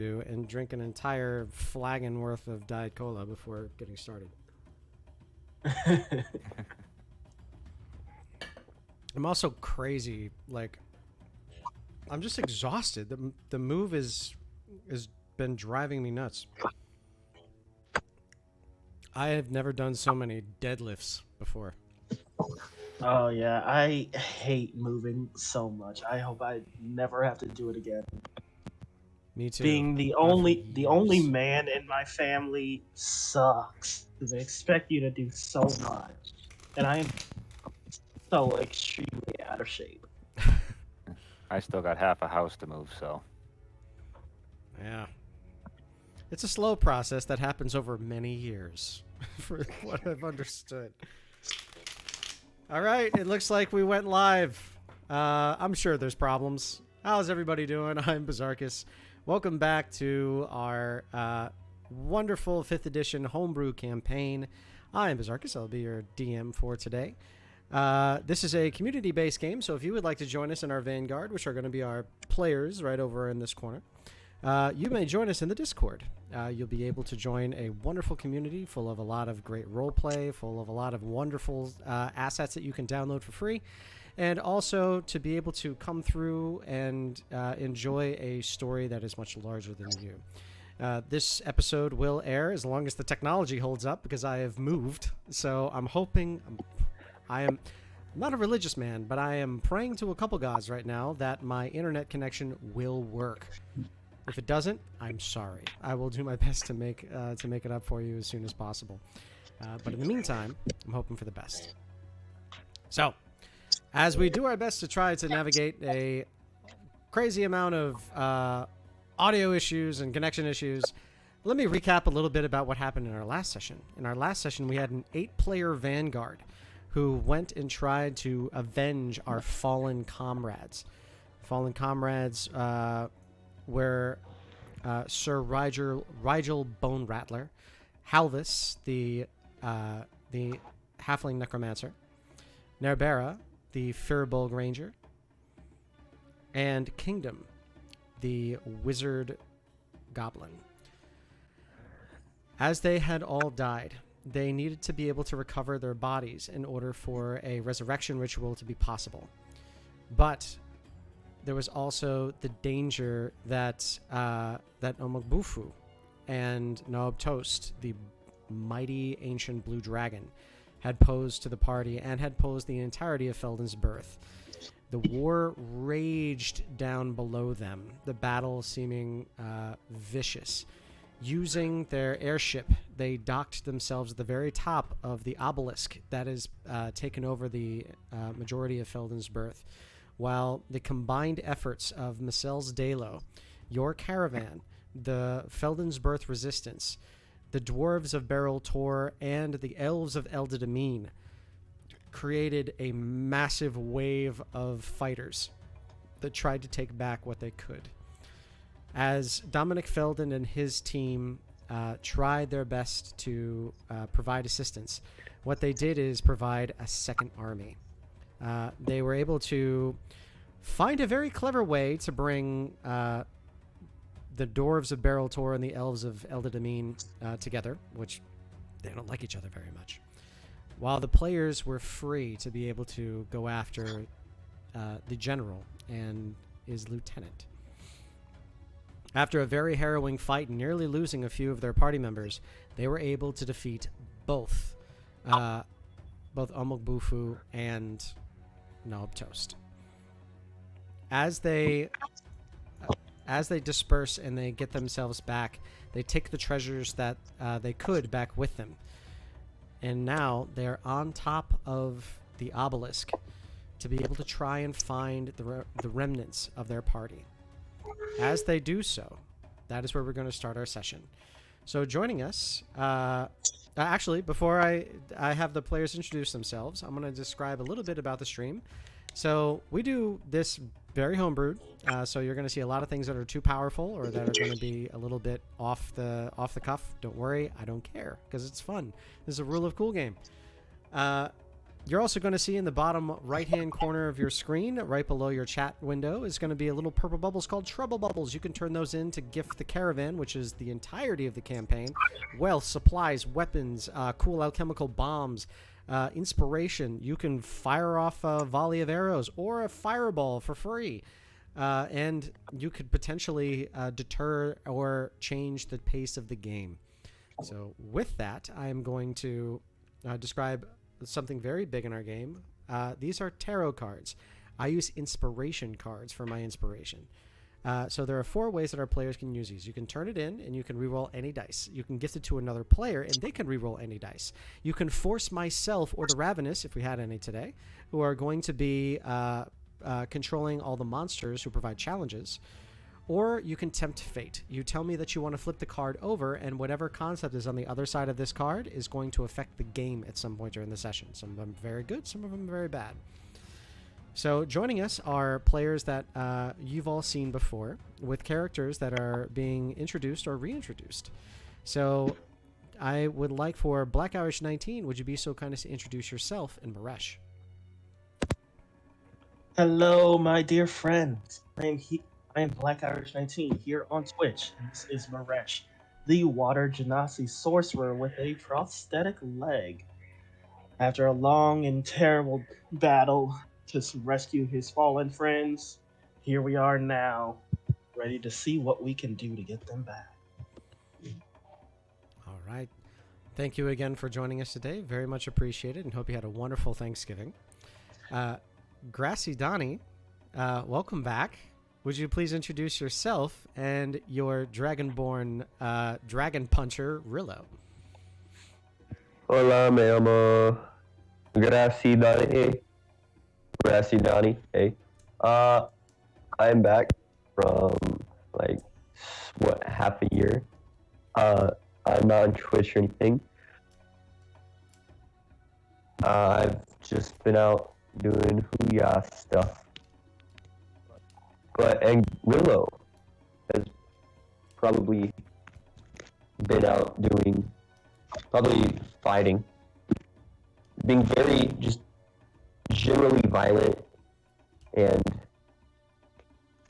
and drink an entire flagon worth of Diet Cola before getting started. I'm also crazy. Like, I'm just exhausted. The move is been driving me nuts. I have never done so many deadlifts before. Oh yeah, I hate moving so much. I hope I never have to do it again. Me too. Being Not for the only years. man in my family sucks because they expect you to do so much, and I am so extremely out of shape. I still got half a house to move, so Yeah. It's a slow process that happens over many years, for what I've understood. All right, it looks like we went live. I'm sure there's problems. How's everybody doing? I'm Bizarchus. Welcome back to our wonderful 5th edition homebrew campaign. I am Bizarchus. I'll be your DM for today. This is a community-based game, so if you would like to join us in our Vanguard, which are going to be our players right over in this corner, you may join us in the Discord. You'll be able to join a wonderful community full of a lot of great roleplay, full of a lot of wonderful assets that you can download for free, and also to be able to come through and enjoy a story that is much larger than you. This episode will air as long as the technology holds up, because I have moved. So I'm hoping... I'm not a religious man, but I am praying to a couple gods right now that my internet connection will work. If it doesn't, I'm sorry. I will do my best to make it up for you as soon as possible. But in the meantime, I'm hoping for the best. So, as we do our best to try to navigate a crazy amount of audio issues and connection issues, let me recap a little bit about what happened in our last session. In our last session, we had an 8-player Vanguard who went and tried to avenge our fallen comrades. Fallen comrades were Sir Rigel Bone Rattler, Halvis, the Halfling Necromancer, Nerbera, the Firbolg Ranger, and Kingdom, the Wizard Goblin. As they had all died, they needed to be able to recover their bodies in order for a resurrection ritual to be possible. But there was also the danger that that Omogbufu and Noab Toast, the mighty ancient blue dragon, had posed to the party and had posed the entirety of Felden's birth. The war raged down below them, the battle seeming vicious. Using their airship, they docked themselves at the very top of the obelisk that has taken over the majority of Felden's birth, while the combined efforts of Micel's Dalo, your caravan, the Felden's Birth Resistance, the dwarves of Beryl Tor, and the elves of Eldadamine created a massive wave of fighters that tried to take back what they could. As Dominic Felden and his team tried their best to provide assistance, what they did is provide a second army. They were able to find a very clever way to bring the dwarves of Beryl Tor and the elves of Eldadamine together, which they don't like each other very much, while the players were free to be able to go after the general and his lieutenant. After a very harrowing fight and nearly losing a few of their party members, they were able to defeat both Omogbufu and Nob Toast. As they disperse and they get themselves back, they take the treasures that they could back with them. And now they're on top of the obelisk to be able to try and find the remnants of their party. As they do so, that is where we're going to start our session. So joining us, actually, before I have the players introduce themselves, I'm going to describe a little bit about the stream. So we do this very homebrewed, so you're going to see a lot of things that are too powerful or that are going to be a little bit off the cuff. Don't worry, I don't care, because it's fun. This is a rule of cool game. You're also going to see in the bottom right-hand corner of your screen, right below your chat window, is going to be a little purple bubbles called Trouble Bubbles. You can turn those in to gift the caravan, which is the entirety of the campaign. Wealth, supplies, weapons, cool alchemical bombs, inspiration. You can fire off a volley of arrows or a fireball for free. And you could potentially deter or change the pace of the game. So with that, I am going to describe something very big in our game. These are tarot cards. I use inspiration cards for my inspiration. So there are 4 ways that our players can use these. You can turn it in, and you can reroll any dice. You can gift it to another player, and they can reroll any dice. You can force myself or the Ravenous, if we had any today, who are going to be controlling all the monsters who provide challenges. Or you can tempt fate. You tell me that you want to flip the card over, and whatever concept is on the other side of this card is going to affect the game at some point during the session. Some of them very good, some of them very bad. So joining us are players that you've all seen before, with characters that are being introduced or reintroduced. So I would like for Black Irish 19, would you be so kind as to introduce yourself and Maresh? Hello, my dear friends. I am Black Irish 19 here on Twitch. And this is Maresh, the Water Genasi sorcerer with a prosthetic leg. After a long and terrible battle to rescue his fallen friends, here we are now, ready to see what we can do to get them back. All right. Thank you again for joining us today. Very much appreciated, and hope you had a wonderful Thanksgiving. Grassy Donny, welcome back. Would you please introduce yourself and your dragonborn dragon puncher, Rillo? Hola, me llamo Grassy Donny. Grassy Donny, hey. I'm back from, half a year. I'm not on Twitch or anything. I've just been out doing Hooyah stuff. And Willow has probably been out probably fighting, being very just generally violent and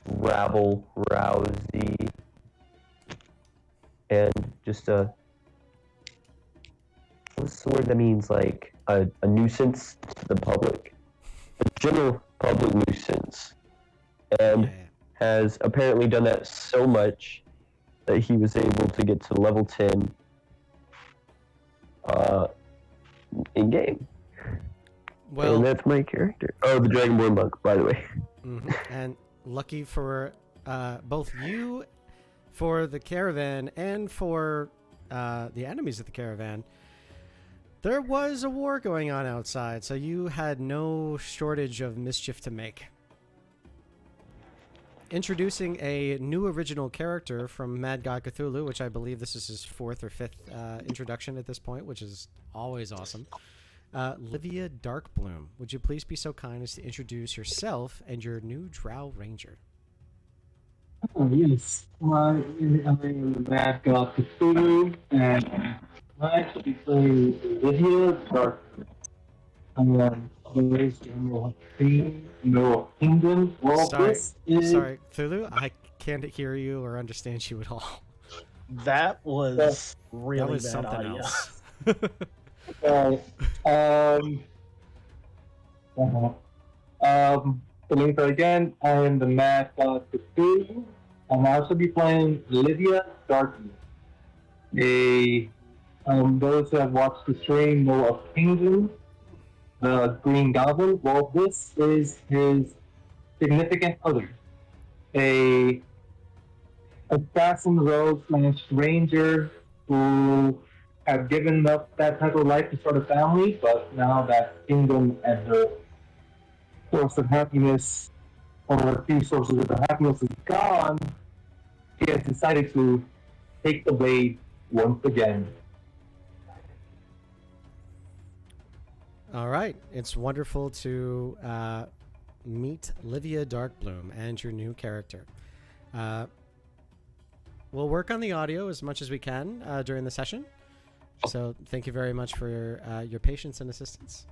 rabble-rousy, and just what's the word that means, like a nuisance to the public, a general public nuisance. And has apparently done that so much that he was able to get to level 10 in game. Well, and that's my character. Oh, the Dragonborn monk, by the way. Mm-hmm. And lucky for both you, for the caravan, and for the enemies of the caravan, there was a war going on outside, so you had no shortage of mischief to make. Introducing a new original character from Mad God Cthulhu, which I believe this is his 4th or 5th introduction at this point, which is always awesome. Livia Darkbloom, would you please be so kind as to introduce yourself and your new Drow Ranger? Oh, yes. I am Mad God Cthulhu, and I should be playing Livia Darkbloom. I am based in the Kingdom. Well, Sorry, Cthulhu, I can't hear you or understand you at all. That was really that was bad something audio. else. The link again, I am the Mad God Cthulhu, and I'll also be playing Livia Darkness. Those who have watched the stream know of Kingdom, the Green Goblin. Well, this is his significant other, a assassin rogue / ranger who have given up that type of life to start a family, but now that Kingdom and the source of happiness, one of the few sources of the happiness, is gone, he has decided to take the blade once again. All right. It's wonderful to meet Livia Darkbloom and your new character. We'll work on the audio as much as we can during the session. So thank you very much for your patience and assistance.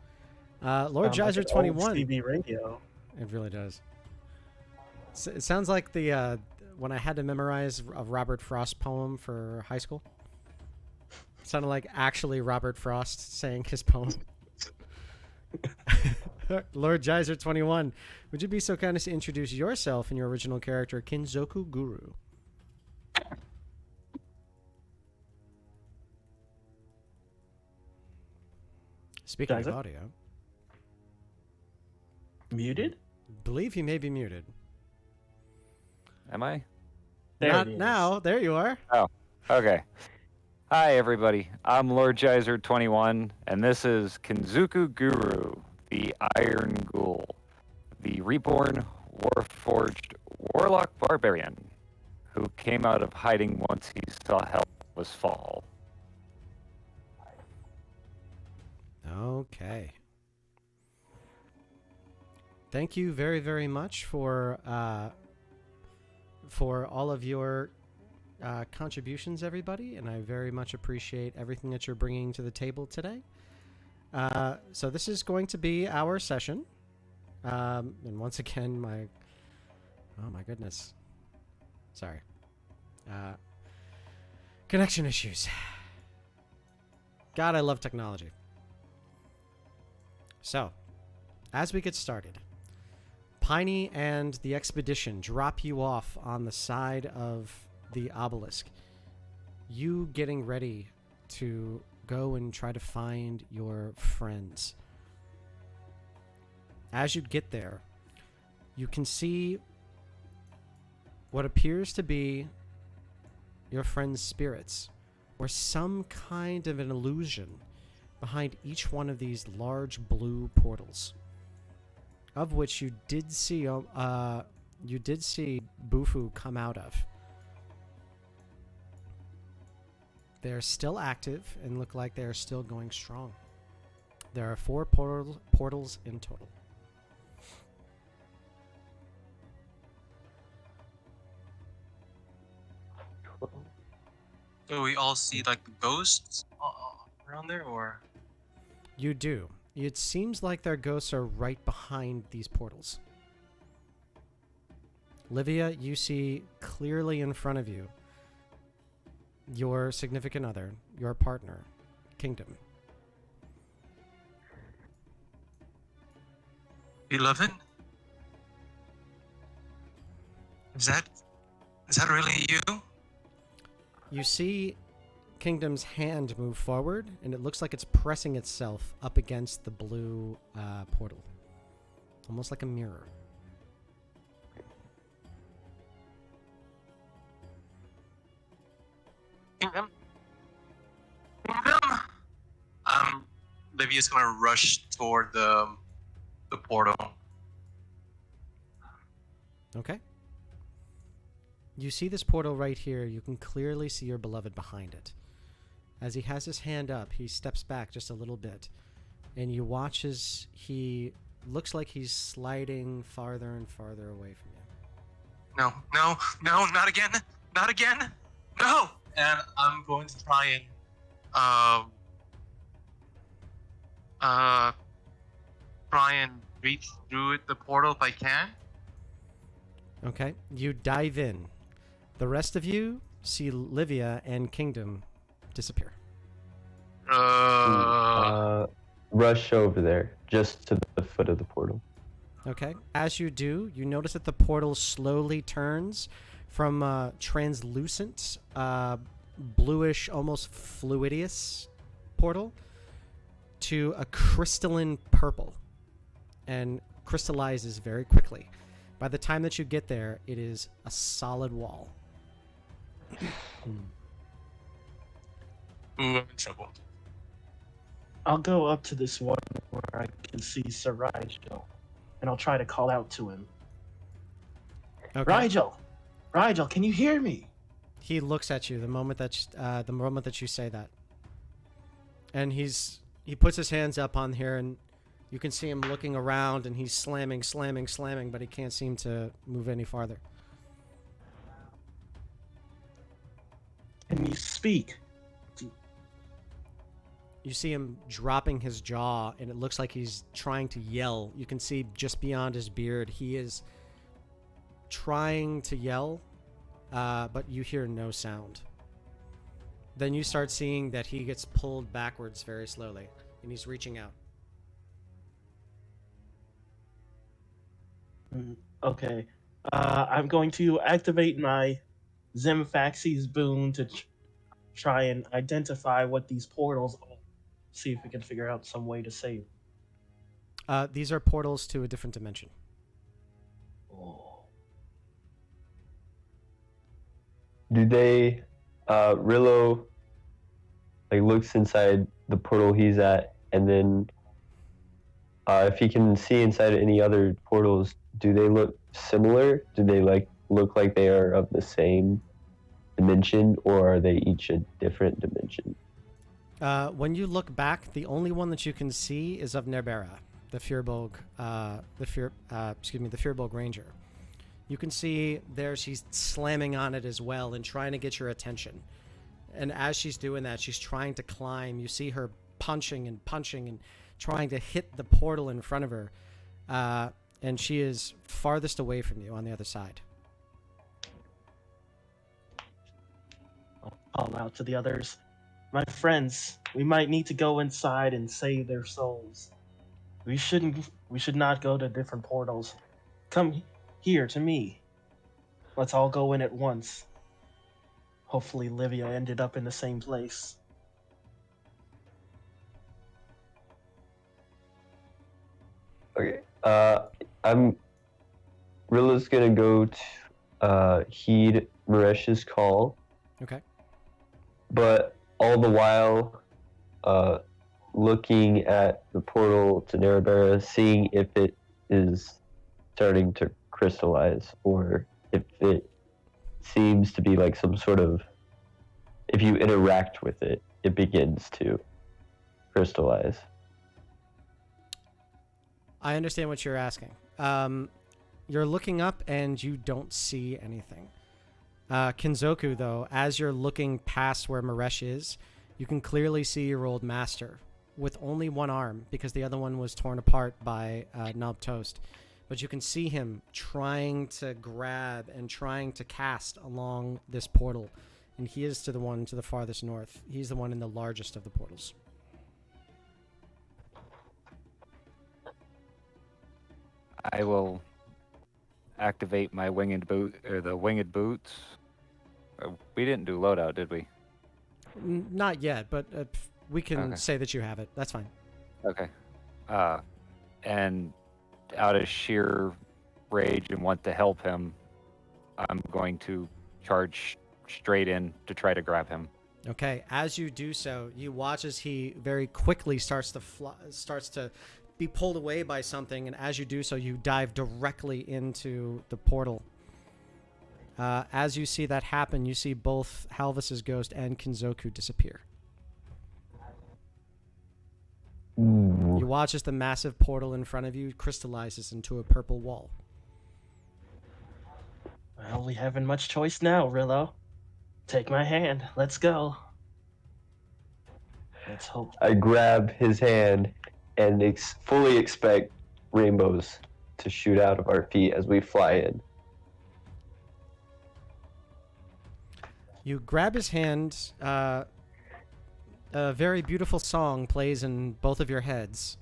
Lord Sounds like Geyser an old 21. CB radio. It really does. It sounds like the when I had to memorize a Robert Frost poem for high school. It sounded like actually Robert Frost saying his poem. Lord Geyser 21, would you be so kind as to introduce yourself and your original character, Kinzoku Guru? Speaking Geyser? of audio, Muted? believe he may be muted. Am I? There Not it is. now. There you are. Okay. Hi, everybody. I'm Lord Geyser 21, and this is Kinzuku Guru, the Iron Ghoul, the reborn, warforged warlock barbarian who came out of hiding once he saw Helpless fall. Okay. Thank you very, very much for all of your contributions, everybody, and I very much appreciate everything that you're bringing to the table today. So this is going to be our session, and once again, oh my goodness, sorry, connection issues. God, I love technology. So, as we get started, Piney and the expedition drop you off on the side of the obelisk. You getting ready to go and try to find your friends. As you get there, you can see what appears to be your friends' spirits, or some kind of an illusion behind each one of these large blue portals, of which you did see Bufu come out of. They're still active and look like they're still going strong. There are 4 portals in total. Do we all see like ghosts around there, or? You do. It seems like their ghosts are right behind these portals. Livia, you see clearly in front of you your significant other, your partner, Kingdom. Beloved? Is that really you? You see Kingdom's hand move forward, and it looks like it's pressing itself up against the blue portal. Almost like a mirror. Kingdom? Livia's gonna rush toward the portal. Okay. You see this portal right here. You can clearly see your beloved behind it. As he has his hand up, he steps back just a little bit, and you watch as he looks like he's sliding farther and farther away from you. No, not again, no! And I'm going to try and reach through the portal if I can. Okay. You dive in. The rest of you see Livia and Kingdom disappear. Rush over there, just to the foot of the portal. Okay. As you do, you notice that the portal slowly turns from translucent, bluish, almost fluidious portal to a crystalline purple, and crystallizes very quickly. By the time that you get there, it is a solid wall. Ooh, I'm in trouble. I'll go up to this one where I can see Sir Rigel, and I'll try to call out to him. Okay. Rigel, can you hear me? He looks at you the moment that you say that, and he puts his hands up on here, and you can see him looking around, and he's slamming, but he can't seem to move any farther. Can you speak? You see him dropping his jaw, and it looks like he's trying to yell. You can see just beyond his beard, he is trying to yell, but you hear no sound. Then you start seeing that he gets pulled backwards very slowly, and he's reaching out. Okay. I'm going to activate my Zimfaxes boon to try and identify what these portals are. See if we can figure out some way to save. These are portals to a different dimension. Oh. Do they, Rillo, like, looks inside the portal he's at, and then if he can see inside any other portals, do they look similar? Do they, like, look like they are of the same dimension, or are they each a different dimension? When you look back, the only one that you can see is of Nerbera, the Firbolg, the Firbolg Ranger. You can see there she's slamming on it as well and trying to get your attention. And as she's doing that, she's trying to climb. You see her punching and trying to hit the portal in front of her. And she is farthest away from you on the other side. I'll call out to the others. My friends, we might need to go inside and save their souls. We should not go to different portals. Come here to me. Let's all go in at once. Hopefully Livia ended up in the same place. Okay. Rilla's gonna go to heed Maresh's call. Okay. But all the while, looking at the portal to Nerbera, seeing if it is starting to crystallize, or if it seems to be like some sort of, if you interact with it, it begins to crystallize. I understand what you're asking. You're looking up and you don't see anything. Kinzoku, though, as you're looking past where Maresh is, you can clearly see your old master with only one arm because the other one was torn apart by Knob Toast. But you can see him trying to grab and trying to cast along this portal. And he is to the one to the farthest north. He's the one in the largest of the portals. I will activate my winged boots. We didn't do loadout, did we? Not yet, but we can Okay. say that you have it. That's fine. Okay. And out of sheer rage and want to help him, I'm going to charge straight in to try to grab him. Okay, as you do so, you watch as he very quickly starts to be pulled away by something, and as you do so, you dive directly into the portal. As you see that happen, you see both Halvis's ghost and Kinzoku disappear. Ooh. You watch as the massive portal in front of you crystallizes into a purple wall. Well, we haven't much choice now, Rillo. Take my hand. Let's go. Let's hope. I grab his hand and fully expect rainbows to shoot out of our feet as we fly in. You grab his hand. A very beautiful song plays in both of your heads.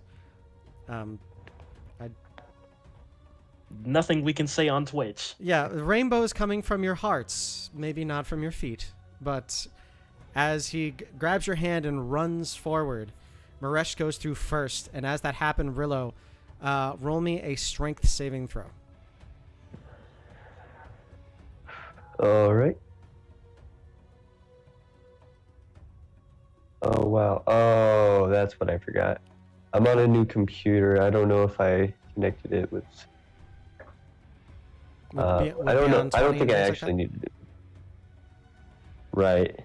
Nothing we can say on Twitch. Yeah, the rainbow is coming from your hearts, maybe not from your feet. But as he grabs your hand and runs forward, Maresh goes through first. And as that happened, Rillo, roll me a strength saving throw. All right. Oh, wow. Oh, that's what I forgot. I'm on a new computer. I don't know if I connected it with... I don't know. I don't think I actually needed it. Right.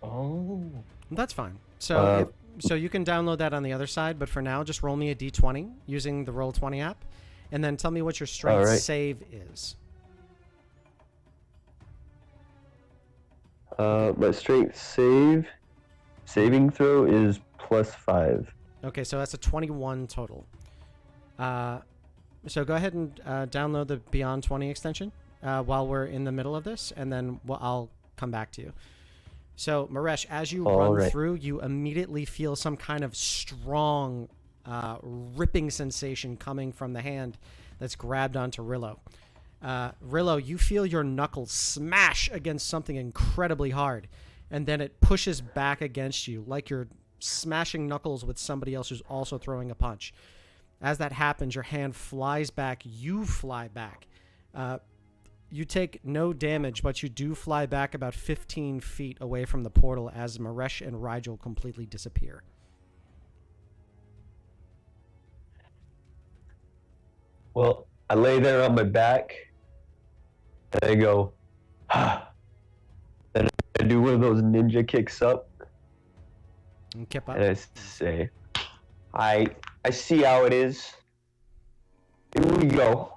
Oh. That's fine. So so you can download that on the other side, but for now, just roll me a d20 using the Roll20 app, and then tell me what your strength save is. My strength saving throw is +5. Okay, so that's a 21 total. So go ahead and download the Beyond 20 extension while we're in the middle of this, and then I'll come back to you. So, Maresh, as you run through, you immediately feel some kind of strong, ripping sensation coming from the hand that's grabbed onto Rillo. Rillo, you feel your knuckles smash against something incredibly hard, and then it pushes back against you like you're smashing knuckles with somebody else who's also throwing a punch. As that happens, your hand flies back. You fly back. You take no damage, but you do fly back about 15 feet away from the portal as Maresh and Rigel completely disappear. Well, I lay there on my back, and I go, ah. And I do one of those ninja kicks up. And Kip up. And I say, I see how it is. Here we go.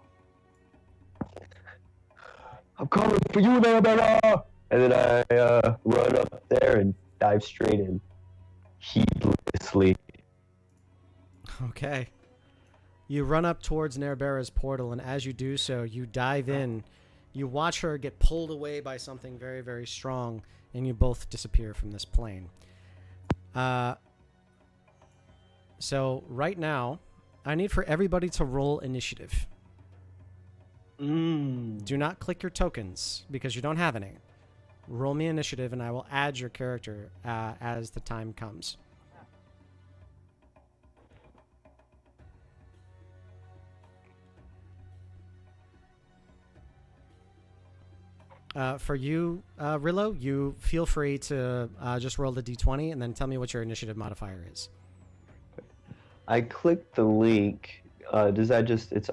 I'm coming for you, Nabara! And then I run up there and dive straight in, heedlessly. Okay. You run up towards Nerbera's portal, and as you do so, you dive in. You watch her get pulled away by something very, very strong, and you both disappear from this plane. So right now, I need for everybody to roll initiative. Do not click your tokens, because you don't have any. Roll me initiative, and I will add your character as the time comes. For you, Rillo, you feel free to just roll the d20 and then tell me what your initiative modifier is. I click the link. Does that just it's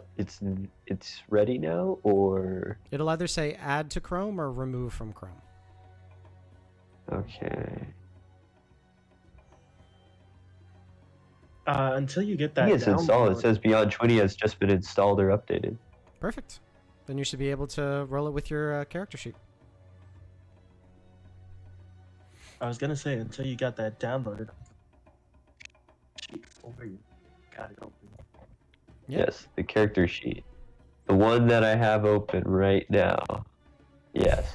ready now, or It'll either say add to Chrome or remove from Chrome. okay? Until you get I that think it's installed. It download. says Beyond 20 has just been installed or updated. Perfect. Then you should be able to roll it with your character sheet. I was gonna say until you got that downloaded. Over you got it open. Yep. Yes, the character sheet. The one that I have open right now. Yes.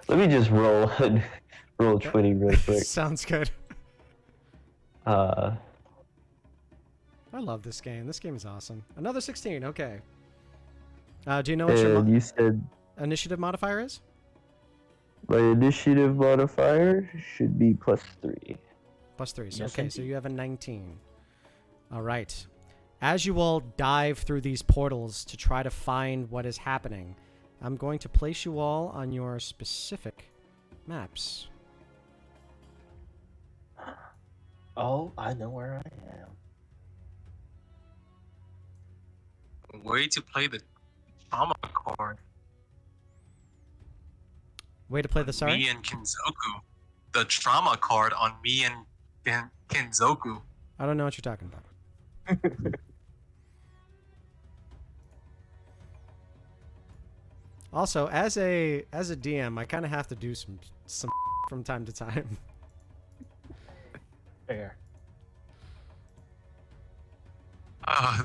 Let me just roll roll 20 real quick. Sounds good. Uh, I love this game. This game is awesome. Another 16. Okay. Do you know what your and you said initiative modifier is? my initiative modifier should be +3. +3. So, Yes, okay, so indeed. you have a 19. All right. As you all dive through these portals to try to find what is happening, I'm going to place you all on your specific maps. Oh, I know where I am. Way to play the trauma card. Way to play the sorry? Me and Kinzoku. The trauma card on me and Kinzoku. I don't know what you're talking about. Also, as a DM, I kind of have to do some from time to time. Fair.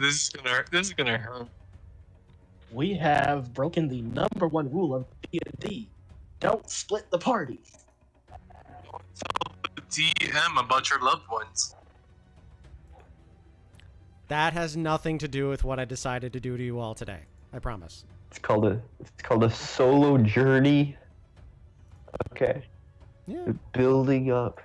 This is gonna hurt. We have broken the #1 rule of D&D. Don't split the party. Tell the DM about your loved ones. That has nothing to do with what I decided to do to you all today. I promise. It's called a solo journey. Okay. Yeah. We're building up.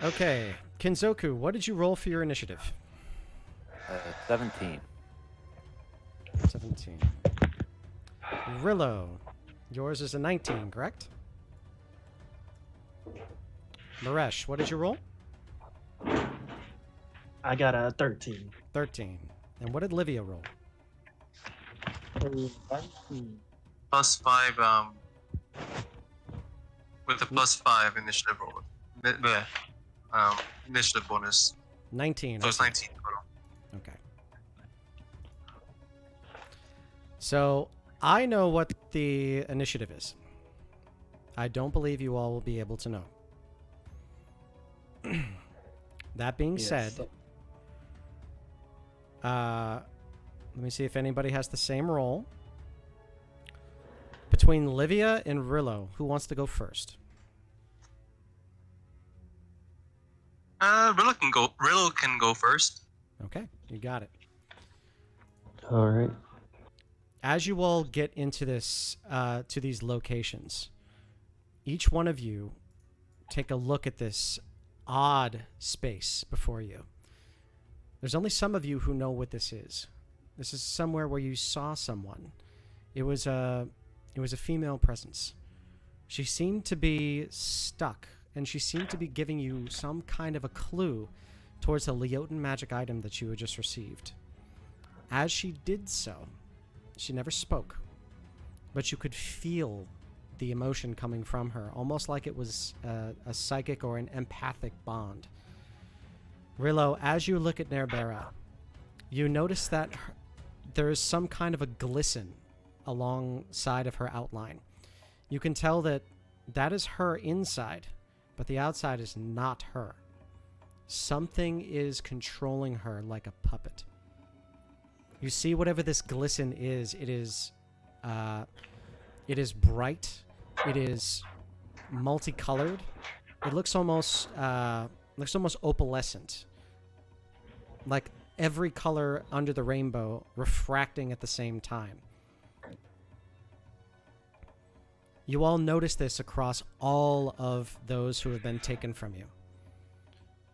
Okay. Kinzoku, what did you roll for your initiative? 17. 17. Rillo, yours is a 19, correct? Maresh, what did you roll? I got a 13. 13. And what did Livia roll? +5, with a +5 initiative roll. Initiative bonus. 19. So it's okay. 19 total. Okay. So I know what the initiative is. I don't believe you all will be able to know. That being said, let me see if anybody has the same role. Between Livia and Rillo, who wants to go first? Rillo can go first. Okay, you got it. All right. As you all get into this, to these locations, each one of you take a look at this odd space before you. There's only some of you who know what this is. This is somewhere where you saw someone. It was a female presence. She seemed to be stuck, and she seemed to be giving you some kind of a clue towards a Leotan magic item that you had just received. As she did so, she never spoke, but you could feel the emotion coming from her, almost like it was a psychic or an empathic bond. Rillo, as you look at Nerbera, you notice that there is some kind of a glisten alongside of her outline. You can tell that that is her inside, but the outside is not her. Something is controlling her like a puppet. You see whatever this glisten is, it is bright, it is multicolored, it looks almost opalescent, like every color under the rainbow refracting at the same time. You all notice this across all of those who have been taken from you.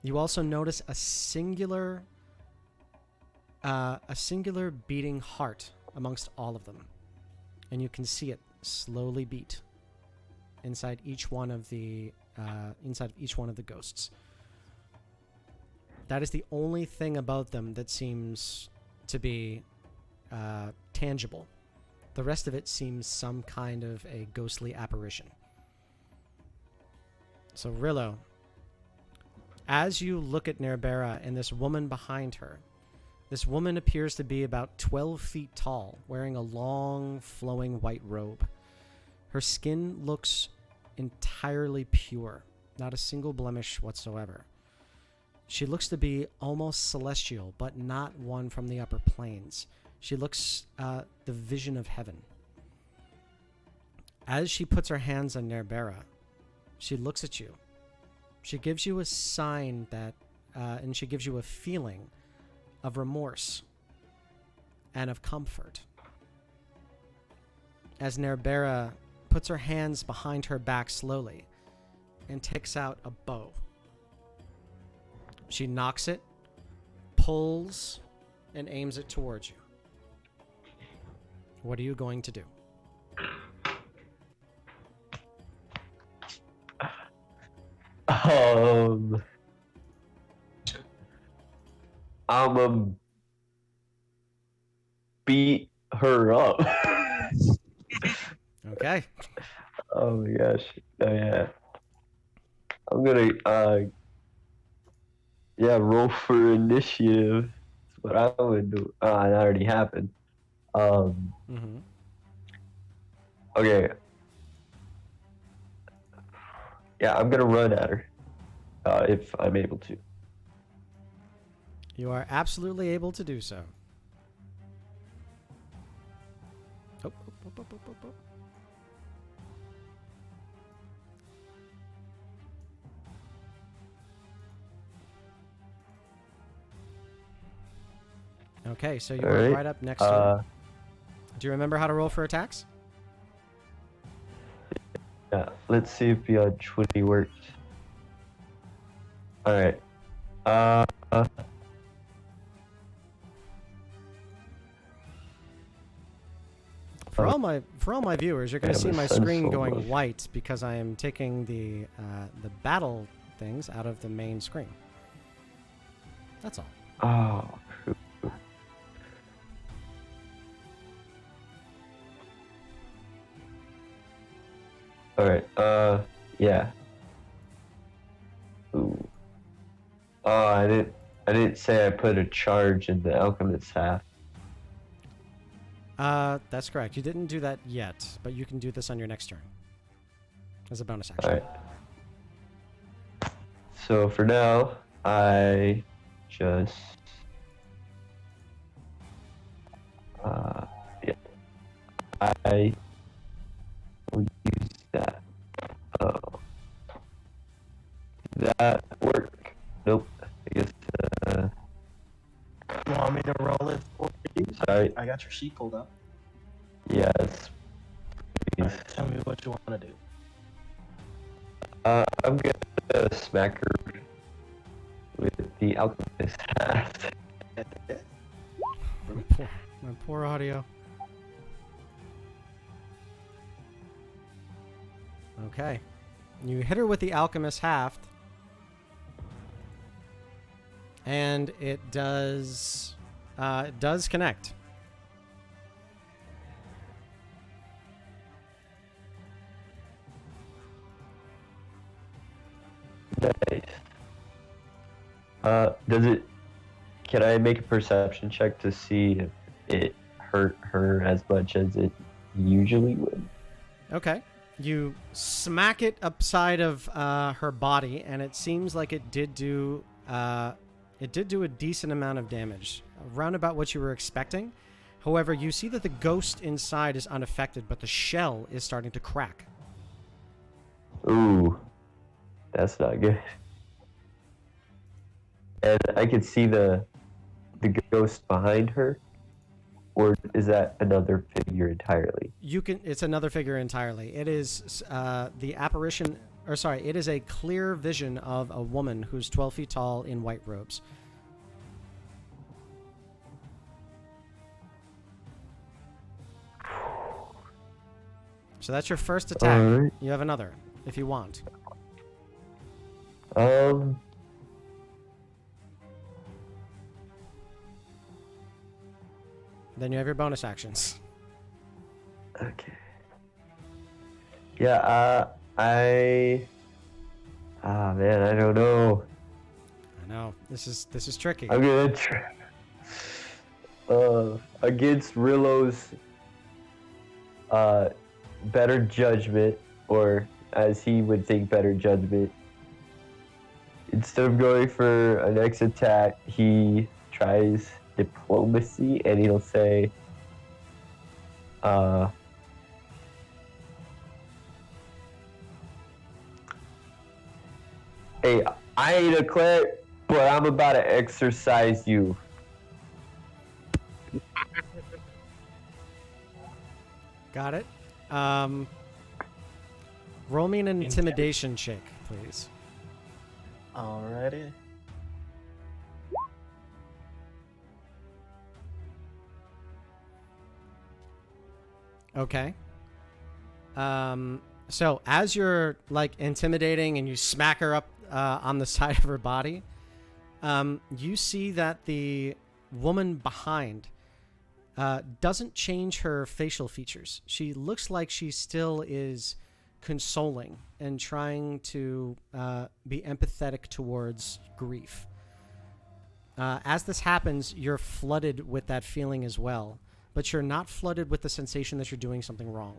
You also notice a singular beating heart amongst all of them, and you can see it slowly beat inside each one of the ghosts. That is the only thing about them that seems to be tangible. The rest of it seems some kind of a ghostly apparition. So Rillo, as you look at Nerbera and this woman behind her, this woman appears to be about 12 feet tall, wearing a long, flowing white robe. Her skin looks entirely pure, not a single blemish whatsoever. She looks to be almost celestial, but not one from the upper planes. She looks the vision of heaven. As she puts her hands on Nerbera, she looks at you. She gives you a sign that, and she gives you a feeling of remorse and of comfort. As Nerbera puts her hands behind her back slowly and takes out a bow. She knocks it, pulls, and aims it towards you. What are you going to do? I'm gonna beat her up. Okay. Oh my gosh. Oh yeah. I'm gonna roll for initiative. That's what I would do. It already happened. Okay. Yeah, I'm gonna run at her. If I'm able to. You are absolutely able to do so. Oh, oh. Okay, so you are right up next to her. Do you remember how to roll for attacks? Yeah, let's see if Beyond 20 works. Alright. For all my viewers, you're going to see my screen going much. white because I am taking the battle things out of the main screen. That's all. Oh. Alright, yeah. Ooh. Oh, I didn't say I put a charge in the alchemist's half. That's correct. You didn't do that yet, but you can do this on your next turn as a bonus action. All right. So for now, I just yeah, I will use that. Oh, did that work? Nope. I guess. You want me to roll it for you? Sorry. I got your sheet pulled up. Yes. All right, tell me what you want to do. I'm gonna smack her with the alchemist hat. My poor audio. Okay. You hit her with the alchemist haft. And it does connect. Nice. Does it? Can I make a perception check to see if it hurt her as much as it usually would? Okay. You smack it upside of her body, and it seems like it did do a decent amount of damage, around about what you were expecting. However, you see that the ghost inside is unaffected, but the shell is starting to crack. Ooh, that's not good. And I could see the ghost behind her, or is that another figure entirely? It's another figure entirely. It is the apparition, or sorry, it is a clear vision of a woman who's 12 feet tall in white robes. So that's your first attack. All right. You have another, if you want. Then you have your bonus actions. Okay. Yeah, man, I don't know. I know. This is tricky. I'm gonna try. Against Rillo's better judgment, or as he would think, better judgment. Instead of going for a next attack, he tries diplomacy, and he'll say, hey, I ain't a cleric, but I'm about to exercise you. Got it. Roll me an intimidation check, please. Alrighty. Okay. So as you're like intimidating and you smack her up on the side of her body, you see that the woman behind doesn't change her facial features. She looks like she still is consoling and trying to be empathetic towards grief. As this happens, you're flooded with that feeling as well, but you're not flooded with the sensation that you're doing something wrong.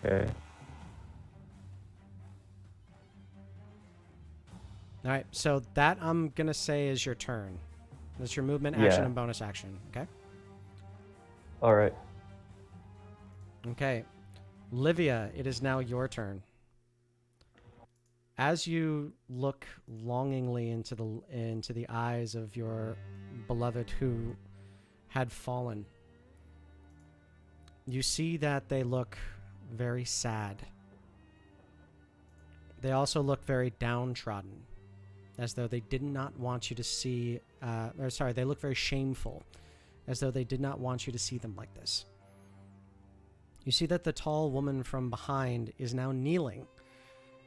Okay. All right, so that I'm going to say is your turn. That's your movement, action, Yeah. and bonus action, okay? All right. Okay. Livia, it is now your turn. As you look longingly into the eyes of your beloved who had fallen, you see that they look very sad. They also look very downtrodden, as though they did not want you to see, they look very shameful, as though they did not want you to see them like this. You see that the tall woman from behind is now kneeling.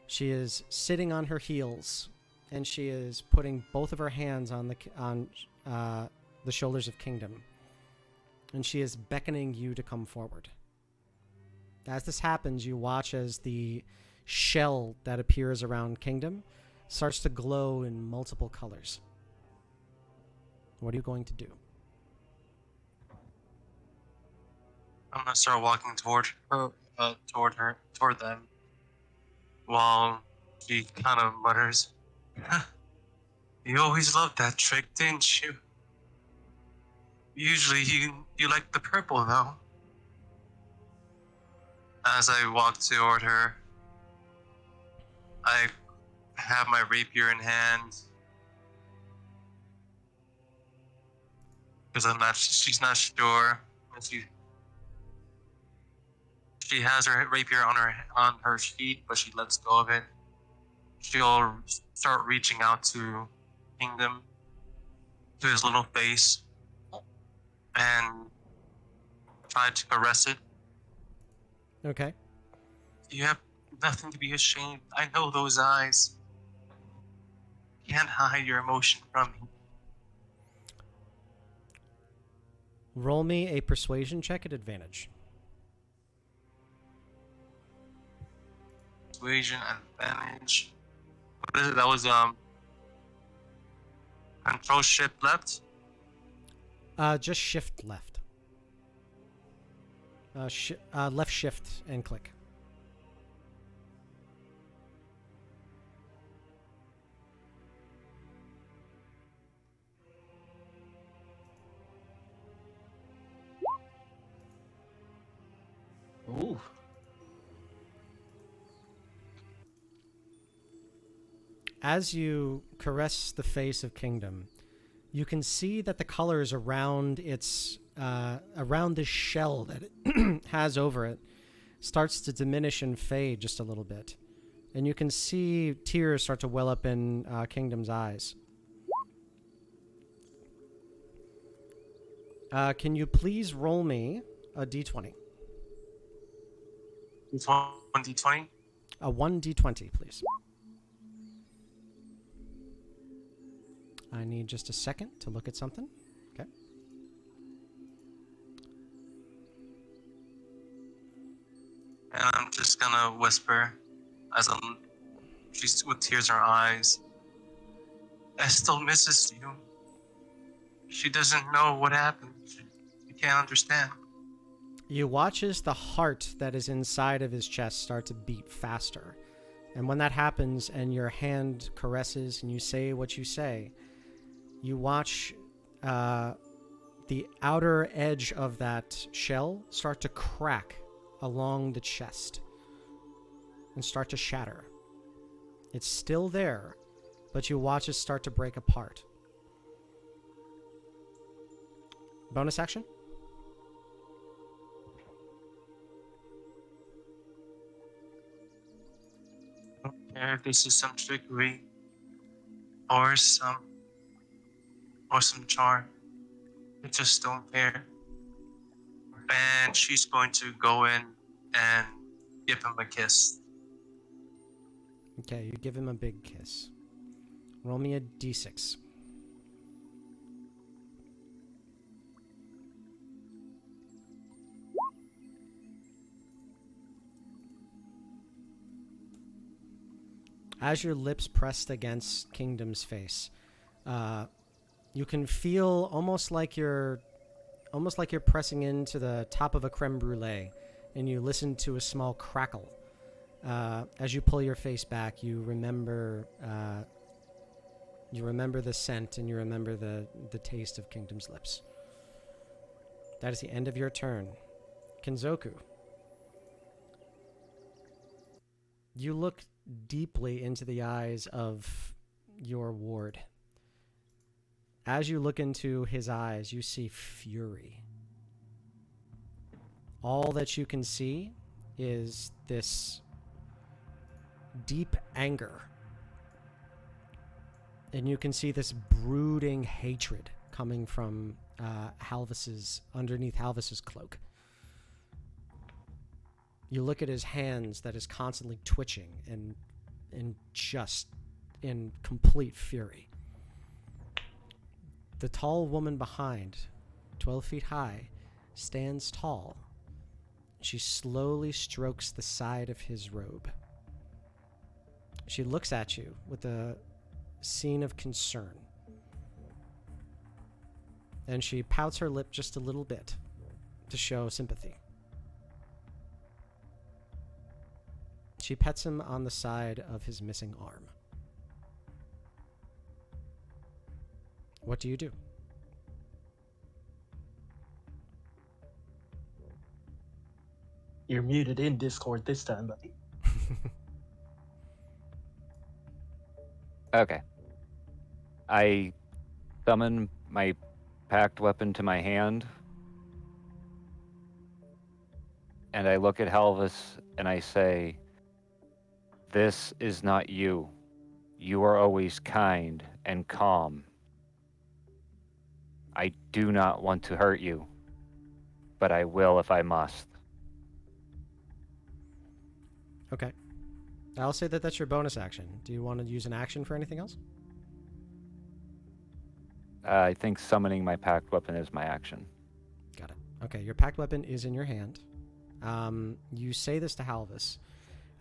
She is sitting on her heels, and she is putting both of her hands on the shoulders of Kingdom, and she is beckoning you to come forward. As this happens, you watch as the shell that appears around Kingdom starts to glow in multiple colors. What are you going to do? I'm gonna start walking toward them, while she kind of mutters, "You always loved that trick, didn't you? Usually you like the purple, though." As I walk toward her, I have my rapier in hand because she's not sure. And she has her rapier on her sheet, but she lets go of it. She'll start reaching out to Kingdom, to his little face, and try to caress it. Okay. You have nothing to be ashamed. I know those eyes. You can't hide your emotion from me. Roll me a persuasion check at advantage. Persuasion advantage. What is it? That was control shift left. Just shift left. Left shift and click. Ooh. As you caress the face of Kingdom, you can see that the colors around around the shell that it has over it starts to diminish and fade just a little bit. And you can see tears start to well up in Kingdom's eyes. Can you please roll me a d20? D20. A 1d20, please. I need just a second to look at something. Okay. And I'm just gonna whisper as she's with tears in her eyes. Estelle misses you. She doesn't know what happened. She can't understand. You watch as the heart that is inside of his chest start to beat faster. And when that happens and your hand caresses and you say what you say, you watch the outer edge of that shell start to crack along the chest and start to shatter. It's still there, but you watch it start to break apart. Bonus action? I don't care if this is some trickery or some charm. I just don't care. And she's going to go in and give him a kiss. Okay, you give him a big kiss. Roll me a d6. As your lips pressed against Kingdom's face, you can feel almost like you're pressing into the top of a creme brulee, and you listen to a small crackle. As you pull your face back, you remember the scent, and you remember the taste of Kingdom's lips. That is the end of your turn. Kenzoku, you look deeply into the eyes of your ward. As you look into his eyes, you see fury. All that you can see is this deep anger. And you can see this brooding hatred coming from underneath Halvis's cloak. You look at his hands that is constantly twitching and just in complete fury. The tall woman behind, 12 feet high, stands tall. She slowly strokes the side of his robe. She looks at you with a scene of concern. and she pouts her lip just a little bit to show sympathy. She pets him on the side of his missing arm. What do you do? You're muted in Discord this time, buddy. Okay. I summon my packed weapon to my hand, and I look at Halvis and I say, "This is not you. You are always kind and calm. I do not want to hurt you, but I will if I must." Okay. I'll say that that's your bonus action. Do you want to use an action for anything else? I think summoning my packed weapon is my action. Got it. Okay, your packed weapon is in your hand. You say this to Halvis.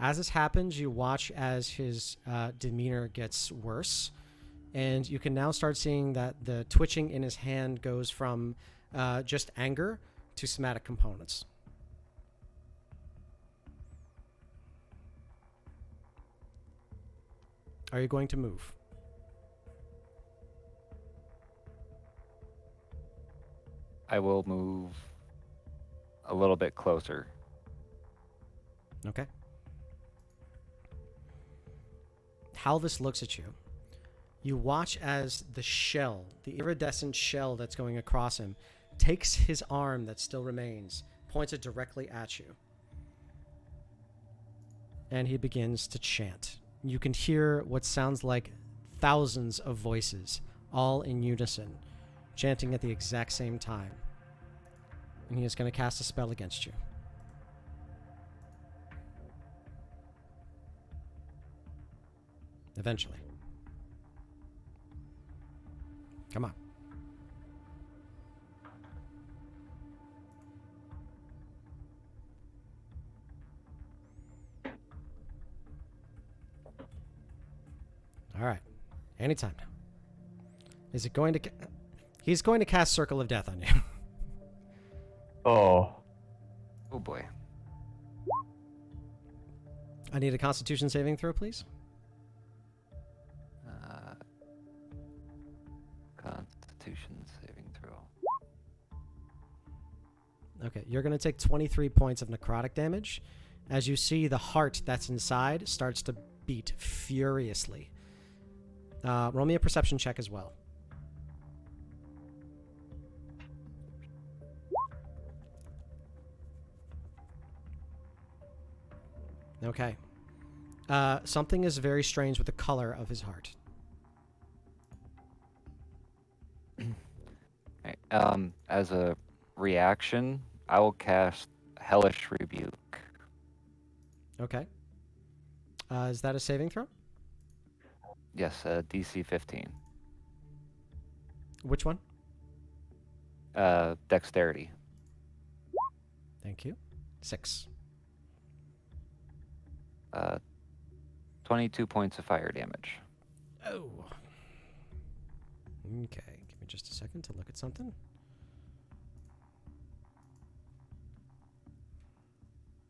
As this happens, you watch as his demeanor gets worse, and you can now start seeing that the twitching in his hand goes from just anger to somatic components. Are you going to move? I will move a little bit closer. Okay. Halvis looks at you. You watch as the shell, the iridescent shell that's going across him, takes his arm that still remains, points it directly at you. And he begins to chant. You can hear what sounds like thousands of voices, all in unison, chanting at the exact same time. And he is going to cast a spell against you. Eventually. Come on. All right. Anytime now. Is it going to... He's going to cast Circle of Death on you. Oh. Oh boy. I need a Constitution saving throw, please. Constitution saving throw. Okay, you're going to take 23 points of necrotic damage as you see the heart that's inside starts to beat furiously. Roll me a perception check as well. Okay. Something is very strange with the color of his heart. Okay, as a reaction, I will cast Hellish Rebuke. Okay. Is that a saving throw? Yes, DC 15. Which one? Dexterity. Thank you. 6. 22 points of fire damage. Oh. Okay, give me just a second to look at something.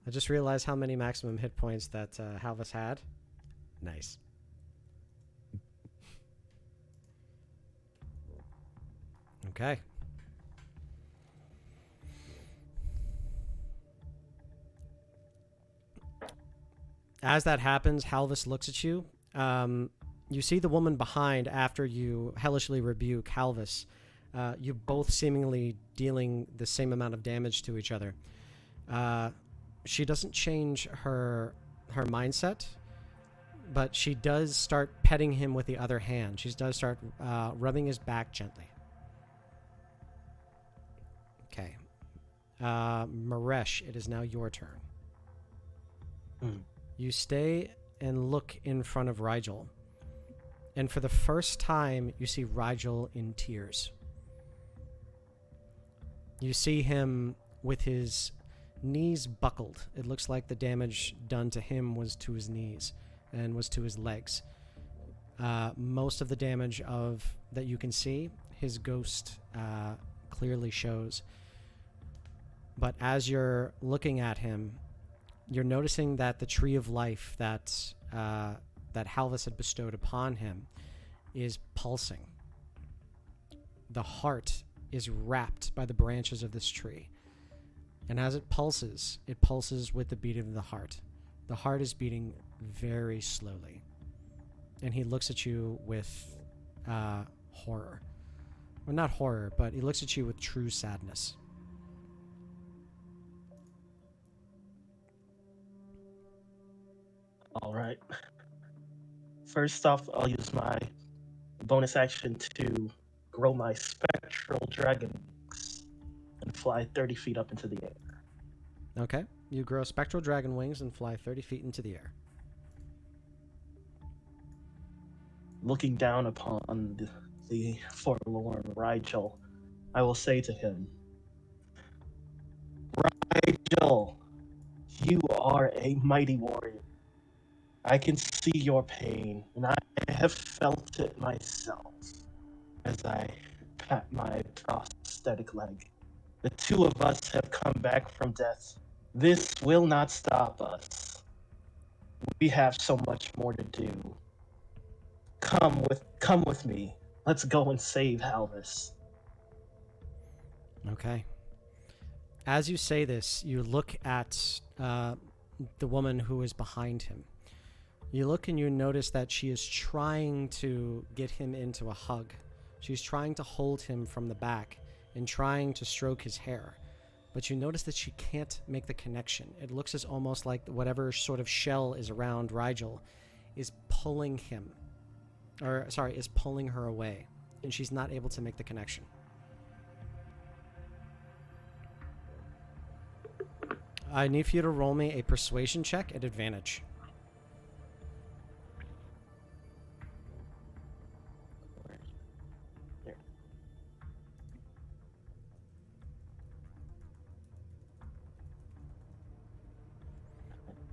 I just realized how many maximum hit points that Halvis had. Nice. Okay. As that happens, Halvis looks at you. You see the woman behind after you hellishly rebuke Halvis. You both seemingly dealing the same amount of damage to each other. She doesn't change her mindset, but she does start petting him with the other hand. She does start rubbing his back gently. Okay. Maresh, it is now your turn. You stay and look in front of Rigel. And for the first time, you see Rigel in tears. You see him with his knees buckled. It looks like the damage done to him was to his knees and was to his legs. Most of the damage that you can see, his ghost clearly shows. But as you're looking at him, you're noticing that the tree of life that Halvis had bestowed upon him is pulsing. The heart is wrapped by the branches of this tree. And as it pulses with the beat of the heart. The heart is beating very slowly. And he looks at you with horror. Well, not horror, but he looks at you with true sadness. All right. First off, I'll use my bonus action to grow my spectral dragon wings and fly 30 feet up into the air. Okay. You grow spectral dragon wings and fly 30 feet into the air. Looking down upon the forlorn Rigel, I will say to him, Rigel, you are a mighty warrior. I can see your pain, and I have felt it myself as I pat my prosthetic leg. The two of us have come back from death. This will not stop us. We have so much more to do. Come with me. Let's go and save Halvis. Okay. As you say this, you look at the woman who is behind him. You look and you notice that she is trying to get him into a hug. She's trying to hold him from the back and trying to stroke his hair. But you notice that she can't make the connection. It looks as almost like whatever sort of shell is around Rigel is pulling him. Is pulling her away. And she's not able to make the connection. I need for you to roll me a persuasion check at advantage.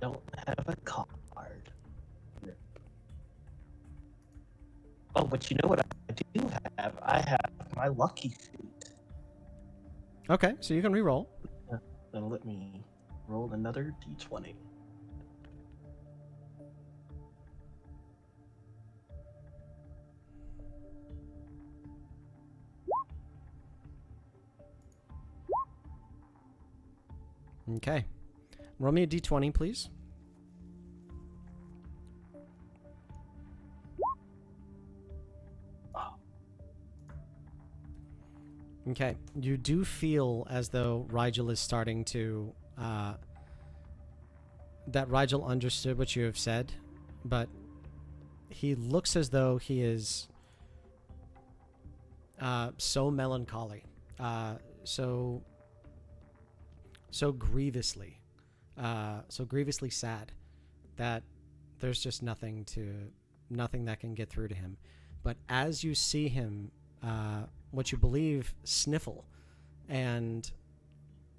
Don't have a card. Oh, but you know what I do have? I have my lucky feet. Okay, so you can re-roll. Then let me roll another d20. Okay. Roll me a d20, please. Okay. You do feel as though Rigel is starting to... that Rigel understood what you have said, but he looks as though he is so melancholy, so grievously sad that there's just nothing that can get through to him. But as you see him, what you believe, sniffle, and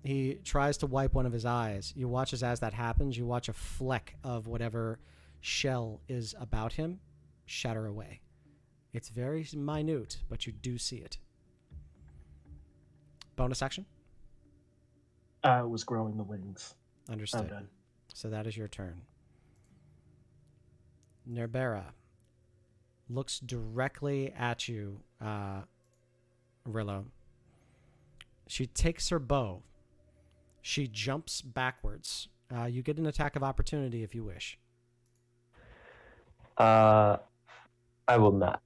he tries to wipe one of his eyes, you watch as that happens, you watch a fleck of whatever shell is about him shatter away. It's very minute, but you do see it. Bonus action? I was growing the wings. Understood. I'm done. So that is your turn. Nerbera looks directly at you, Rillo. She takes her bow. She jumps backwards. You get an attack of opportunity if you wish. I will not.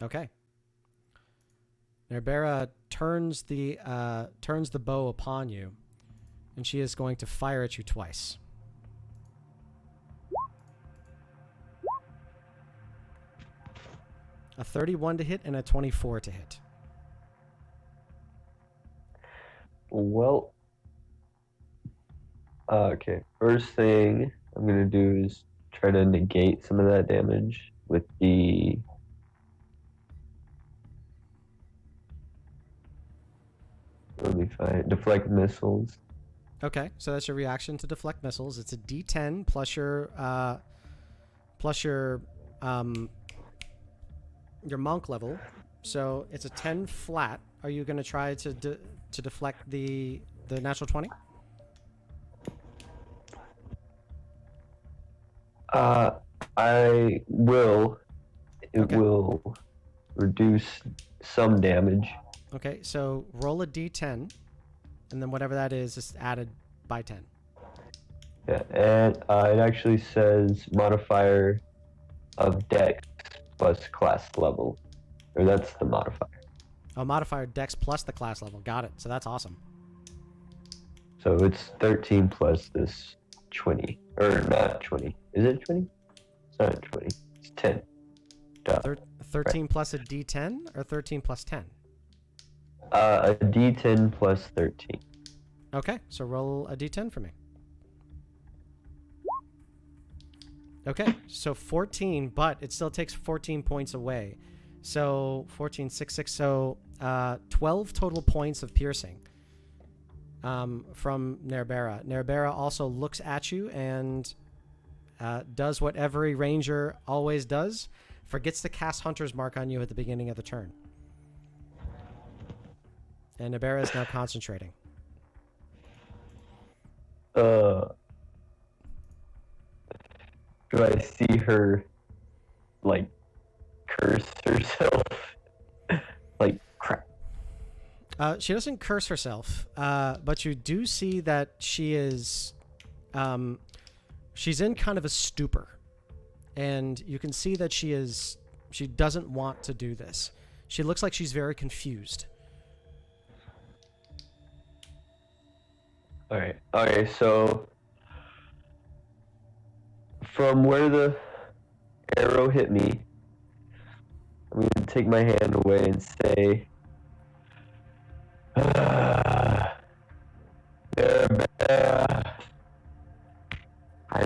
Okay. Nerbera turns the bow upon you, and she is going to fire at you twice. A 31 to hit and a 24 to hit. Well, okay. First thing I'm gonna do is try to negate some of that damage with the... Let me find deflect missiles. Okay, so that's your reaction to deflect missiles. It's a D10 plus your monk level, So it's a 10 flat. Are you going to try to deflect the natural 20? I will. It Okay. will reduce some damage. Okay, so roll a d10, and then whatever that is added by 10. Yeah, and it actually says modifier of dex plus class level. Or that's the modifier. Oh, modifier dex plus the class level. Got it. So that's awesome. So it's 13 plus this 20. Or not 20. Is it 20? It's not 20. It's 10. Duh. 13 plus a d10 or 13 plus 10? A d10 plus 13. Okay, so roll a d10 for me. Okay, so 14, but it still takes 14 points away. So 14, 6, 6, so 12 total points of piercing from Nerbera. Nerbera also looks at you and does what every ranger always does, forgets to cast Hunter's Mark on you at the beginning of the turn. And Nerbera is now concentrating. Do I see her, like, curse herself? Like, crap. She doesn't curse herself, but you do see that she is, she's in kind of a stupor, and you can see that she doesn't want to do this. She looks like she's very confused. Alright, okay, so from where the arrow hit me, I'm going to take my hand away and say, I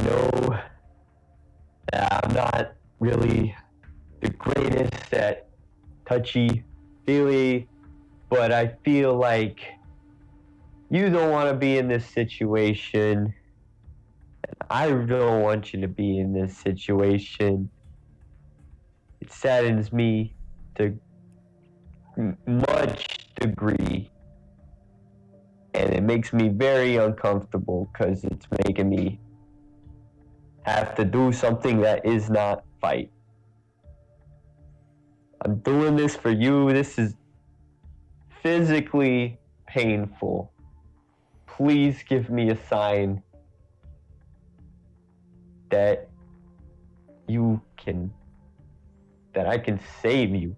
know that I'm not really the greatest at touchy-feely, but I feel like you don't want to be in this situation. I don't want you to be in this situation. It saddens me to much degree, and it makes me very uncomfortable because it's making me have to do something that is not fight. I'm doing this for you. This is physically painful. Please give me a sign that I can save you.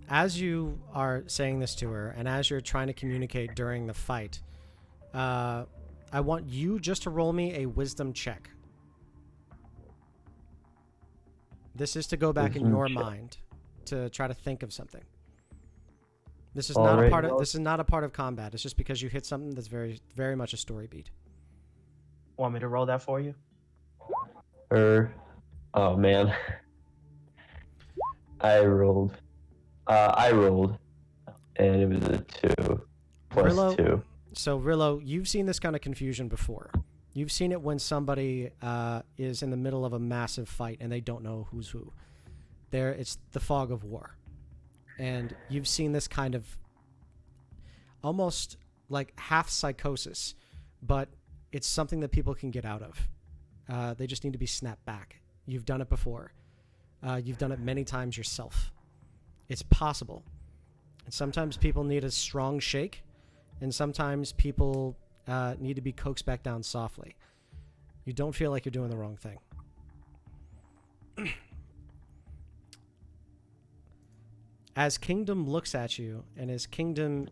As you are saying this to her, and as you're trying to communicate during the fight, I want you just to roll me a wisdom check. This is to go back in your mind to try to think of something. This is not a part of. This is not a part of combat. It's just because you hit something that's very, very much a story beat. Want me to roll that for you? Oh man, I rolled, and it was a 2 plus 2. So Rillo, you've seen this kind of confusion before. You've seen it when somebody is in the middle of a massive fight and they don't know who's who. It's the fog of war. And you've seen this kind of almost like half psychosis, but it's something that people can get out of. They just need to be snapped back. You've done it before. You've done it many times yourself. It's possible. And sometimes people need a strong shake, and sometimes people need to be coaxed back down softly. You don't feel like you're doing the wrong thing. As Kingdom looks at you, and as Kingdom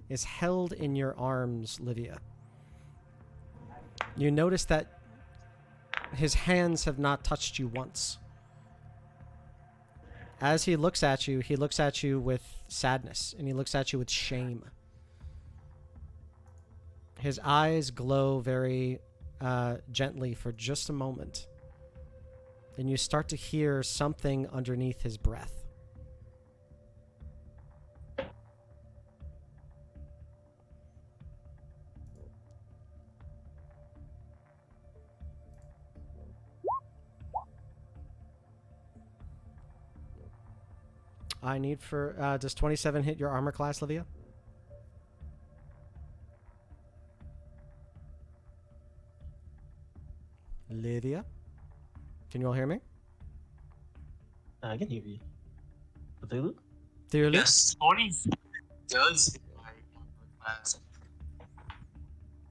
is held in your arms, Livia, you notice that his hands have not touched you once. As he looks at you with sadness, and he looks at you with shame. His eyes glow very gently for just a moment. And you start to hear something underneath his breath. I need for... does 27 hit your armor class, Livia? Livia? Can you all hear me? I can hear you. Cthulhu? Clearly? Yes, 20 does hit my class.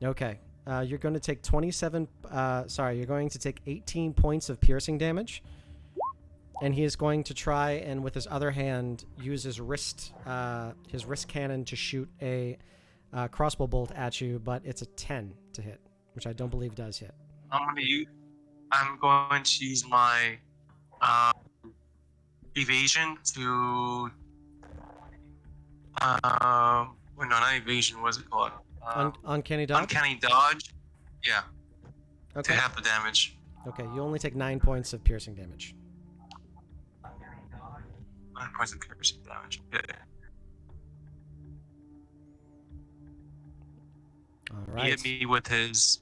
Okay. You're going to take 27... you're going to take 18 points of piercing damage. And he is going to try and, with his other hand, use his wrist cannon to shoot a crossbow bolt at you, but it's a 10 to hit, which I don't believe does hit. I'm going to use my evasion to well, no, not evasion. What's it called? Uncanny dodge? Uncanny dodge. Yeah. Okay. To half the damage. Okay, you only take 9 points of piercing damage. 9 points of piercing damage. Okay. All He right. hit me with his.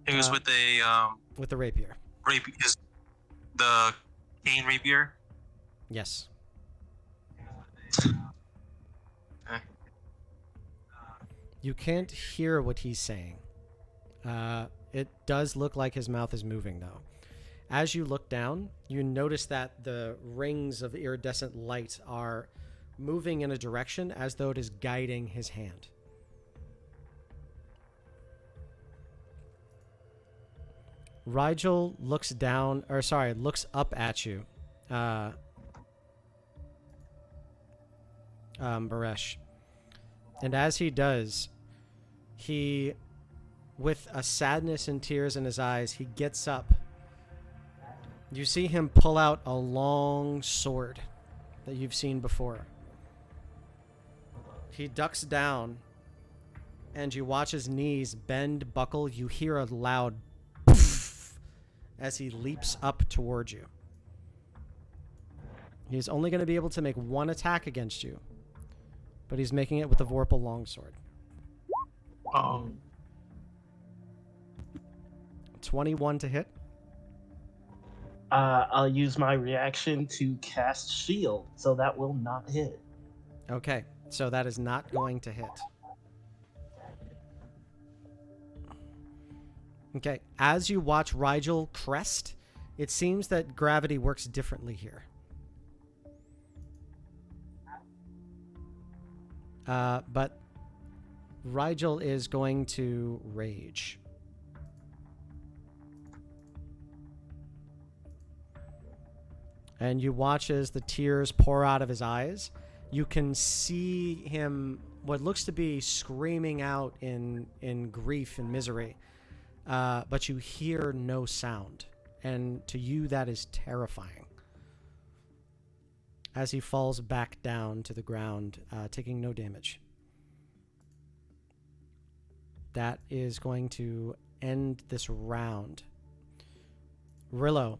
It was with a With the rapier. the cane rapier. Yes. Okay. You can't hear what he's saying. It does look like his mouth is moving, though. As you look down, you notice that the rings of iridescent light are moving in a direction as though it is guiding his hand. Rigel looks up at you. Baresh. And as he does, he, with a sadness and tears in his eyes, he gets up. You see him pull out a long sword that you've seen before. He ducks down, and you watch his knees bend, buckle. You hear a loud poof as he leaps up towards you. He's only going to be able to make one attack against you, but he's making it with the Vorpal longsword. 21 to hit. I'll use my reaction to cast shield, so that will not hit. Okay, so that is not going to hit. Okay, as you watch Rigel crest, it seems that gravity works differently here. But Rigel is going to rage. And you watch as the tears pour out of his eyes. You can see him, what looks to be screaming out in grief and misery. But you hear no sound. And to you, that is terrifying. As he falls back down to the ground, taking no damage. That is going to end this round. Rillo,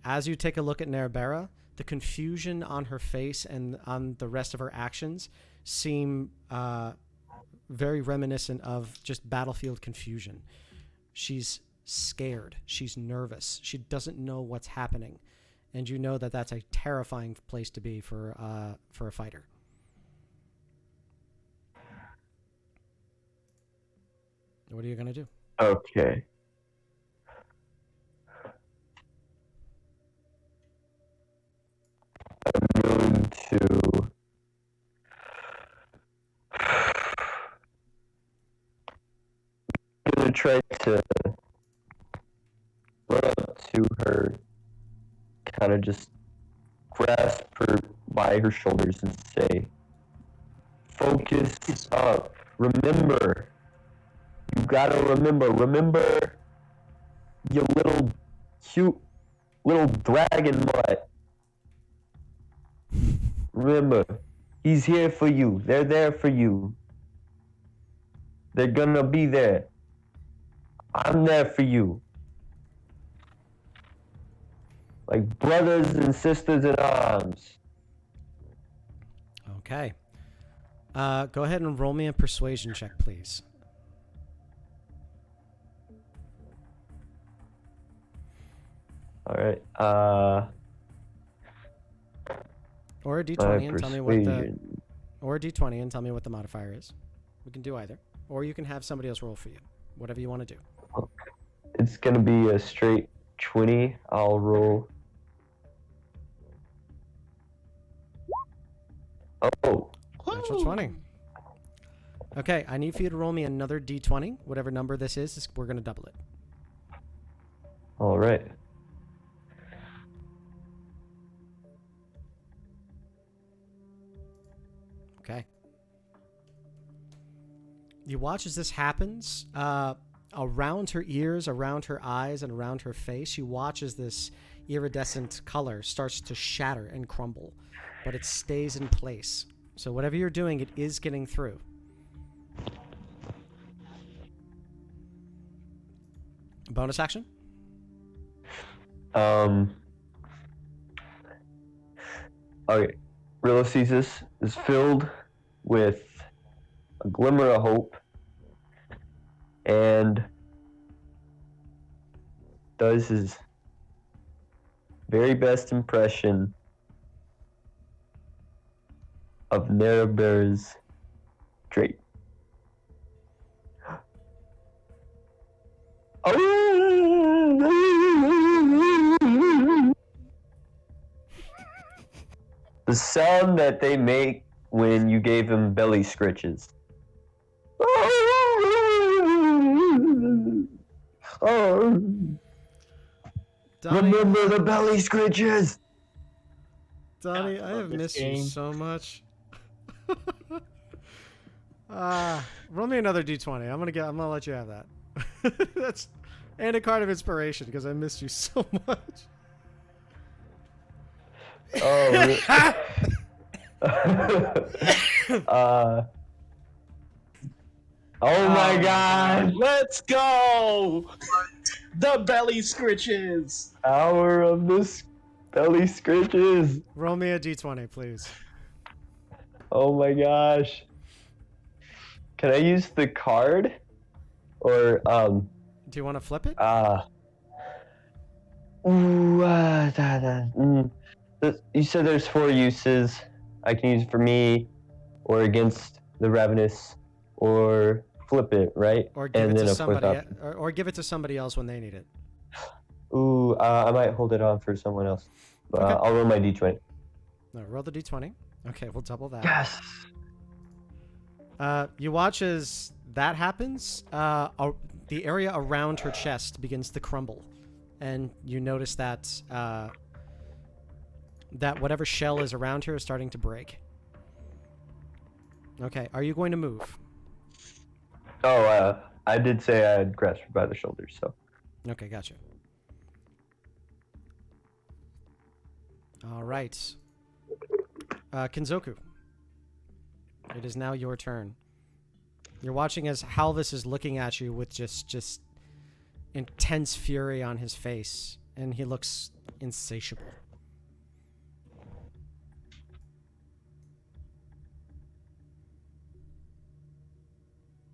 as you take a look at Nerabera, the confusion on her face and on the rest of her actions seem very reminiscent of just battlefield confusion. She's scared. She's nervous. She doesn't know what's happening. And you know that that's a terrifying place to be for a fighter. What are you going to do? Okay. I'm going to try to run up to her, kind of just grasp her by her shoulders and say, "Focus up. Remember. You gotta remember your little cute little dragon mutt. Remember, he's here for you. They're there for you. They're gonna be there. I'm there for you. Like brothers and sisters in arms." Okay. Go ahead and roll me a persuasion check, please. All right. Or a My d20 and tell me what the persuasion. or a d20 and tell me what the modifier is. We can do either, or you can have somebody else roll for you. Whatever you want to do. It's gonna be a straight 20. I'll roll. Oh, Natural 20. Okay, I need for you to roll me another d20. Whatever number this is we're going to double it. all right. Okay. You watch as this happens. Around her ears, around her eyes, and around her face, you watch as this iridescent color starts to shatter and crumble, but it stays in place. So whatever you're doing, it is getting through. Bonus action? Okay. Relocesis is filled with a glimmer of hope and does his very best impression of Narabear's trait. The sound that they make when you gave him belly scritches. Donny, Remember the belly scritches! Donny, I I love have this missed you game. so much. Roll me another d20. I'm gonna let you have that. That's and a card of inspiration because I missed you so much. Oh, oh my gosh! Let's go! The belly scritches! Hour of this belly scritches. Roll me a d20, please. Oh my gosh. Can I use the card? Or, Do you want to flip it? You said there's 4 uses. I can use it for me, or against the ravenous, or flip it, right? Or give and it then to a fourth somebody, option. or give it to somebody else when they need it. Ooh, I might hold it on for someone else. Okay. I'll roll my d20. No, roll the d20. Okay, we'll double that. Yes! You watch as that happens. The area around her chest begins to crumble, and you notice that that whatever shell is around her is starting to break. Okay, are you going to move? Oh, I did say I had grasped her by the shoulders, so. Okay, gotcha. All right. Kinzoku. It is now your turn. You're watching as Halvis is looking at you with just intense fury on his face, and he looks insatiable.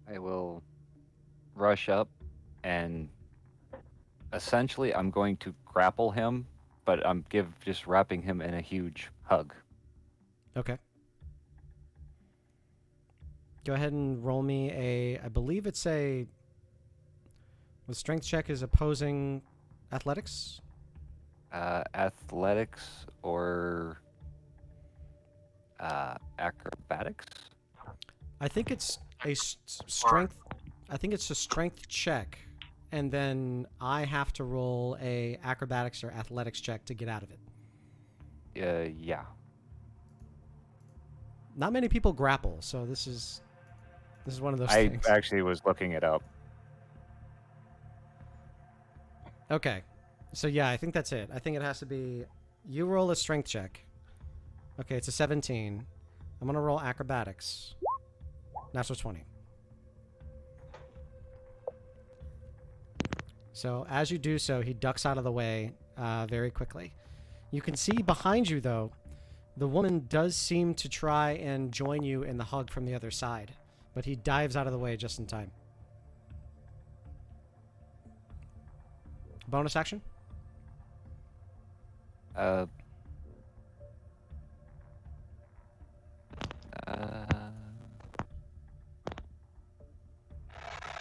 I will rush up and essentially I'm going to grapple him, but I'm just wrapping him in a huge hug. Okay. Go ahead and roll me I believe it's the strength check is opposing athletics. Athletics or acrobatics? I think it's a strength. I think it's a strength check, and then I have to roll a acrobatics or athletics check to get out of it. Yeah. Not many people grapple, so this is one of those I things. actually was looking it up. Okay, so yeah, I think that's it. I think it has to be you roll a strength check. Okay, it's a 17. I'm gonna roll acrobatics. Natural 20. So as you do so, he ducks out of the way very quickly. You can see behind you, though, the woman does seem to try and join you in the hug from the other side, but he dives out of the way just in time. Bonus action? Uh,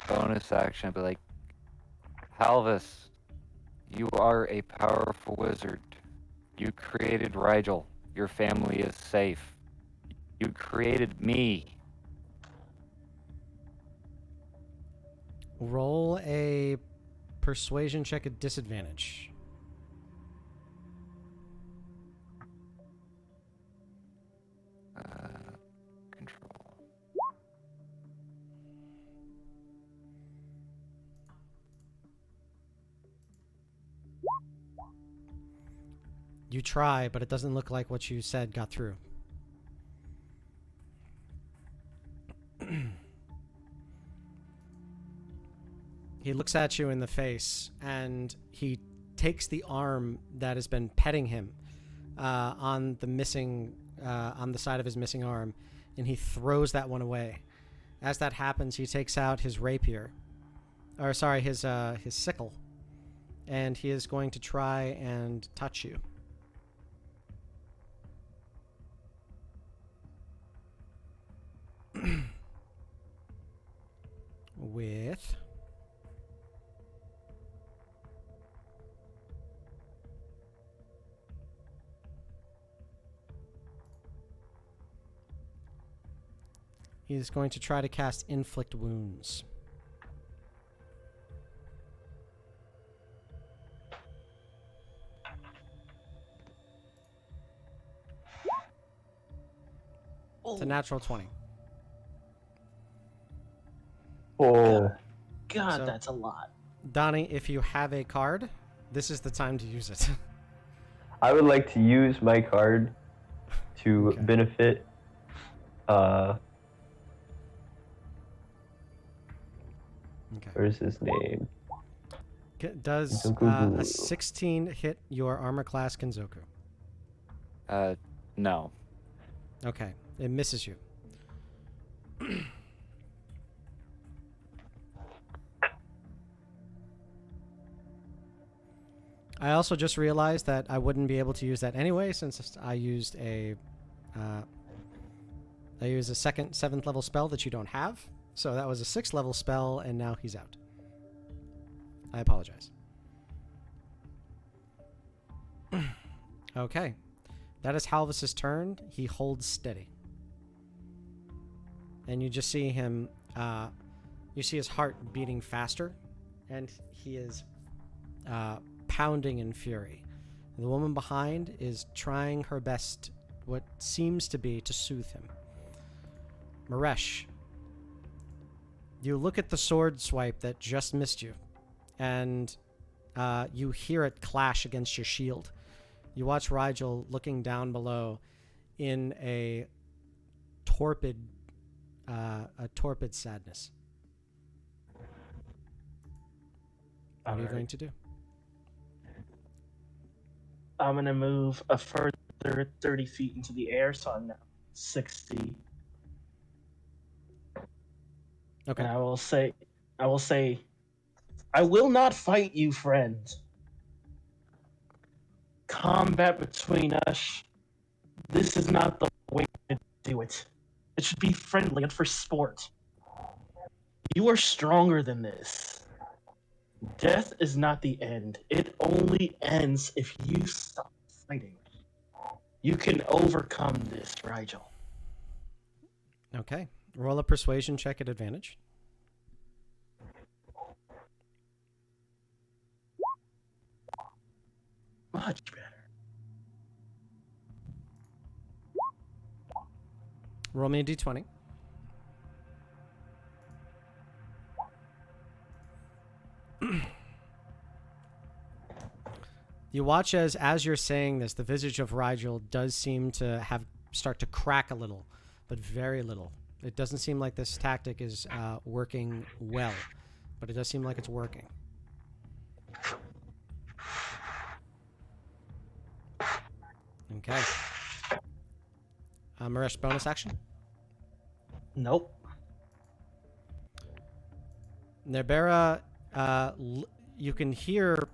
bonus action, but like, Halvis, you are a powerful wizard. You created Rigel. Your family is safe. You created me. Roll a persuasion check at disadvantage. Control. You try, but it doesn't look like what you said got through. He looks at you in the face, and he takes the arm that has been petting him on the side of his missing arm, and he throws that one away. As that happens, he takes out his rapier, or sorry, his sickle, and he is going to try and touch you. With he's going to try to cast Inflict Wounds. It's a natural 20. Oh, God, So- that's a lot. Donny, if you have a card, this is the time to use it. I would like to use my card to Okay. benefit. Okay. Where's his name? Does Kinzoku. a 16 hit your armor class, Kinzoku? No. Okay, it misses you. I also just realized that I wouldn't be able to use that anyway, since I used a second 7th level spell that you don't have. So that was a 6th level spell, and now he's out. I apologize. Okay. That is Halvis's turn. He holds steady. And you just see him, you see his heart beating faster, and he is pounding in fury. The woman behind is trying her best, what seems to be, to soothe him. Maresh, you look at the sword swipe that just missed you, and you hear it clash against your shield. You watch Rigel looking down below in a torpid sadness. What are you going to do? I'm gonna move a further 30 feet into the air, so I'm now 60. Okay. And I will say, I will not fight you, friend. Combat between us, this is not the way to do it. It should be friendly and for sport. You are stronger than this. Death is not the end. It only ends if you stop fighting. You can overcome this, Rigel. Okay. Roll a persuasion check at advantage. Much better. Roll me a d20. You watch as you're saying this, the visage of Rigel does seem to start to crack a little, but very little. It doesn't seem like this tactic is working well, but it does seem like it's working. Okay. Maresh, bonus action? Nope. Nebera, you can hear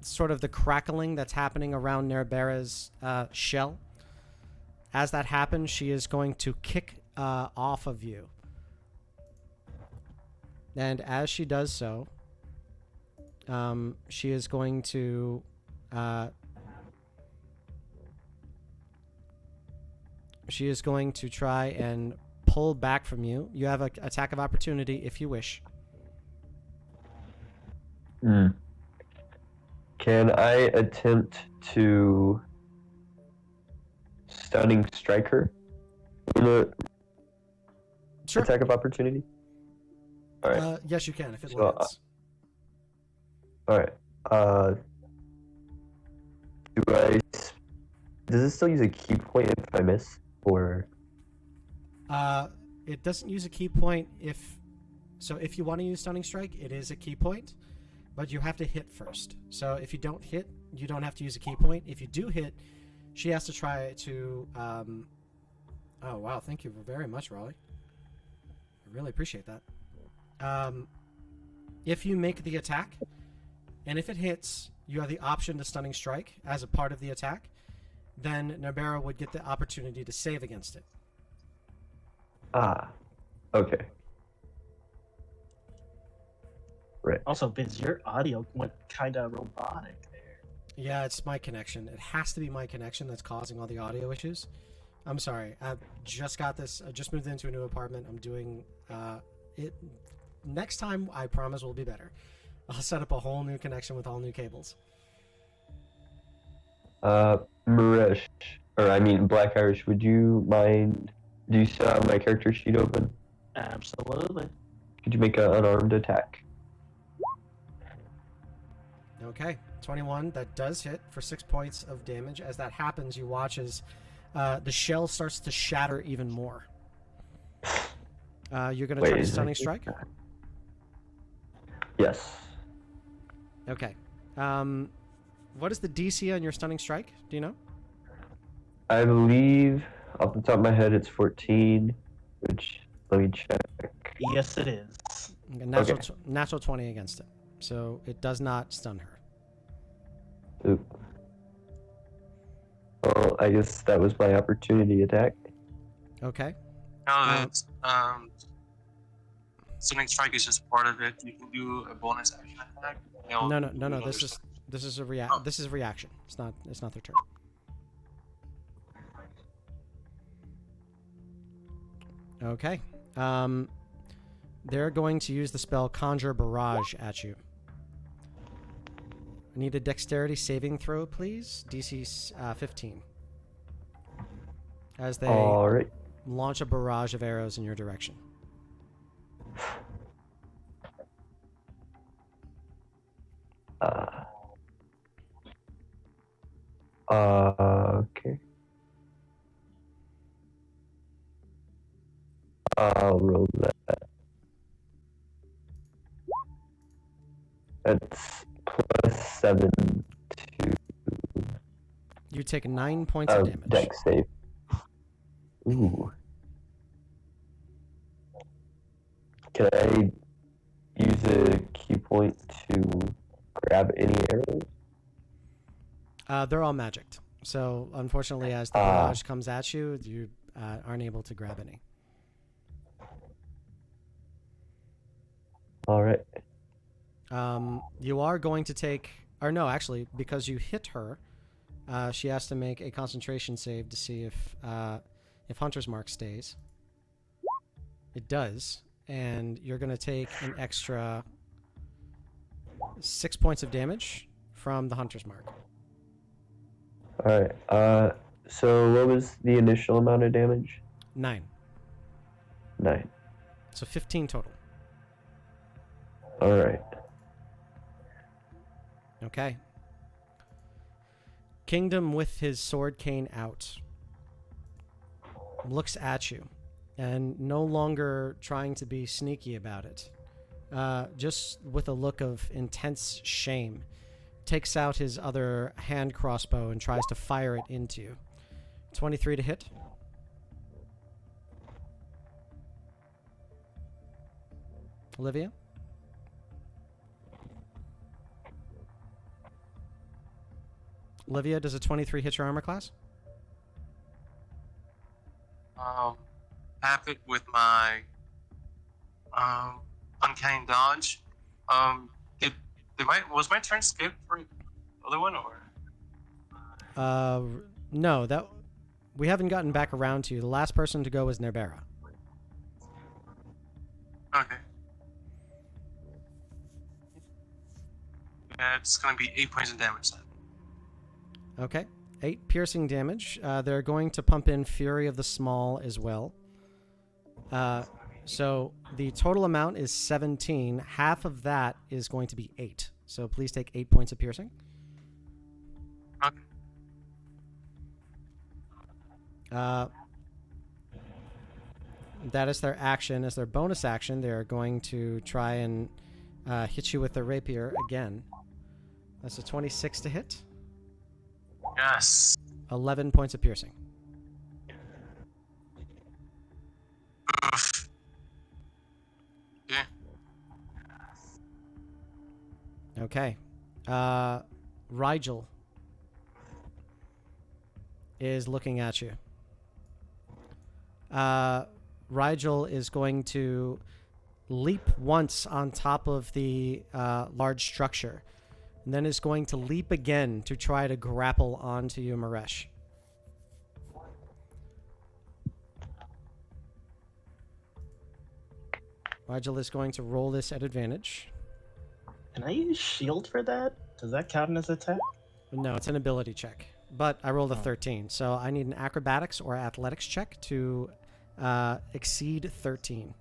sort of the crackling that's happening around Nerbera's shell. As that happens, she is going to kick off of you. And as she does so, she is going to try and pull back from you. You have an attack of opportunity if you wish. Can I attempt to stunning strike her? Sure. Attack of opportunity? Alright. Yes, you can if it So, lands. Alright. Does it still use a key point if I miss? Or It doesn't use a key point if you want to use stunning strike, it is a key point, but you have to hit first. So if you don't hit, you don't have to use a key point. If you do hit, she has to try to oh wow, thank you very much, Raleigh. I really appreciate that. If you make the attack, and if it hits, you have the option to stunning strike as a part of the attack, then Nerbera would get the opportunity to save against it. Okay. Right. Also, Vince, your audio went kind of robotic there. Yeah, it's my connection. It has to be my connection that's causing all the audio issues. I'm sorry. I just got this. I just moved into a new apartment. I'm doing it. Next time, I promise, will be better. I'll set up a whole new connection with all new cables. Maresh, Black Irish, would you mind? Do you still have my character sheet open? Absolutely. Could you make an unarmed attack? Okay, 21. That does hit for 6 points of damage. As that happens, you watch as the shell starts to shatter even more. You're going to try to stunning strike? Yes. Okay. What is the DC on your stunning strike? Do you know? I believe, off the top of my head, it's 14, which, let me check. Yes, it is. Natural 20 against it. So it does not stun her. Oop. Well, I guess that was my opportunity attack. Okay. Now that stunning strike is just part of it, you can do a bonus action attack. No. This is a reaction. It's not their turn. Okay. They're going to use the spell Conjure Barrage at you. I need a dexterity saving throw, please. DC 15. As they launch a barrage of arrows in your direction. Okay. I'll roll that. That's +7 to... You take 9 points of damage. Dex save. Ooh. Can I use a key point to grab any arrows? They're all magicked. So, unfortunately, as the barrage comes at you, you aren't able to grab any. All right. You are going to take... Or no, actually, because you hit her, she has to make a concentration save to see if Hunter's Mark stays. It does. And you're going to take an extra 6 points of damage from the Hunter's Mark. Alright, so what was the initial amount of damage? 9. 9. So 15 total. Alright. Okay. Kingdom, with his sword cane out, looks at you and no longer trying to be sneaky about it. Just with a look of intense shame, takes out his other hand crossbow and tries to fire it into you. 23 to hit. Olivia? Olivia, does a 23 hit your armor class? Tap it with my uncanny dodge. Did was my turn skipped for the other one or? No, that we haven't gotten back around to you. The last person to go was Nerbera. Okay. Yeah, it's gonna be 8 points of damage then. Okay. 8 piercing damage. They're going to pump in Fury of the Small as well. So the total amount is 17. Half of that is going to be 8. So please take 8 points of piercing. Okay. That is their action. As their bonus action, they're going to try and hit you with their rapier again. That's a 26 to hit. Yes. 11 points of piercing. Oof. Yeah. Okay. Rigel is looking at you. Rigel is going to leap once on top of the large structure, and then is going to leap again to try to grapple onto you, Maresh. Rigel is going to roll this at advantage. Can I use shield for that? Does that count as attack? No, it's an ability check. But I rolled a 13, so I need an acrobatics or athletics check to exceed 13.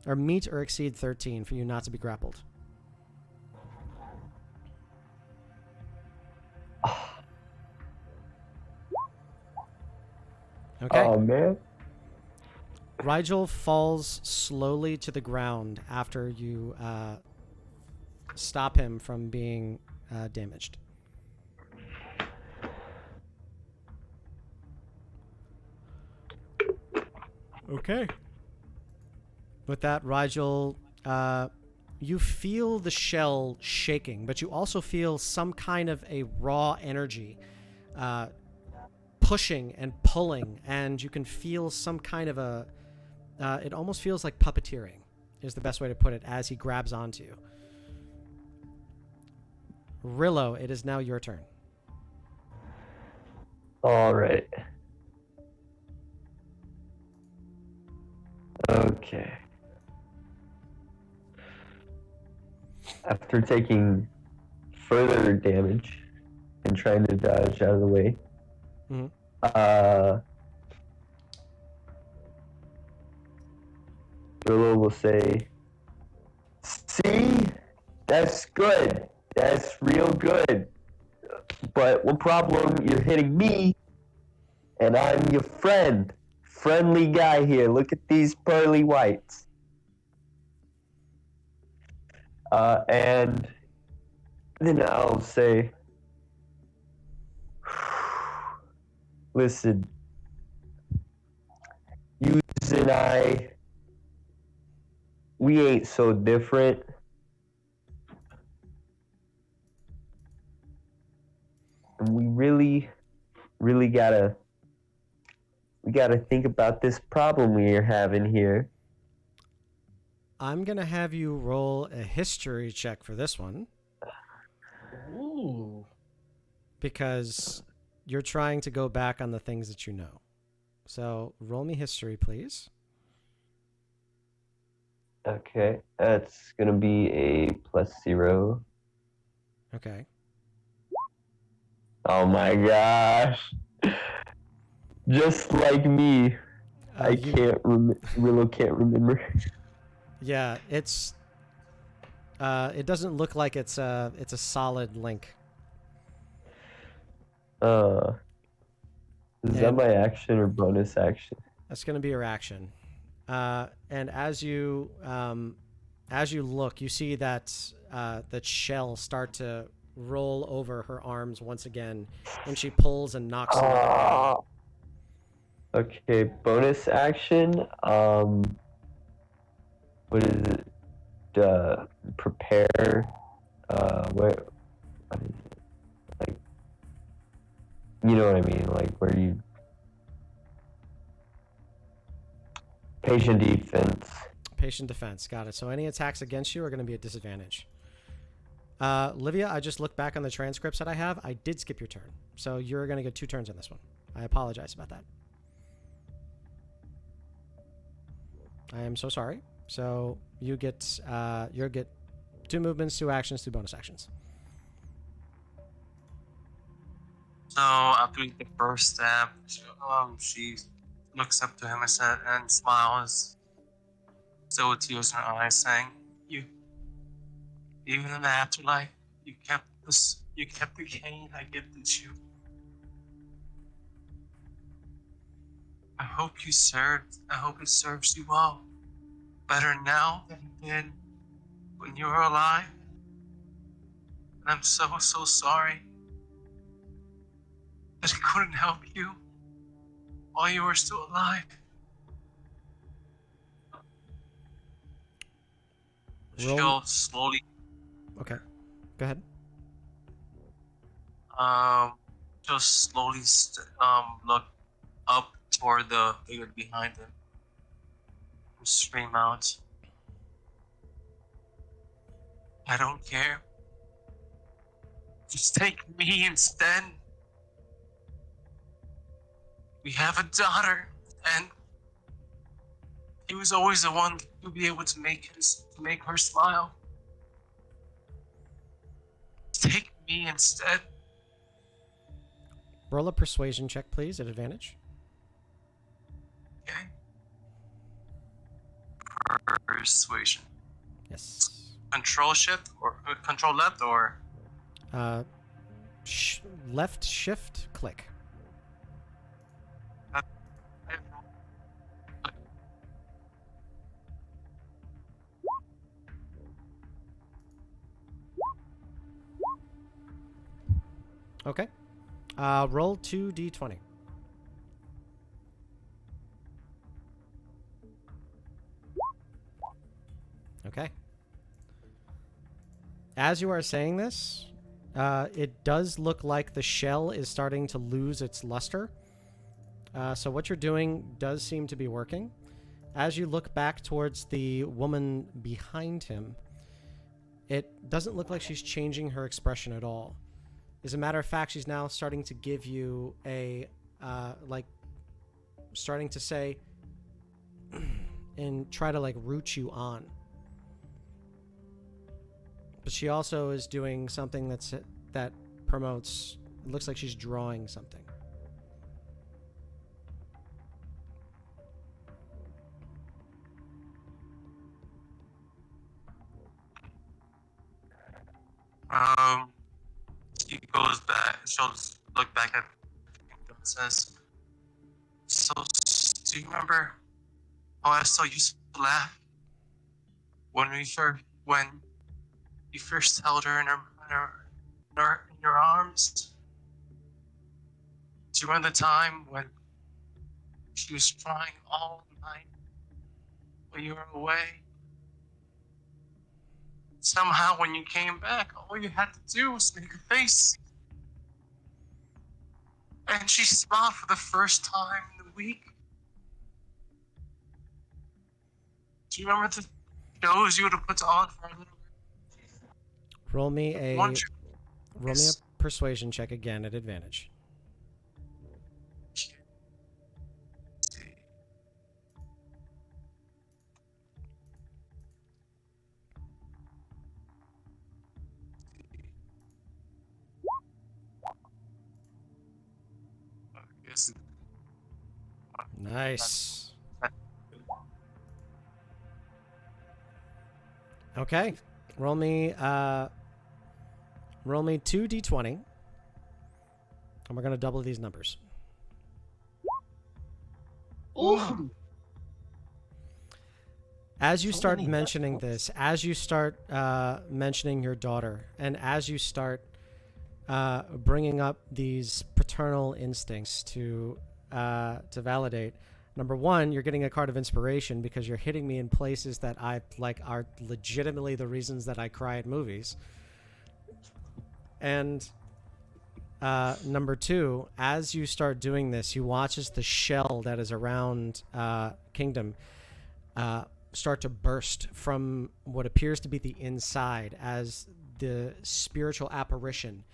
Or meet or exceed 13 for you not to be grappled. Okay. Oh, man. Rigel falls slowly to the ground after you stop him from being damaged. Okay. With that, Rigel, you feel the shell shaking, but you also feel some kind of a raw energy pushing and pulling, and you can feel some kind of a... it almost feels like puppeteering, is the best way to put it, as he grabs onto you. Rillo, it is now your turn. All right. Okay. After taking further damage and trying to dodge out of the way, Mhm. Rillo will say, "See, that's good. That's real good. But one problem, you're hitting me, and I'm your friend. Friendly guy here. Look at these pearly whites." And then I'll say, "Listen, you and I, we ain't so different. And we really gotta think about this problem we're having here." I'm going to have you roll a history check for this one, Ooh. because you're trying to go back on the things that you know. So roll me history, please. Okay, that's gonna be a +0. Okay. Oh my gosh. Just like me, I you- Rillo can't remember. Yeah, it's... it doesn't look like it's a solid link. Is that And- my action or bonus action? That's going to be your action. And as you look, you see that the shell start to roll over her arms once again, and she pulls and knocks him to the ground. Okay, bonus action. What is it? Prepare. What is it? Like You know what I mean? Like where you patient defense. Patient defense. Got it. So any attacks against you are going to be at disadvantage. Livia, I just looked back on the transcripts that I have. I did skip your turn. So you're going to get 2 turns on this one. I apologize about that. I am so sorry. So you'll get 2 movements, 2 actions, 2 bonus actions. So after the first step, she looks up to him and smiles, so with tears in her eyes, saying, "You, even in the afterlife, you kept the cane I gifted you. I hope it serves you well, better now than it did when you were alive. And I'm so sorry that I couldn't help you while you were still alive." Roll. She'll slowly, Okay. Go ahead. just slowly look up toward the figure behind him and scream out, "I don't care. Just take me instead. We have a daughter, and he was always the one to be able to make her smile. Take me instead." Roll a persuasion check, please, at advantage. Okay. Persuasion. Yes. Control shift or control left or Left shift click. Okay. Roll 2d20. Okay. As you are saying this, it does look like the shell is starting to lose its luster. So what you're doing does seem to be working. As you look back towards the woman behind him, it doesn't look like she's changing her expression at all. As a matter of fact, she's now starting to give you a, starting to say, and try to, root you on. But she also is doing something that promotes, it looks like she's drawing something. She goes back. She'll look back at him and says, "So, do you remember how I saw you laugh when you first held her in your arms? Do you remember the time when she was crying all night when you were away? Somehow, when you came back, all you had to do was make a face. And she smiled for the first time in the week. Do you remember the shows you would have put on for our little Roll me a lunch? persuasion check again at advantage. Yes. Nice. Okay. Roll me 2d20. And we're going to double these numbers. Ooh. As you So start many mentioning decimals. this, as you start mentioning your daughter, and as you start bringing up these paternal instincts to validate, number one, you're getting a card of inspiration because you're hitting me in places that I are legitimately the reasons that I cry at movies. And number 2, as you start doing this, you watch as the shell that is around Kingdom start to burst from what appears to be the inside as the spiritual apparition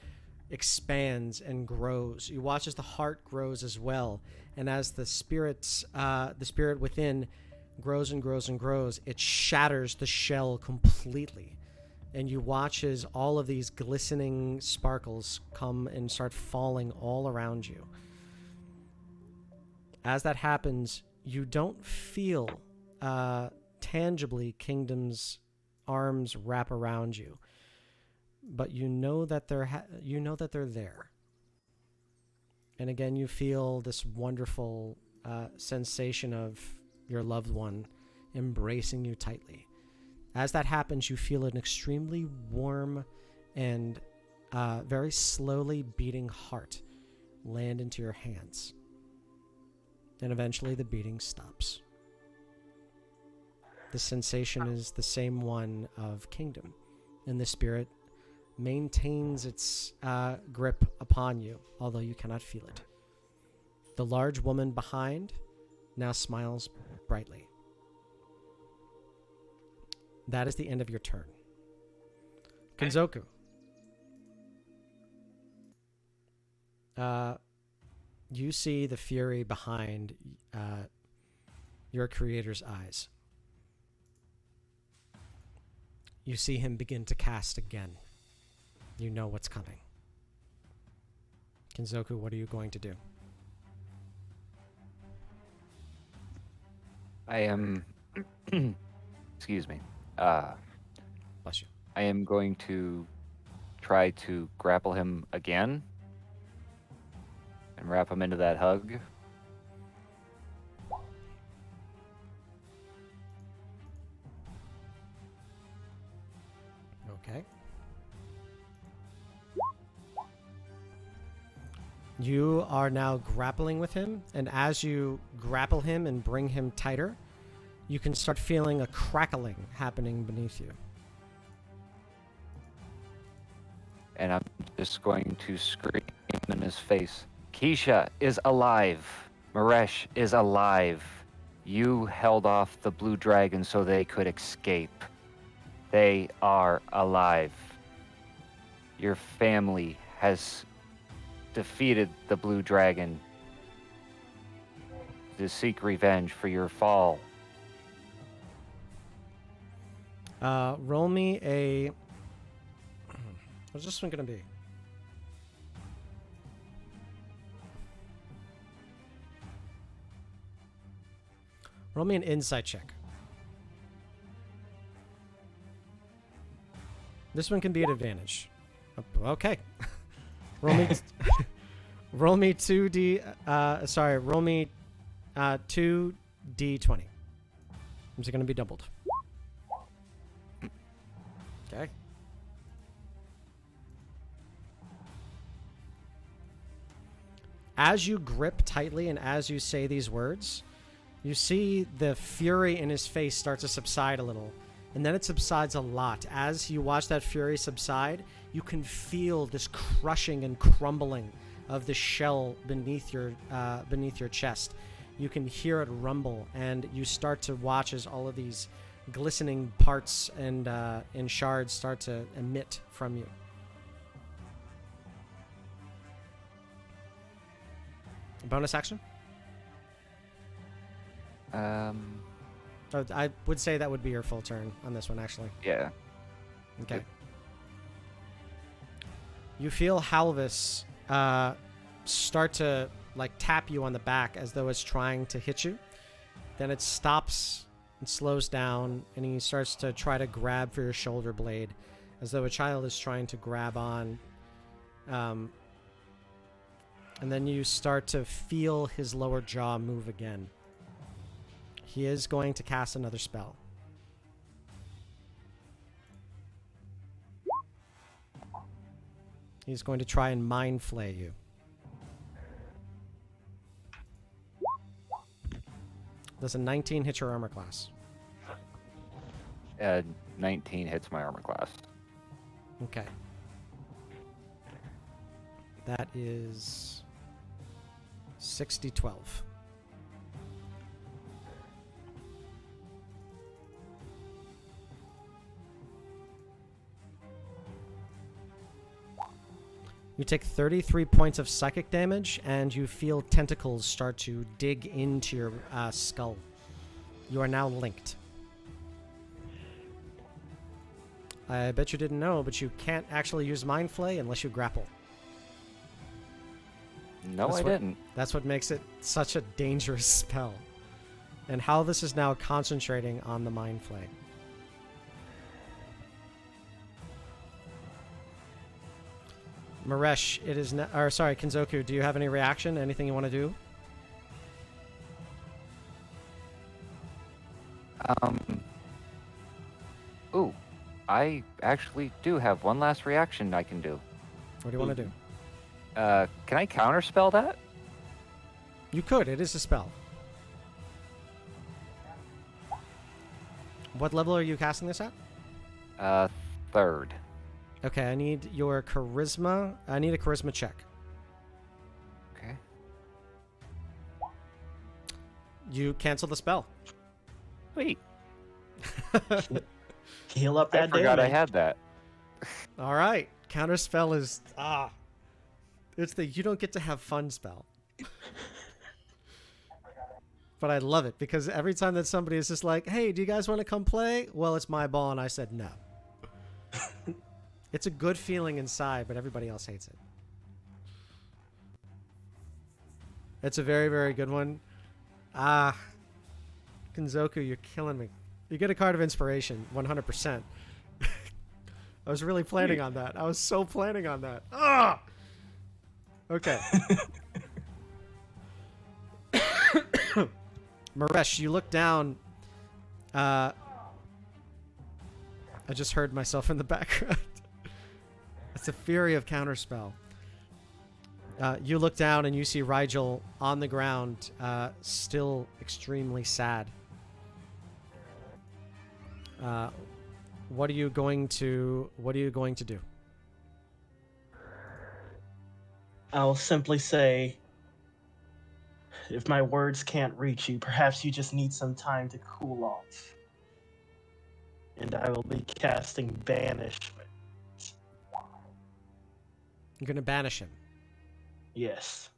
expands and grows. You watch as the heart grows as well, and as the spirit within grows and grows and grows, it shatters the shell completely. And you watch as all of these glistening sparkles come and start falling all around you. As that happens, you don't feel tangibly Kingdom's arms wrap around you, but you know that they're there. And again, you feel this wonderful sensation of your loved one embracing you tightly. As that happens, you feel an extremely warm and very slowly beating heart land into your hands. And eventually the beating stops. The sensation is the same one of Kingdom, and the spirit maintains its grip upon you, although you cannot feel it. The large woman behind now smiles brightly. That is the end of your turn. Kenzoku. You see the fury behind your creator's eyes. You see him begin to cast again. You know what's coming. Kenzoku, what are you going to do? I am. Excuse me. Bless you. I am going to try to grapple him again and wrap him into that hug. Okay. You are now grappling with him, and as you grapple him and bring him tighter, you can start feeling a crackling happening beneath you. And I'm just going to scream in his face. Keisha is alive. Maresh is alive. You held off the blue dragon so they could escape. They are alive. Your family has defeated the blue dragon to seek revenge for your fall. Roll me a... What's this one going to be? Roll me an insight check. This one can be at advantage. Okay. Roll me... roll me 2d... sorry, roll me 2d20. Is it going to be doubled? Okay. As you grip tightly and as you say these words, you see the fury in his face start to subside a little. And then it subsides a lot. As you watch that fury subside, you can feel this crushing and crumbling of the shell beneath your chest. You can hear it rumble, and you start to watch as all of these glistening parts and shards start to emit from you. Bonus action? I would say that would be your full turn on this one, actually. Yeah. Okay. You feel Halvis start to tap you on the back as though it's trying to hit you. Then it stops and slows down, and he starts to try to grab for your shoulder blade as though a child is trying to grab on. And then you start to feel his lower jaw move again. He is going to cast another spell. He's going to try and mind flay you. Does a 19 hit your armor class? 19 hits my armor class. Okay. That is 60-12. You take 33 points of psychic damage, and you feel tentacles start to dig into your skull. You are now linked. I bet you didn't know, but you can't actually use Mind Flay unless you grapple. No, I didn't. That's what makes it such a dangerous spell. And how this is now concentrating on the Mind Flay. Maresh, it is or sorry, Kinzoku, do you have any reaction? Anything you want to do? Ooh, I actually do have one last reaction I can do. What do you want to do? Can I counterspell that? You could. It is a spell. What level are you casting this at? Third. Okay, I need your charisma. I need a charisma check. Okay. You cancel the spell. Sweet. Heal up that I forgot I damage. had that. All right. Counterspell is it's the you don't get to have fun spell. But I love it because every time that somebody is just like, "Hey, do you guys want to come play?" Well, it's my ball, and I said no. It's a good feeling inside, but everybody else hates it. It's a very, very good one. Kinzoku, you're killing me. You get a card of inspiration, 100%. I was really planning on that. I was so planning on that. Okay. Maresh, you look down. I just heard myself in the background. It's a fury of counterspell. You look down and you see Rigel on the ground, still extremely sad. What are you going to do? I'll simply say, if my words can't reach you, perhaps you just need some time to cool off. And I will be casting Banishment. You're going to banish him. Yes.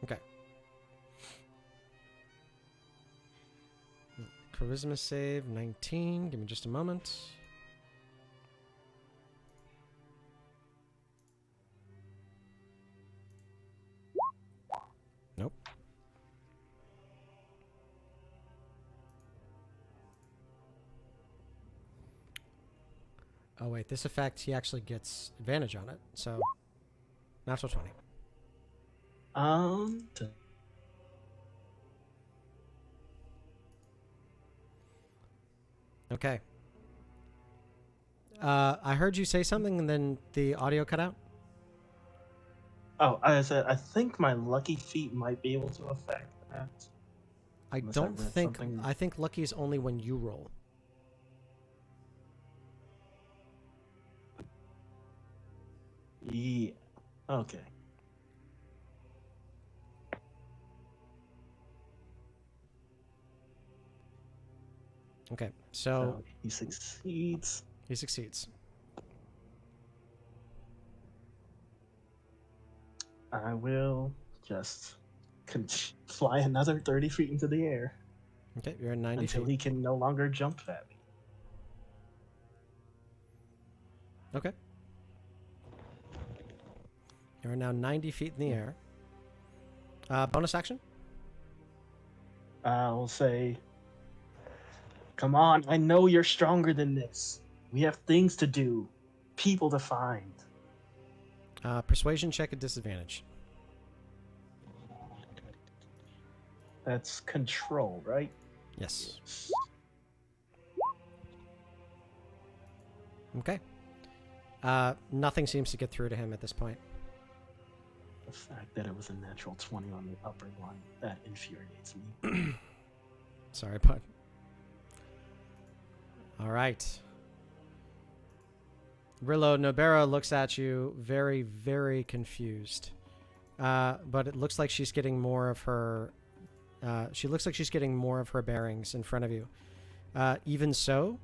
Okay. Charisma save 19. Give me just a moment. Nope. Oh wait, this effect he actually gets advantage on it. So natural 20. Okay. I heard you say something and then the audio cut out. Oh, I said I think my lucky feet might be able to affect that. I Unless I don't read think. something. I think lucky is only when you roll. Yeah. Okay. Okay, so he succeeds. he succeeds. I will just fly another 30 feet into the air Okay, you're at 90 until feet. he can no longer jump at me. Okay. You're now 90 feet in the air. Bonus action? I'll say, come on, I know you're stronger than this. We have things to do, people to find. Persuasion check at disadvantage. That's control, right? Yes. Okay. Nothing seems to get through to him at this point. The fact that it was a natural 20 on the upper one, that infuriates me. Sorry, bud. All right. Rillo, Nobera looks at you very, very confused. But it looks like she's getting more of her... she looks like she's getting more of her bearings in front of you. Even so,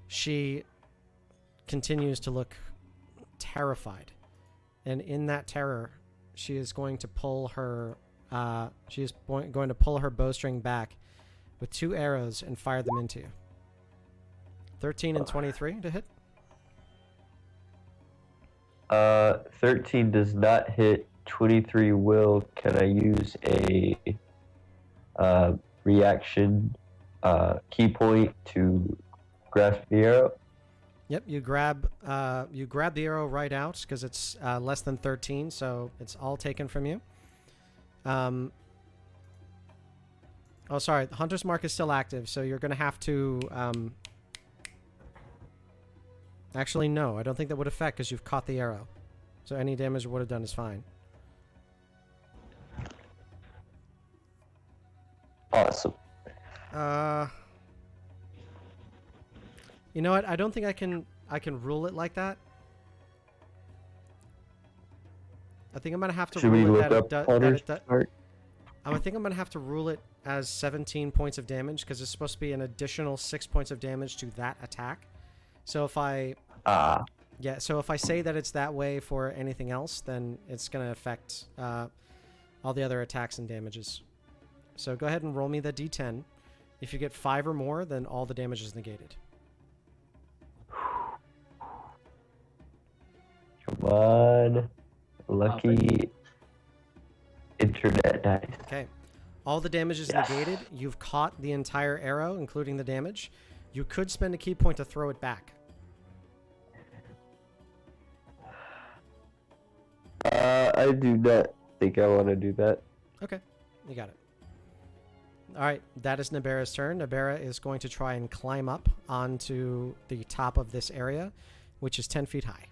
she continues to look terrified. And in that terror, she is going to pull her... she is going to pull her bowstring back with 2 arrows and fire them into you. 13 and 23 to hit. 13 does not hit. 23 will. Can I use a reaction key point to grasp the arrow? Yep, you grab the arrow right out because it's less than 13, so it's all taken from you. Oh, sorry, the Hunter's Mark is still active, so you're going to have to... Actually, no, I don't think that would affect because you've caught the arrow. So any damage it would have done is fine. Awesome. You know what? I don't think I can rule it like that. I think I'm gonna have to Should we rule look it up Hunter's Mark? I think I'm gonna have to rule it as 17 points of damage because it's supposed to be an additional 6 points of damage to that attack. So if I so if I say that it's that way for anything else, then it's gonna affect all the other attacks and damages. So go ahead and roll me the d10. If you get 5 or more, then all the damage is negated. Come on. Lucky internet dice. Okay. All the damage is negated. You've caught the entire arrow, including the damage. You could spend a key point to throw it back. I do not think I want to do that. Okay. You got it. All right. That is Nabera's turn. Nabera is going to try and climb up onto the top of this area, which is 10 feet high.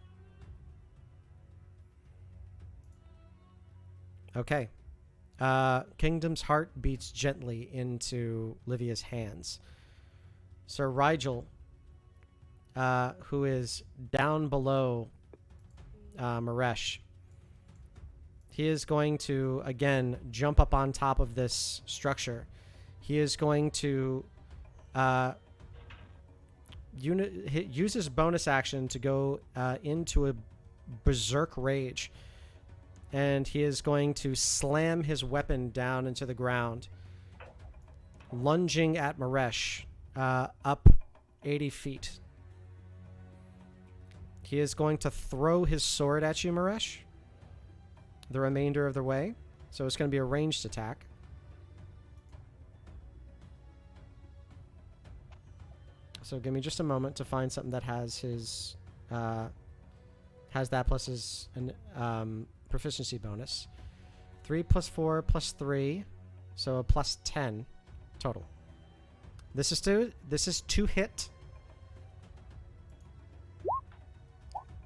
Okay. Kingdom's Heart beats gently into Livia's hands. Sir Rigel, who is down below Maresh, he is going to, again, jump up on top of this structure. He is going to use his bonus action to go into a berserk rage. And he is going to slam his weapon down into the ground, lunging at Maresh up 80 feet. He is going to throw his sword at you, Maresh, the remainder of the way. So it's going to be a ranged attack. So give me just a moment to find something that has his has that plus his proficiency bonus. 3 plus 4 plus 3, so a plus 10 total. This is to hit.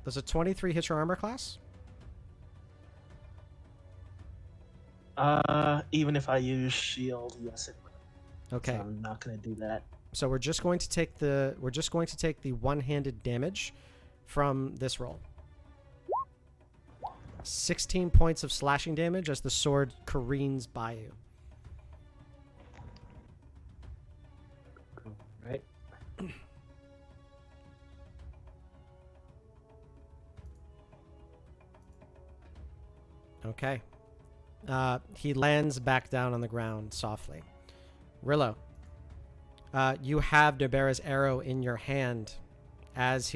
Does a 23 hit your armor class? Even if I use shield, yes it would. Okay. So I'm not gonna do that. So we're just going to take the one-handed damage from this roll. 16 points of slashing damage as the sword careens by you. Right. Okay. He lands back down on the ground softly. Rillo, you have Nabera's arrow in your hand as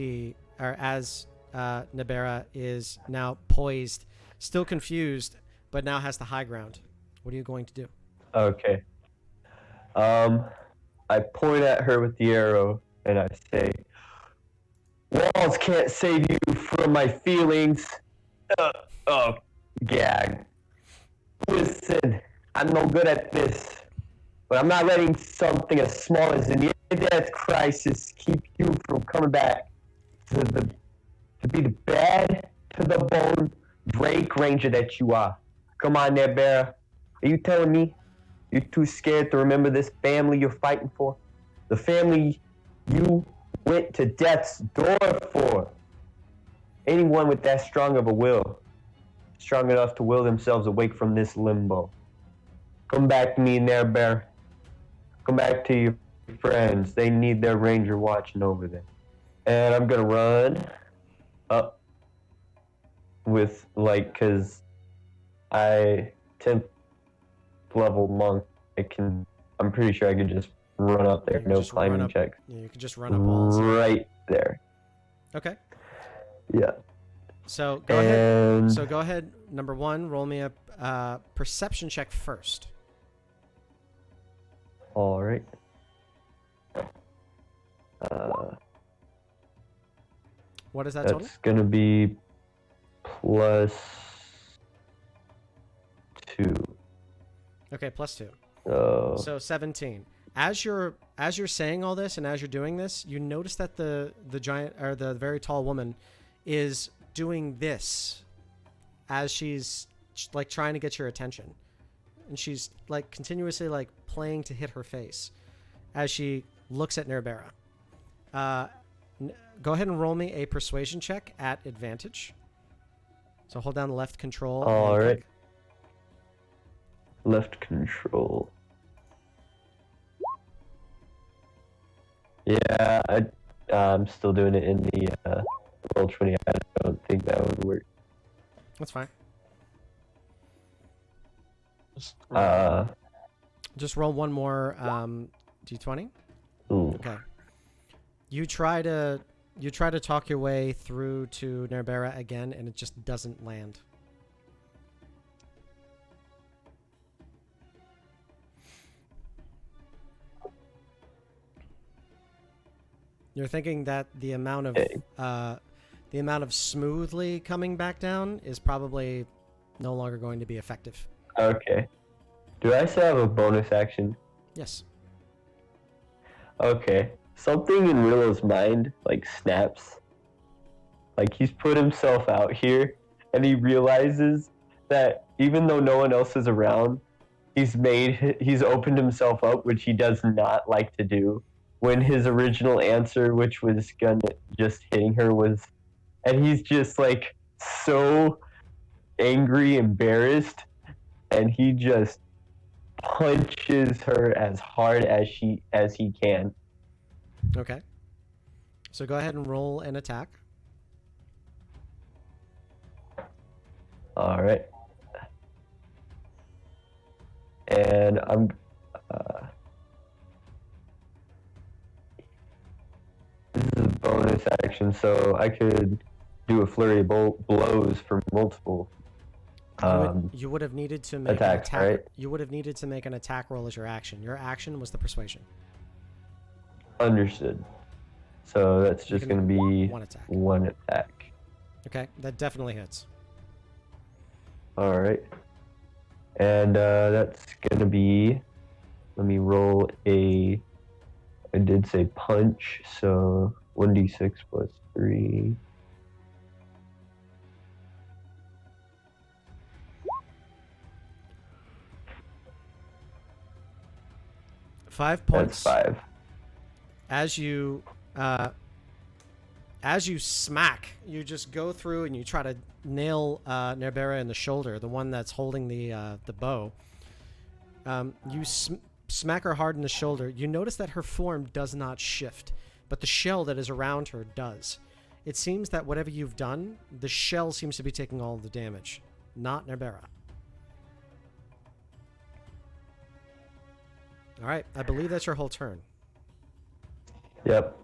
Nabera is now poised, still confused, but now has the high ground. What are you going to do? Okay. I point at her with the arrow and I say, "Walls can't save you from my feelings." Gag. Listen, I'm no good at this, but I'm not letting something as small as a near-death crisis keep you from coming back to be the bad to the bone Drake Ranger that you are. Come on there, Bear. Are you telling me you're too scared to remember this family you're fighting for? The family you went to death's door for. anyone with that strong of a will, strong enough to will themselves awake from this limbo. Come back to me, Bear. Come back to your friends. They need their ranger watching over them. And I'm gonna run up with, like, because I 10th level monk, I'm pretty sure I could just run up there, You can no just run climbing up- checks. Yeah, you can just run up walls. Right there. Okay. Yeah. So go ahead. And So go ahead. Number 1, roll me a perception check first. all right. What is that total? That's gonna be +2. Okay, +2. So So 17. As you're saying all this and as you're doing this, you notice that the giant or the very tall woman is doing this as she's like trying to get your attention, and she's like continuously like playing to hit her face as she looks at Nerbera. Go ahead and roll me a persuasion check at advantage. So hold down the left control. all and right. click. Left control. Yeah, I'm still doing it in the roll 20. I don't think that would work. That's fine. Just roll one more d20. Ooh. Okay. You try to talk your way through to Nerbera again, and it just doesn't land. You're thinking that the amount of smoothly coming back down is probably no longer going to be effective. Okay. Do I still have a bonus action? Yes. Okay. Something in Rillo's mind, like, snaps. Like, he's put himself out here, and he realizes that even though no one else is around, he's opened himself up, which he does not like to do. When his original answer, which was just hitting her, was, and he's just like so angry, embarrassed, and he just punches her as hard as he can. Okay. So go ahead and roll an attack. All right. And I'm this is a bonus action, so I could do a flurry of blows for multiple You would have needed to make attacks, an attack. right? You would have needed to make an attack roll as your action. Your action was the persuasion. Understood. So that's just can going to be one attack. one attack. Okay, that definitely hits. All right. And that's going to be, let me roll I did say punch, so 1d6 plus 3. Five points. That's 5. As you smack, you just go through and you try to nail Nerbera in the shoulder, the one that's holding the bow. You smack her hard in the shoulder. You notice that her form does not shift, but the shell that is around her does. It seems that whatever you've done, the shell seems to be taking all of the damage, not Nerbera. All right, I believe that's your whole turn. Yep.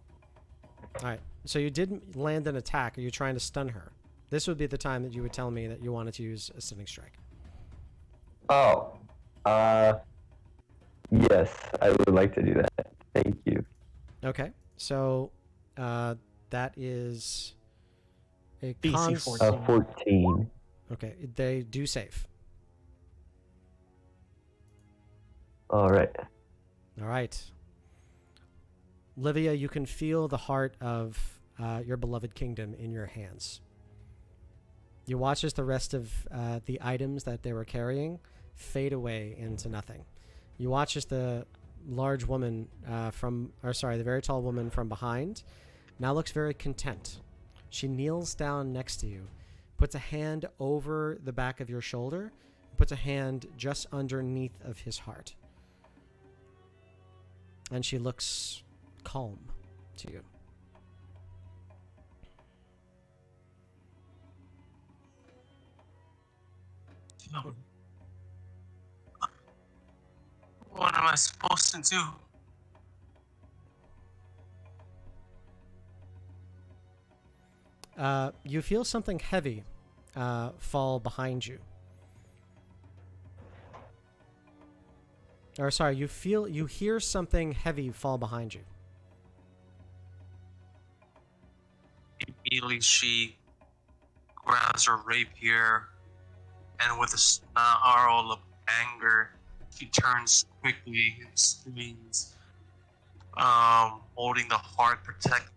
All right, so you did land an attack. Are you trying to stun her? This would be the time that you would tell me that you wanted to use a stunning strike. Oh. Yes, I would like to do that. Thank you. Okay, so that is a DC cons. 14. 14. Okay, they do save. All right. All right. Livia, you can feel the heart of your beloved kingdom in your hands. You watch as the rest of the items that they were carrying fade away into nothing. You watch as the large woman the very tall woman from behind now looks very content. She kneels down next to you, puts a hand over the back of your shoulder, puts a hand just underneath of his heart. And she looks calm to you. What am I supposed to do? You feel something heavy fall behind you. Or sorry, you hear something heavy fall behind you. Immediately she grabs her rapier and with a snarl of anger, she turns quickly and screams, holding the heart protect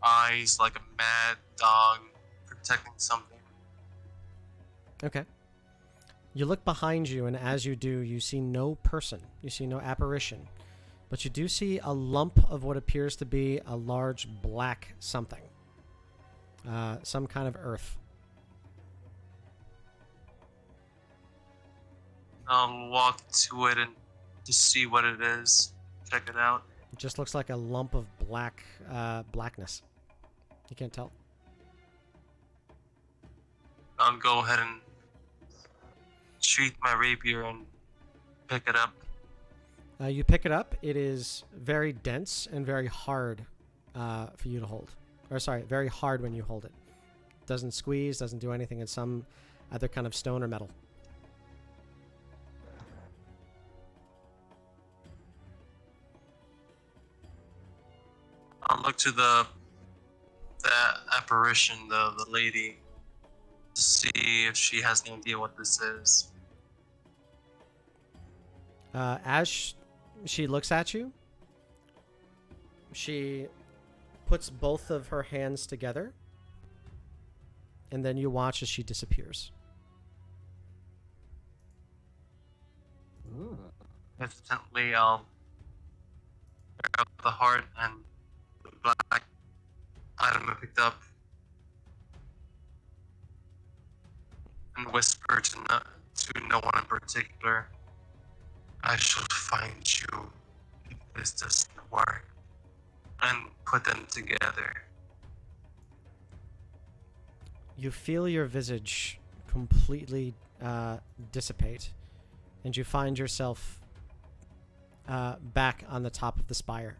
eyes like a mad dog protecting something. Okay. You look behind you, and as you do, you see no person. You see no apparition. But you do see a lump of what appears to be a large black something. Some kind of earth. I'll walk to it and to see what it is. Check it out. It just looks like a lump of blackness. You can't tell. I'll go ahead and sheath my rapier and pick it up. You pick it up. It is very dense and very hard for you to hold. Or sorry, very hard when you hold it. Doesn't squeeze, doesn't do anything. It's some other kind of stone or metal. I'll look to the apparition, the lady, to see if she has any idea what this is. As she looks at you, she puts both of her hands together, and then you watch as she disappears. Instantly, I'll pick up the heart and the black item I picked up and whisper to no one in particular, I shall find you if this doesn't work, and put them together. You feel your visage completely dissipate, and you find yourself back on the top of the spire.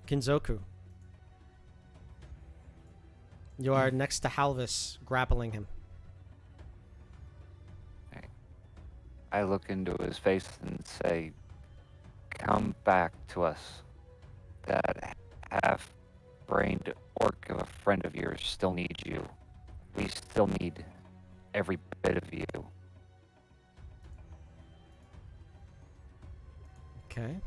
Kinzoku, you are next to Halvis, grappling him. I look into his face and say, come back to us. That half-brained orc of a friend of yours still needs you. We still need every bit of you. Okay.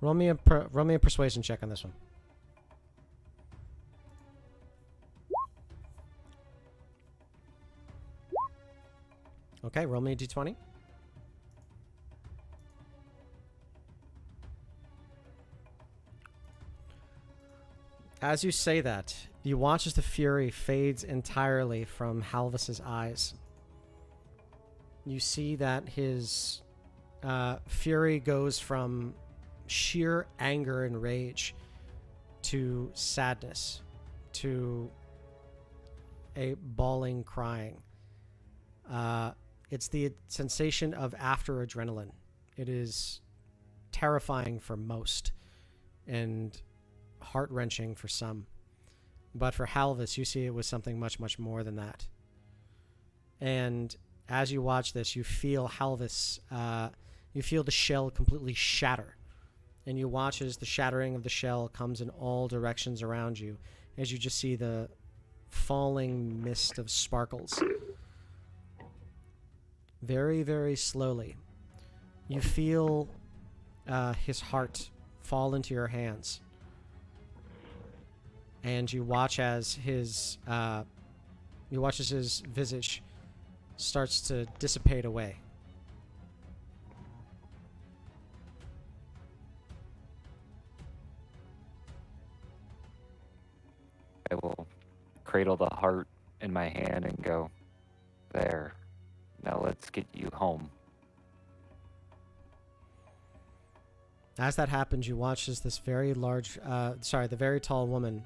Roll me a persuasion check on this one. Okay, roll me a d20. As you say that, you watch as the fury fades entirely from Halvis's eyes. You see that his fury goes from sheer anger and rage to sadness, to a bawling crying. It's the sensation of after adrenaline. It is terrifying for most and heart-wrenching for some. But for Halvis, you see it was something much, much more than that. And as you watch this, you feel Halvis, you feel the shell completely shatter. And you watch as the shattering of the shell comes in all directions around you, as you just see the falling mist of sparkles. Very, very slowly, you feel his heart fall into your hands. and you watch as his visage starts to dissipate away. I will cradle the heart in my hand and go, there. Now let's get you home. As that happens, you watch as this very the very tall woman,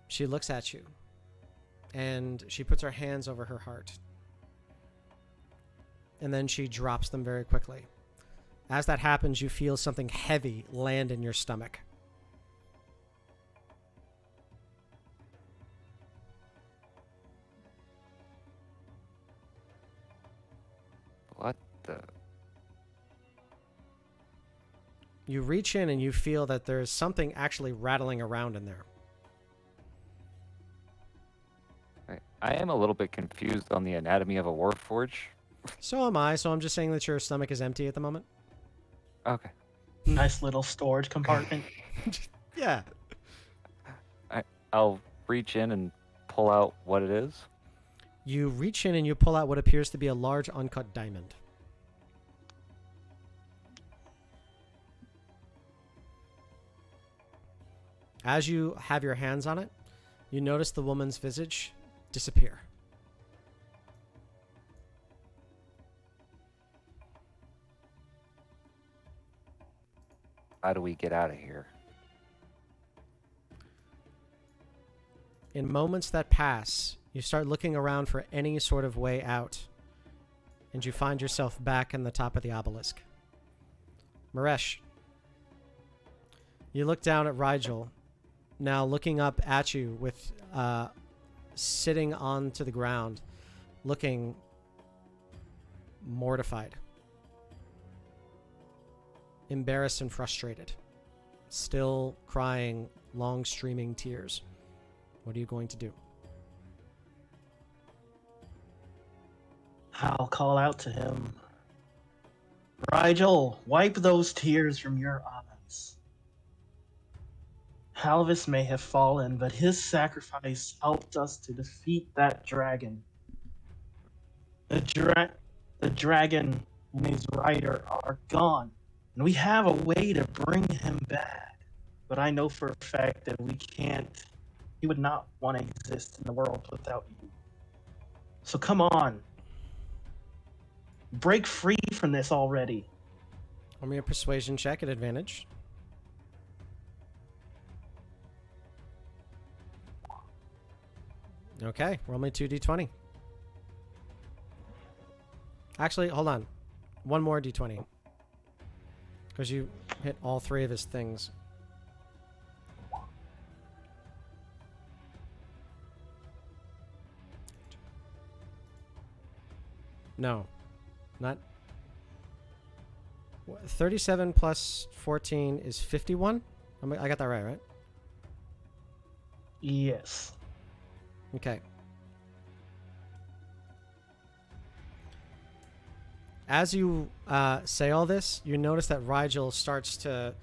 she looks at you, and she puts her hands over her heart. And then she drops them very quickly. As that happens, you feel something heavy land in your stomach. What the? You reach in and you feel that there's something actually rattling around in there. I am a little bit confused on the anatomy of a warforge. So am I, so I'm just saying that your stomach is empty at the moment. Okay. Nice little storage compartment. Yeah. I'll reach in and pull out what it is. You reach in and you pull out what appears to be a large uncut diamond. As you have your hands on it, you notice the woman's visage disappear. How do we get out of here? In moments that pass, you start looking around for any sort of way out, and you find yourself back in the top of the obelisk. Maresh, you look down at Rigel, now looking up at you with sitting onto the ground, looking mortified, embarrassed and frustrated, still crying long streaming tears. What are you going to do? I'll call out to him. Rigel, wipe those tears from your eyes. Halvis may have fallen, but his sacrifice helped us to defeat that dragon. The dragon and his rider are gone, and we have a way to bring him back. But I know for a fact that we can't. He would not want to exist in the world without you. So come on. Break free from this already. Roll me a persuasion check at advantage. Okay, roll me 2d20. Actually, hold on. One more d20. Because you hit all three of his things. No. Not... 37 plus 14 is 51? I got that right? Yes. Okay. As you say all this, you notice that Rigel starts to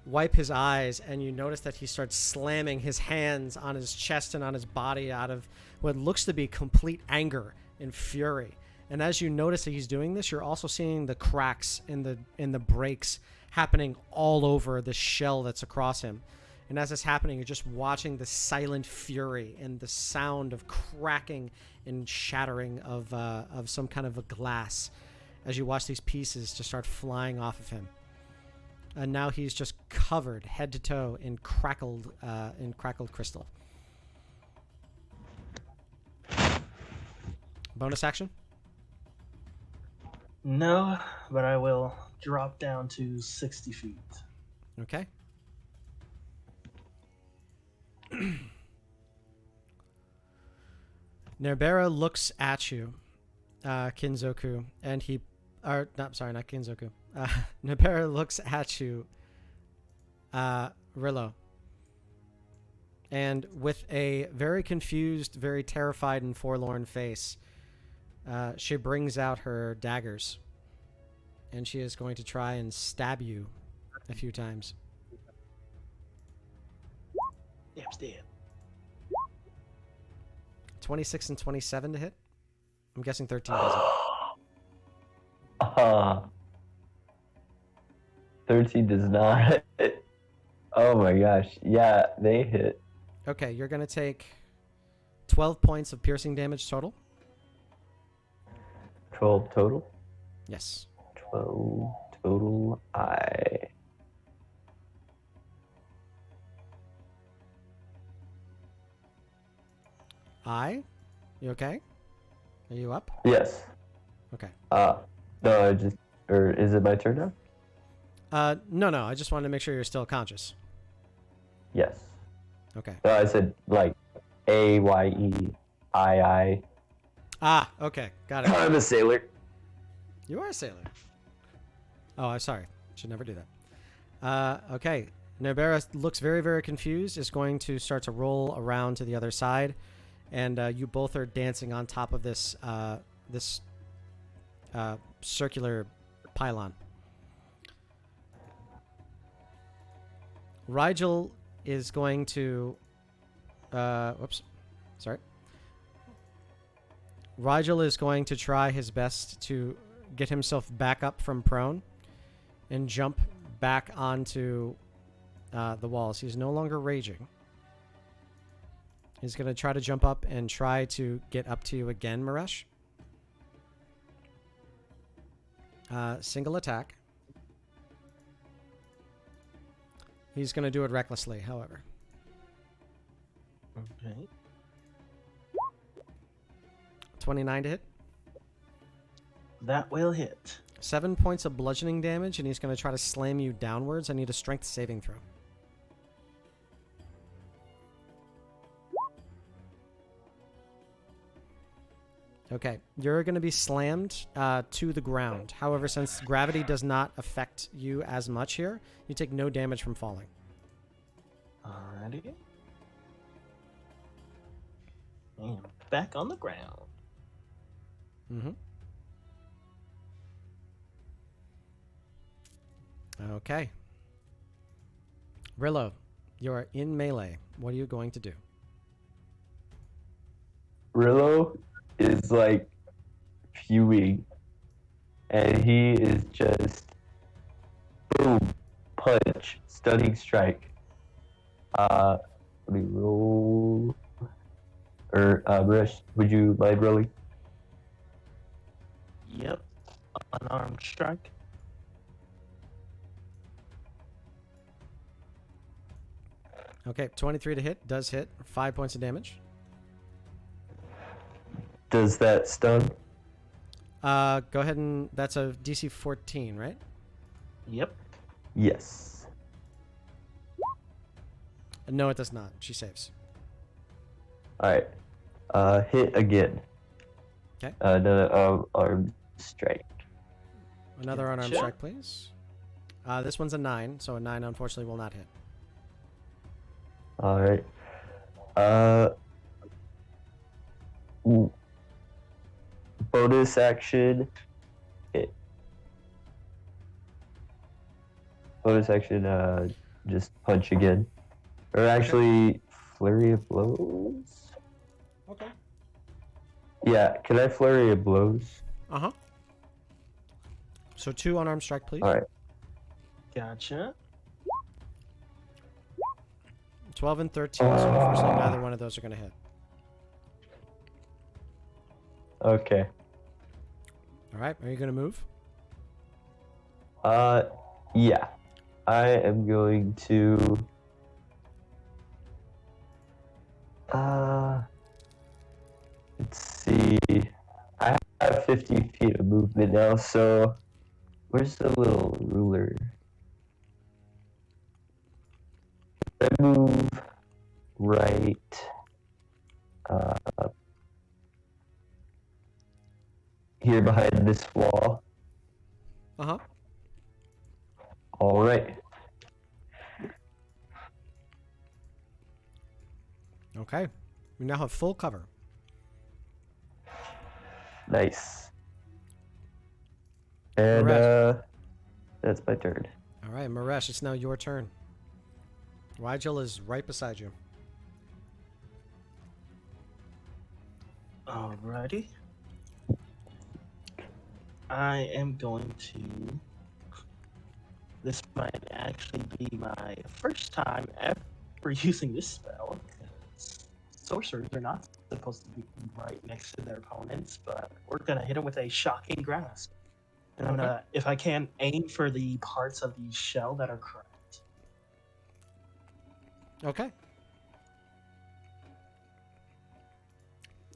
wipe his eyes, and you notice that he starts slamming his hands on his chest and on his body out of what looks to be complete anger and fury. And as you notice that he's doing this, you're also seeing the cracks in the breaks happening all over the shell that's across him. And as it's happening, you're just watching the silent fury and the sound of cracking and shattering of some kind of a glass as you watch these pieces just start flying off of him. And now he's just covered head to toe in crackled crystal. Bonus action? No, but I will drop down to 60 feet. Okay. Nerbera looks at you, Kinzoku, and he... not Kinzoku. Nerbera looks at you, Rillo. And with a very confused, very terrified and forlorn face, she brings out her daggers. And she is going to try and stab you a few times. Stab, stab. 26 and 27 to hit. I'm guessing 13 doesn't. 13 does not. Oh my gosh. Yeah, they hit. Okay, you're going to take 12 points of piercing damage total. 12 total. Yes. 12 total. You okay? Are you up? Yes. Okay. No, or is it my turn now? No. I just wanted to make sure you're still conscious. Yes. Okay. No, I said like AYEII. Ah, okay. Got it. I'm a sailor. You are a sailor. Oh, I'm sorry. Should never do that. Okay. Nobera looks very, very confused. Is going to start to roll around to the other side, and you both are dancing on top of this circular pylon. Rigel is going to. Whoops. Sorry. Rigel is going to try his best to get himself back up from prone and jump back onto the walls. He's no longer raging. He's going to try to jump up and try to get up to you again, Maresh. Single attack. He's going to do it recklessly, however. Okay. 29 to hit. That will hit. 7 points of bludgeoning damage, and he's going to try to slam you downwards. I need a strength saving throw. Okay, you're going to be slammed to the ground. However, since gravity does not affect you as much here, you take no damage from falling. Alrighty. And back on the ground. Mm-hmm. Okay. Rillo, you are in melee. What are you going to do? Rillo is like fuming, and he is just boom, punch, stunning strike. Let me roll. Or Rush, would you mind rolling? Yep. Unarmed strike. Okay, 23 to hit. Does hit. 5 points of damage. Does that stun? Go ahead and... That's a DC 14, right? Yep. Yes. No, it does not. She saves. Alright. Hit again. Okay. Another armed strike. Another unarmed Sure. strike, please. This one's a 9, so a 9 unfortunately will not hit. Alright. Ooh. Bonus action. Hit. Bonus action, just punch again. Or actually, flurry of blows? Okay. Yeah, can I flurry of blows? Uh-huh. So 2 unarmed strike, please. Alright. Gotcha. 12 and 13, so unfortunately neither one of those are going to hit. Okay. All right, are you going to move? Yeah. I am going to... let's see. I have 50 feet of movement now, so... Where's the little ruler? I move right... here behind this wall. Uh-huh. All right. Okay. We now have full cover. Nice. And Alright. that's my turn. All right, Maresh, it's now your turn. Rigel is right beside you. Alrighty. I am going to. This might actually be my first time ever using this spell. Because sorcerers are not supposed to be right next to their opponents, but we're gonna hit them with a shocking grasp. And I'm gonna, if I can, aim for the parts of the shell that are cracked. Okay.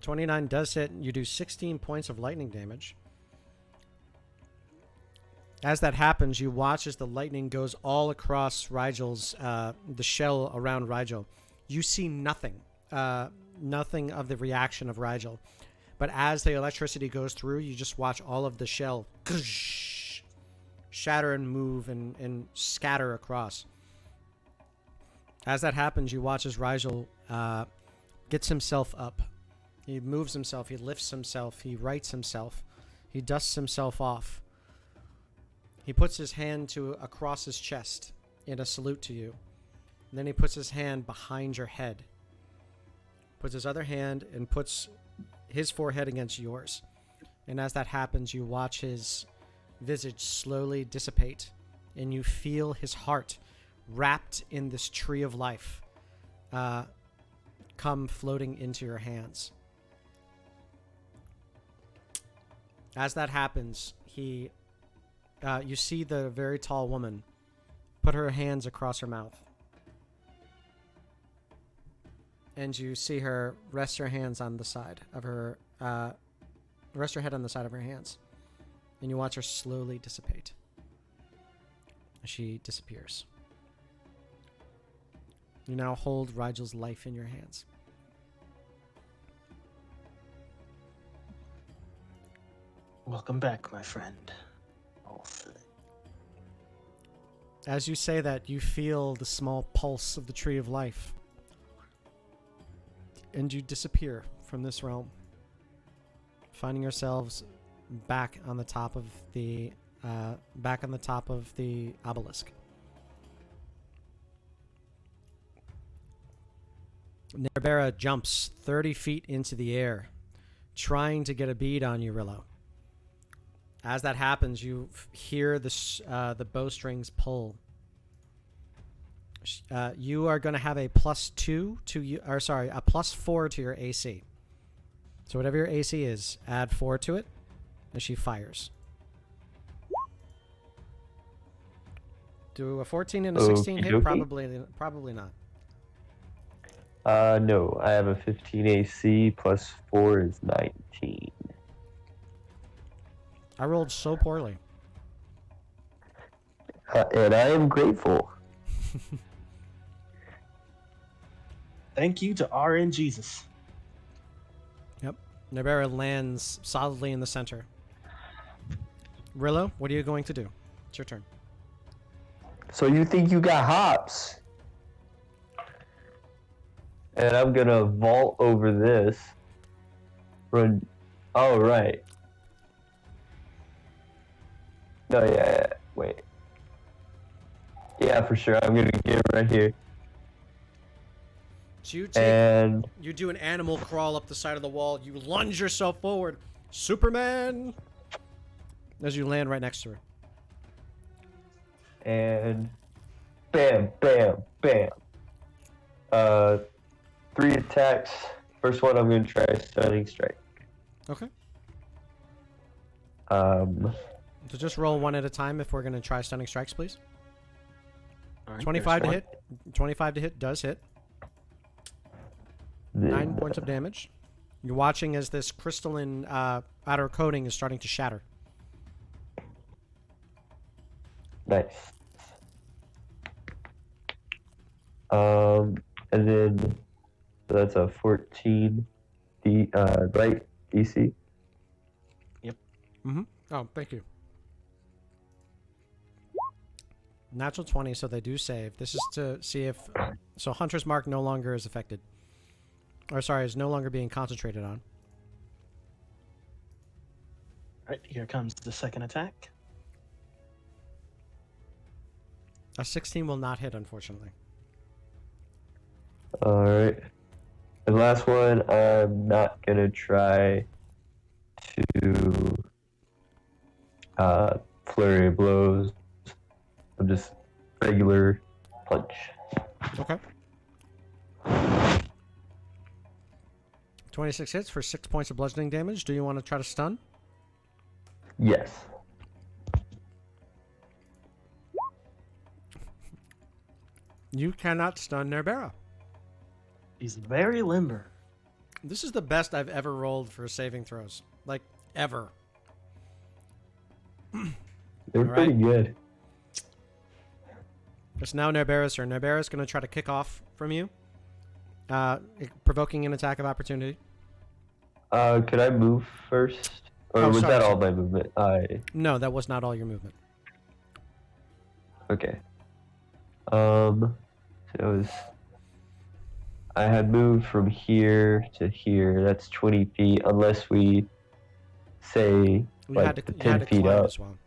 29 does hit. You do 16 points of lightning damage. As that happens, you watch as the lightning goes all across Rigel's, the shell around Rigel. You see nothing. Nothing of the reaction of Rigel. But as the electricity goes through, you just watch all of the shell shatter and move and scatter across. As that happens, you watch as Rigel gets himself up. He moves himself, he lifts himself, he rights himself, he dusts himself off. He puts his hand across his chest in a salute to you. And then he puts his hand behind your head. Puts his other hand and puts his forehead against yours. And as that happens, you watch his visage slowly dissipate. And you feel his heart wrapped in this tree of life come floating into your hands. As that happens, you see the very tall woman put her hands across her mouth. And you see her rest her hands on the side of her, rest her head on the side of her hands. And you watch her slowly dissipate. She disappears. You now hold Rigel's life in your hands. Welcome back, my friend. As you say that, you feel the small pulse of the tree of life. And you disappear from this realm, finding yourselves back on the top of the obelisk. Nerbera jumps 30 feet into the air, trying to get a bead on you, Rillo. As that happens, you hear the bowstrings pull. You are going to have a +2 to a +4 to your AC. So whatever your AC is, add 4 to it as she fires. Do a 14 and a 16 hit? Probably not. No, I have a 15 AC plus 4 is 19. I rolled so poorly. And I am grateful. Thank you to RN Jesus. Yep. Nerbera lands solidly in the center. Rillo, what are you going to do? It's your turn. So you think you got hops? And I'm gonna vault over this. Run. Oh, right. No, yeah. Wait. Yeah, for sure. I'm gonna get right here. So you do an animal crawl up the side of the wall. You lunge yourself forward. Superman! As you land right next to her. And bam, bam, bam. 3 attacks. First one, I'm gonna try stunning strike. Okay. So So just roll one at a time if we're going to try stunning strikes, please. All right, 25 to there's hit. 25 to hit does hit. 9 points of damage. You're watching as this crystalline outer coating is starting to shatter. Nice. And then so that's a 14 right DC. Mm-hmm. Oh, thank you. Natural 20, so they do save. This is to see if... So Hunter's Mark no longer is affected. Or sorry, is no longer being concentrated on. All right, here comes the second attack. A 16 will not hit, unfortunately. All right. The last one, I'm not gonna try to flurry of blows. I'm just regular punch. Okay. 26 hits for 6 points of bludgeoning damage. Do you want to try to stun? Yes. You cannot stun Nerbera. He's very limber. This is the best I've ever rolled for saving throws. Like, ever. They're All pretty right. good. It's now Nerbera's turn. Nerbera's going to try to kick off from you, provoking an attack of opportunity. Could I move first? Or Oh, was sorry, that all sorry. my movement? No, that was not all your movement. Okay. So it was... I had moved from here to here. That's 20 feet, unless we say You like had to 10 feet climb up. as well.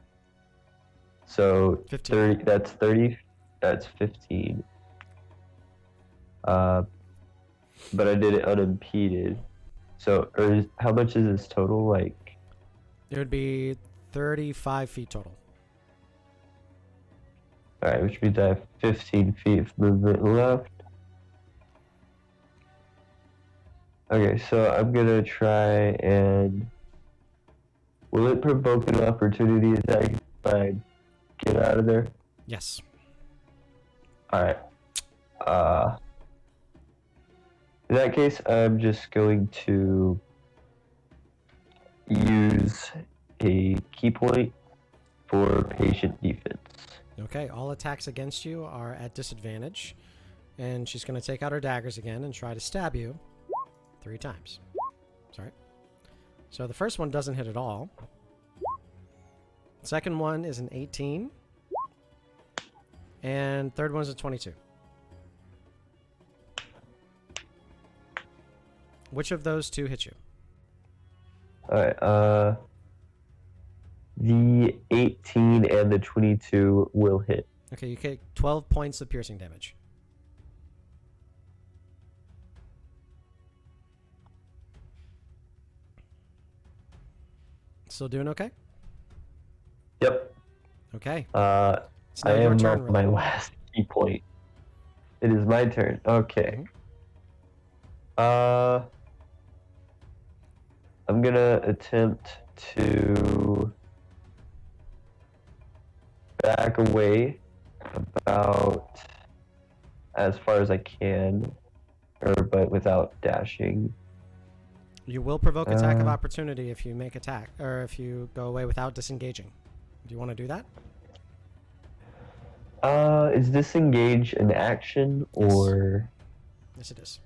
So 15. 30. That's 30. That's 15. But I did it unimpeded. So, how much is this total? Like, It would be 35 feet total. all right, which means I have 15 feet of movement left. Okay, so I'm gonna try and... Will it provoke an opportunity attack if I get out of there? Yes. Alright. In that case, I'm just going to use a key point for patient defense. Okay, all attacks against you are at disadvantage. And she's going to take out her daggers again and try to stab you 3 times. Sorry. So the first one doesn't hit at all. Second one is an 18. And third one is a 22. Which of those 2 hit you? Alright, the 18 and the 22 will hit. Okay, you take 12 points of piercing damage. Still doing okay? Yep. Okay. It's now I your am turn, on my Riley. last key point. It is my turn. Okay. I'm gonna attempt to back away about as far as I can, but without dashing. You will provoke attack of opportunity if you make attack, or if you go away without disengaging. Do you want to do that? Is disengage an action or? Yes, it is.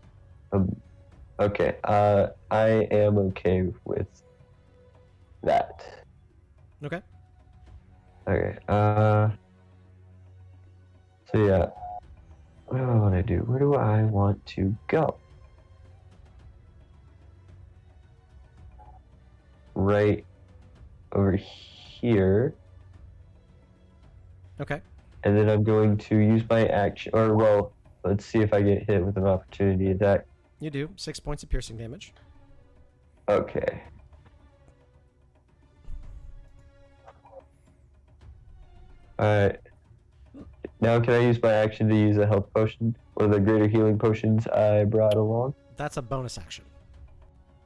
Okay. I am okay with that. Okay. Okay. So yeah. What do I want to do? Where do I want to go? Right over here. Okay. And then I'm going to use my action, or well, let's see if I get hit with an opportunity attack. You do. 6 points of piercing damage. Okay. Alright. Now can I use my action to use a health potion? One of the greater healing potions I brought along? That's a bonus action.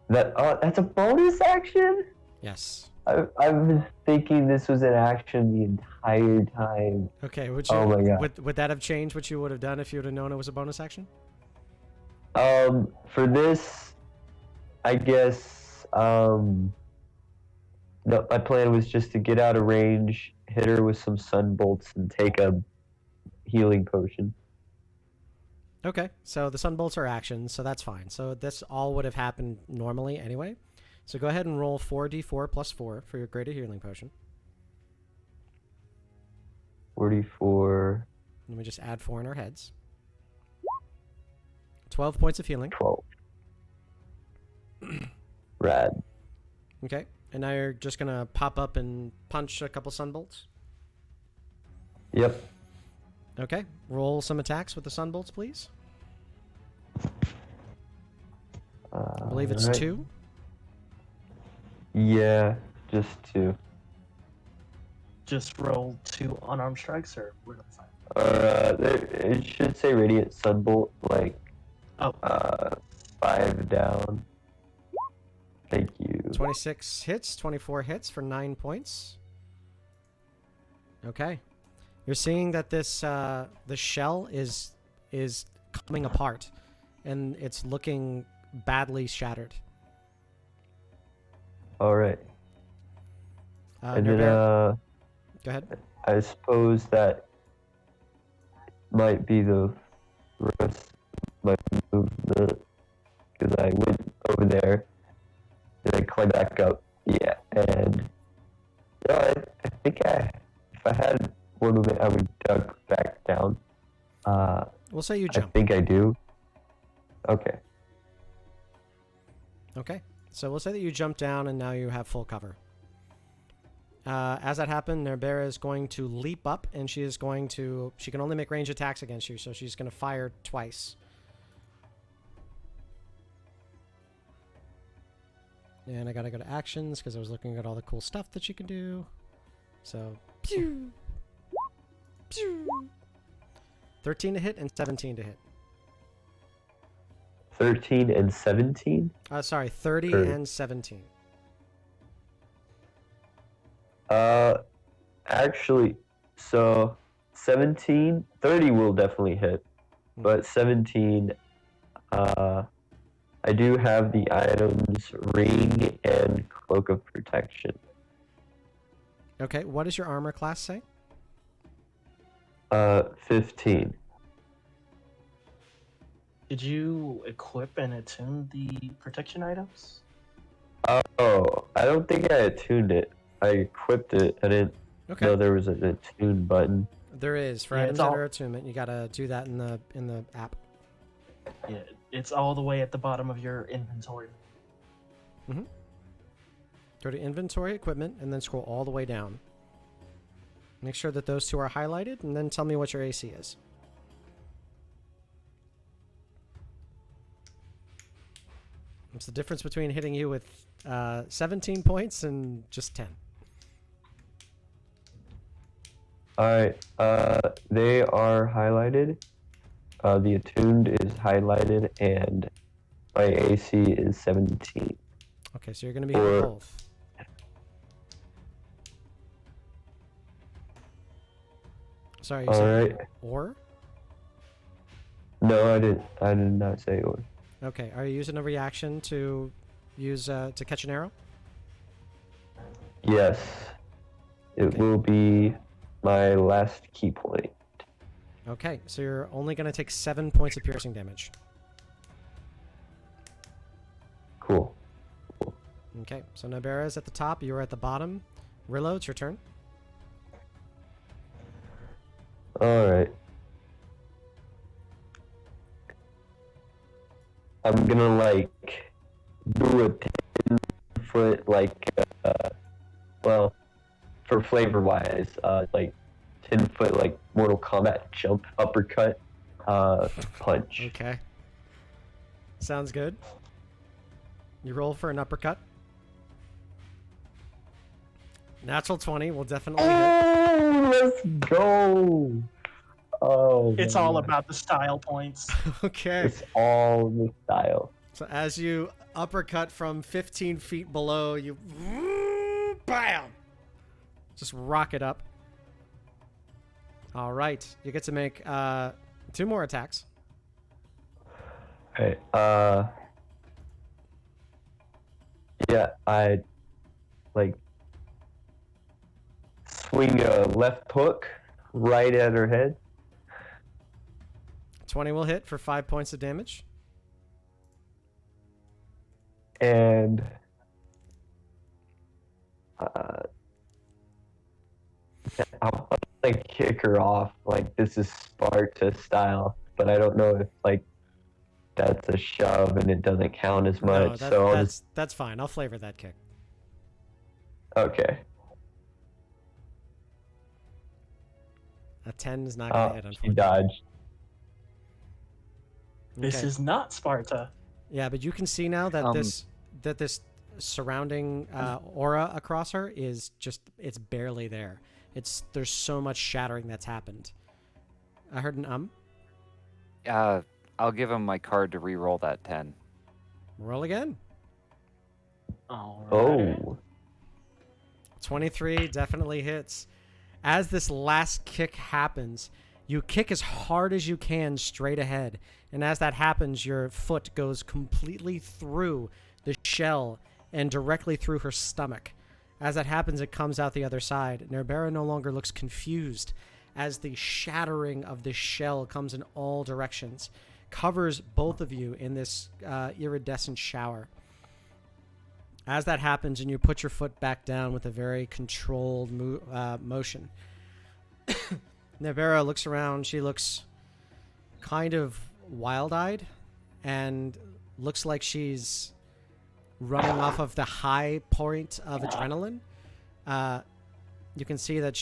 That's a bonus action? Yes. I've been thinking this was an action the entire time. Okay. Would you? Oh my god. Would that have changed what you would have done if you would have known it was a bonus action? For this, I guess, no, my plan was just to get out of range, hit her with some sun bolts, and take a healing potion. Okay. So the sunbolts are actions, so that's fine. So this all would have happened normally anyway. So go ahead and roll 4d4 plus 4 for your greater healing potion. 44, Let me just add 4 in our heads. 12 points of healing. 12. Rad. Okay. And now you're just going to pop up and punch a couple sunbolts. Yep. Okay. Roll some attacks with the sunbolts, please. believe it's Alright. 2. Yeah, just 2. Just roll 2 unarmed strikes, or we're gonna find. It should say Radiant Sunbolt, like, Oh, 5 down. Thank you. 26 hits, 24 hits for 9 points. Okay. You're seeing that this the shell is coming apart, and it's looking badly shattered. Alright. And then, Go ahead. I suppose that might be the rest of my movement, because I went over there, and I climbed back up. Yeah, and no, I think if I had more movement, I would duck back down. We'll say you I jump. think I do. Okay. Okay. So we'll say that you jump down, and now you have full cover. As that happened, Nerbera is going to leap up, and she can only make range attacks against you, so she's going to fire twice. And I gotta go to actions, because I was looking at all the cool stuff that she can do. So, pew! Pew! 13 to hit and 17 to hit. 13 and 17? Sorry, 30 Sure. and 17. Actually, so 17, 30 will definitely hit, but 17, I do have the items Ring and Cloak of Protection. Okay, what does your armor class say? 15. did you equip and attune the protection items? Oh, I don't think I attuned it. I equipped it. I didn't Okay. know there was an attune button. There is for Yeah, items it's all- under attunement. You gotta do that in the app. Yeah, it's all the way at the bottom of your inventory. Go to inventory, equipment, and then scroll all the way down. Make sure that those two are highlighted, and then tell me what your AC is. What's the difference between hitting you with 17 points and just 10? Alright, they are highlighted. The attuned is highlighted, and my AC is 17. Okay, so you're going to be hitting Or- both. Sorry, you said Alright. or? No, I did not say or. Okay, are you using a reaction to use to catch an arrow? Yes. It Okay. will be my last key point. Okay, so you're only going to take 7 points of piercing damage. Cool. Okay, so Nabera is at the top, you're at the bottom. Rillo, it's your turn. Alright. I'm gonna, like, do a 10-foot, like, well, for flavor-wise, like, 10-foot, like, Mortal Kombat jump uppercut, punch. Okay. Sounds good. You roll for an uppercut. Natural 20 will definitely hit. Oh, let's go! Oh, It's my all God. about the style points. Okay. It's all the style. So as you uppercut from 15 feet below, you bam, just rocket up. All right, you get to make 2 more attacks. Right. Yeah, I like swing a left hook right at her head. 20 will hit for 5 points of damage. And I'll like kick her off like this is Sparta style, but I don't know if like that's a shove and it doesn't count as much. No, so I'll just that's fine. I'll flavor that kick. okay. A 10 is not going to hit, She unfortunately. dodged. This Okay. is not Sparta. Yeah, but you can see now that this surrounding aura across her is it's barely there. There's so much shattering that's happened. I heard an I'll give him my card to re-roll that 10. Roll again. All right. Oh. 23 definitely hits. As this last kick happens, you kick as hard as you can straight ahead. And as that happens, your foot goes completely through the shell and directly through her stomach. As that happens, it comes out the other side. Nerbera no longer looks confused as the shattering of the shell comes in all directions, covers both of you in this iridescent shower. As that happens and you put your foot back down with a very controlled motion, Nerbera looks around. She looks kind of wild-eyed and looks like she's running off of the high point of adrenaline. You can see that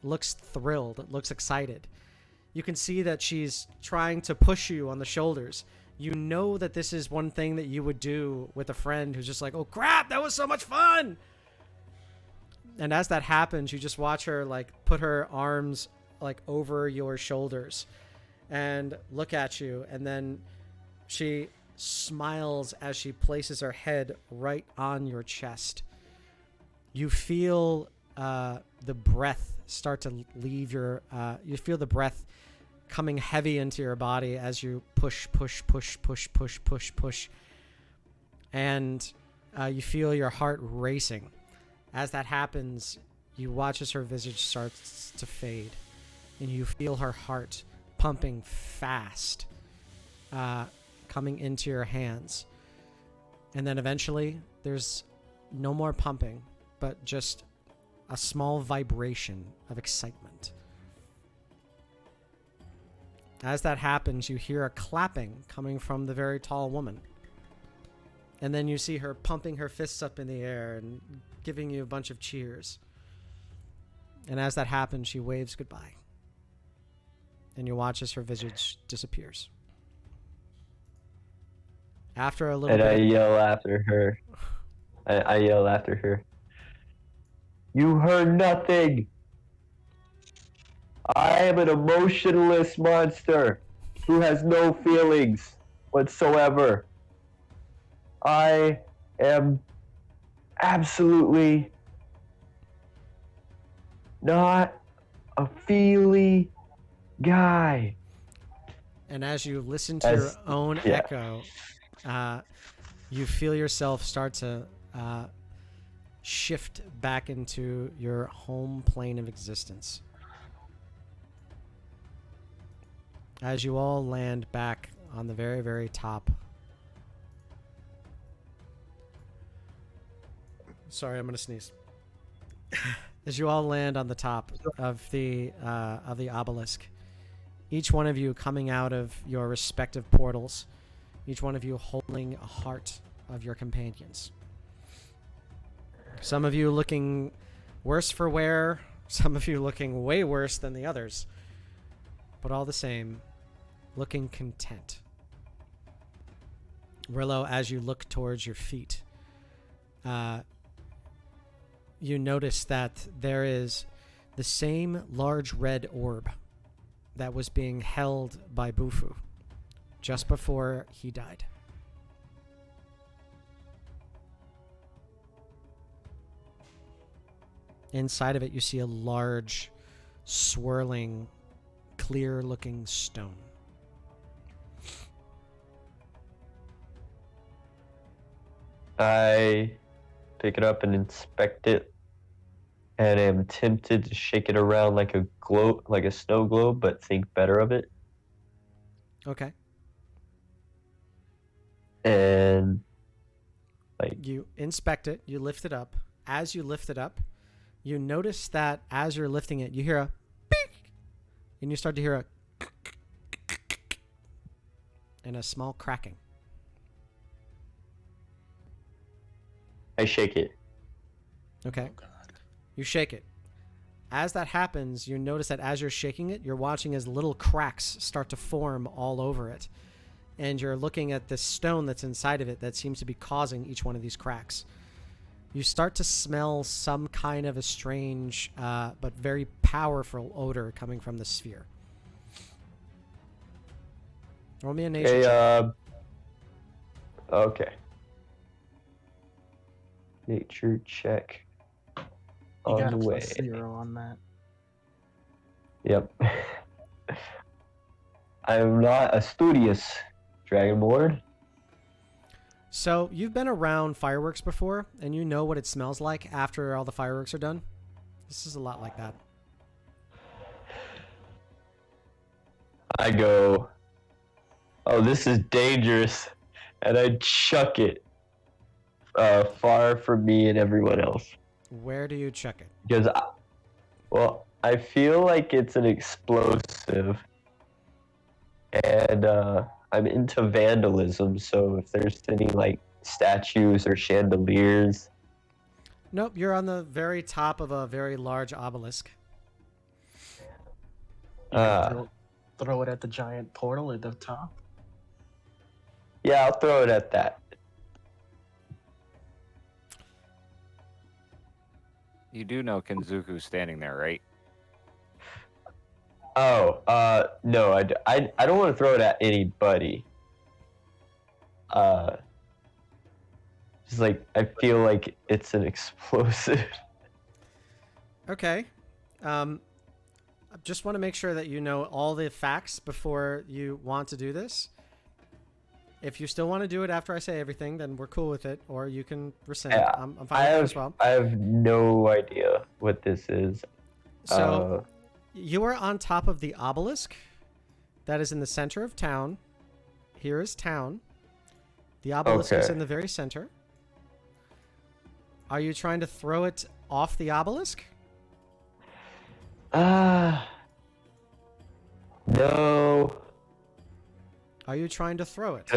looks thrilled, looks excited. You can see that she's trying to push you on the shoulders. You know that this is one thing that you would do with a friend who's just like, oh crap, that was so much fun. And as that happens, you just watch her like put her arms like over your shoulders and look at you. And then she smiles as she places her head right on your chest. You feel the breath start to leave you feel the breath coming heavy into your body as you push. And you feel your heart racing. As that happens, you watch as her visage starts to fade. And you feel her heart pumping fast, coming into your hands. And then eventually, there's no more pumping, but just a small vibration of excitement. As that happens, you hear a clapping coming from the very tall woman. And then you see her pumping her fists up in the air and giving you a bunch of cheers. And as that happens, she waves goodbye. And you watch as her visage disappears. After a little And bit... I yell after her. I yell after her. You heard nothing! I am an emotionless monster who has no feelings whatsoever. I am absolutely not a feely guy. And as you listen to your own echo, you feel yourself start to shift back into your home plane of existence. As you all land back on the very, very top. Sorry, I'm gonna sneeze. As you all land on the top of the obelisk, each one of you coming out of your respective portals, each one of you holding a heart of your companions. Some of you looking worse for wear, some of you looking way worse than the others, but all the same, looking content. Rillo, as you look towards your feet, you notice that there is the same large red orb that was being held by Bufu just before he died. Inside of it, you see a large, swirling, clear-looking stone. I pick it up and inspect it, and am tempted to shake it around like a globe, like a snow globe, but think better of it. Okay. And like You inspect it, you lift it up. As you lift it up, you notice that as you're lifting it, you hear a beep, and you start to hear a and a small cracking. I shake it. Okay. Oh, God. You shake it. As that happens, you notice that as you're shaking it, you're watching as little cracks start to form all over it. and you're looking at this stone that's inside of it that seems to be causing each one of these cracks. You start to smell some kind of a strange but very powerful odor coming from the sphere. Roll me a nature check. Okay. Nature check. You On got the a way. +0 on that. Yep. I'm not a studious Dragonborn. So you've been around fireworks before, and you know what it smells like after all the fireworks are done. This is a lot like that. I go, oh, this is dangerous, and I chuck it far from me and everyone else. Where do you chuck it? Because, I feel like it's an explosive, and I'm into vandalism, so if there's any, like, statues or chandeliers... Nope, you're on the very top of a very large obelisk. You can throw it at the giant portal at the top. Yeah, I'll throw it at that. You do know Kenzuku's standing there, right? Oh, no, I don't want to throw it at anybody. Just like, I feel like it's an explosive. Okay. I just want to make sure that you know all the facts before you want to do this. If you still want to do it after I say everything, then we're cool with it, or you can rescind. Yeah, I'm fine with that as well. I have no idea what this is. So, you are on top of the obelisk that is in the center of town. Here is town. The obelisk is in the very center. Are you trying to throw it off the obelisk? No. Are you trying to throw it?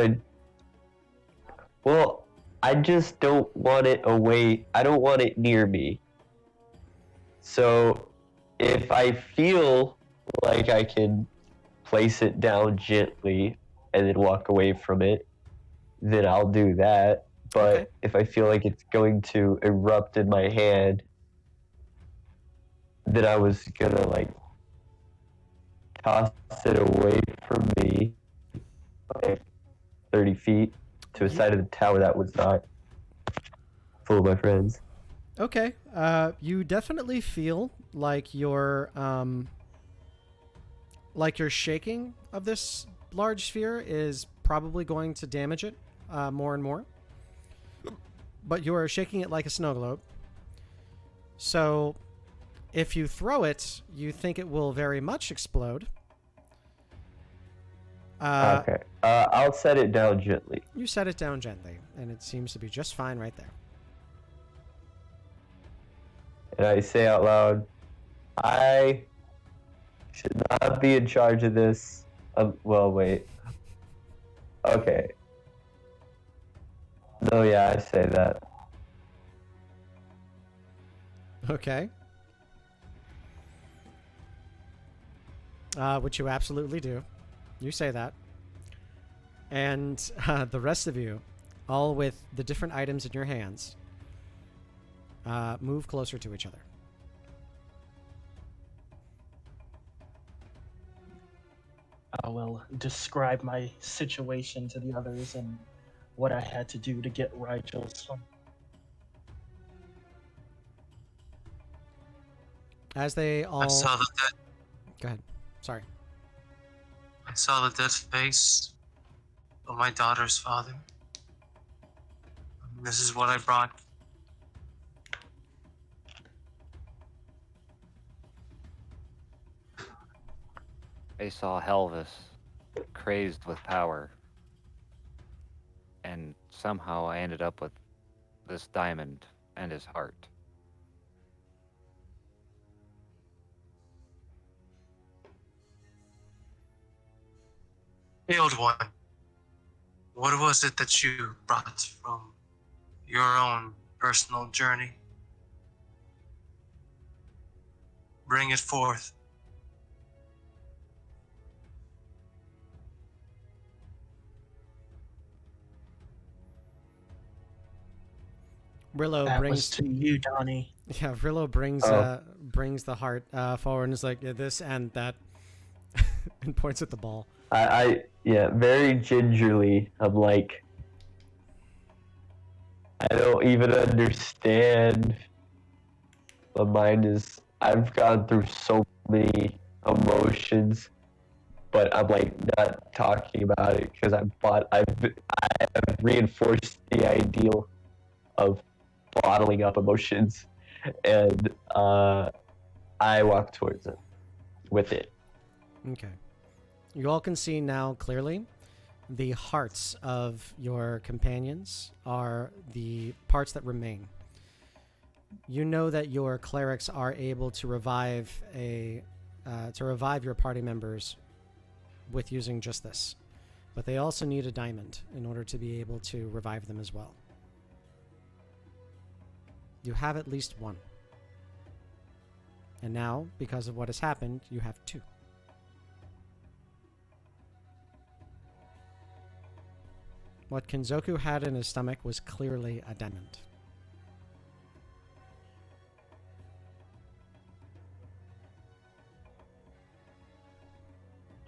Well, I just don't want it away. I don't want it near me. So, if I feel like I can place it down gently and then walk away from it, then I'll do that. But Okay. if I feel like it's going to erupt in my hand, then I was gonna like toss it away from me, like 30 feet to a side of the tower that was not full of my friends. Okay. You definitely feel like your shaking of this large sphere is probably going to damage it more and more. But you are shaking it like a snow globe. So, if you throw it, you think it will very much explode. Okay. I'll set it down gently. You set it down gently, and it seems to be just fine right there. And I say out loud, I should not be in charge of this. Well, wait. Okay. No, yeah, I say that. Okay. Which you absolutely do. You say that. And the rest of you, all with the different items in your hands, move closer to each other. I will describe my situation to the others and what I had to do to get Rigel's. As they all... I saw the dead. Go ahead. Sorry. I saw the dead face of my daughter's father. This is what I brought. I saw Helvis, crazed with power. And somehow I ended up with this diamond and his heart. Hailed one, what was it that you brought from your own personal journey? Bring it forth. Rillo That was brings to you, Donny. Rillo brings Oh. brings the heart forward and is like, yeah, this and that, and points at the ball. Yeah, very gingerly. I'm like, I don't even understand. My mind is. I've gone through so many emotions, but I'm like not talking about it because I've reinforced the ideal of bottling up emotions, and I walk towards it with it. Okay. You all can see now clearly the hearts of your companions are the parts that remain. You know that your clerics are able to revive your party members with using just this, but they also need a diamond in order to be able to revive them as well. You have at least one, and now, because of what has happened, you have two. What Kinzoku had in his stomach was clearly a diamond.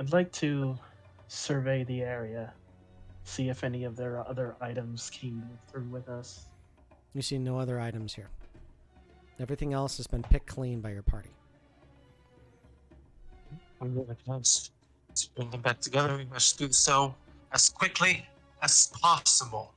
I'd like to survey the area, see if any of their other items came through with us. You see no other items here. Everything else has been picked clean by your party. Let's bring them back together. We must do so as quickly as possible.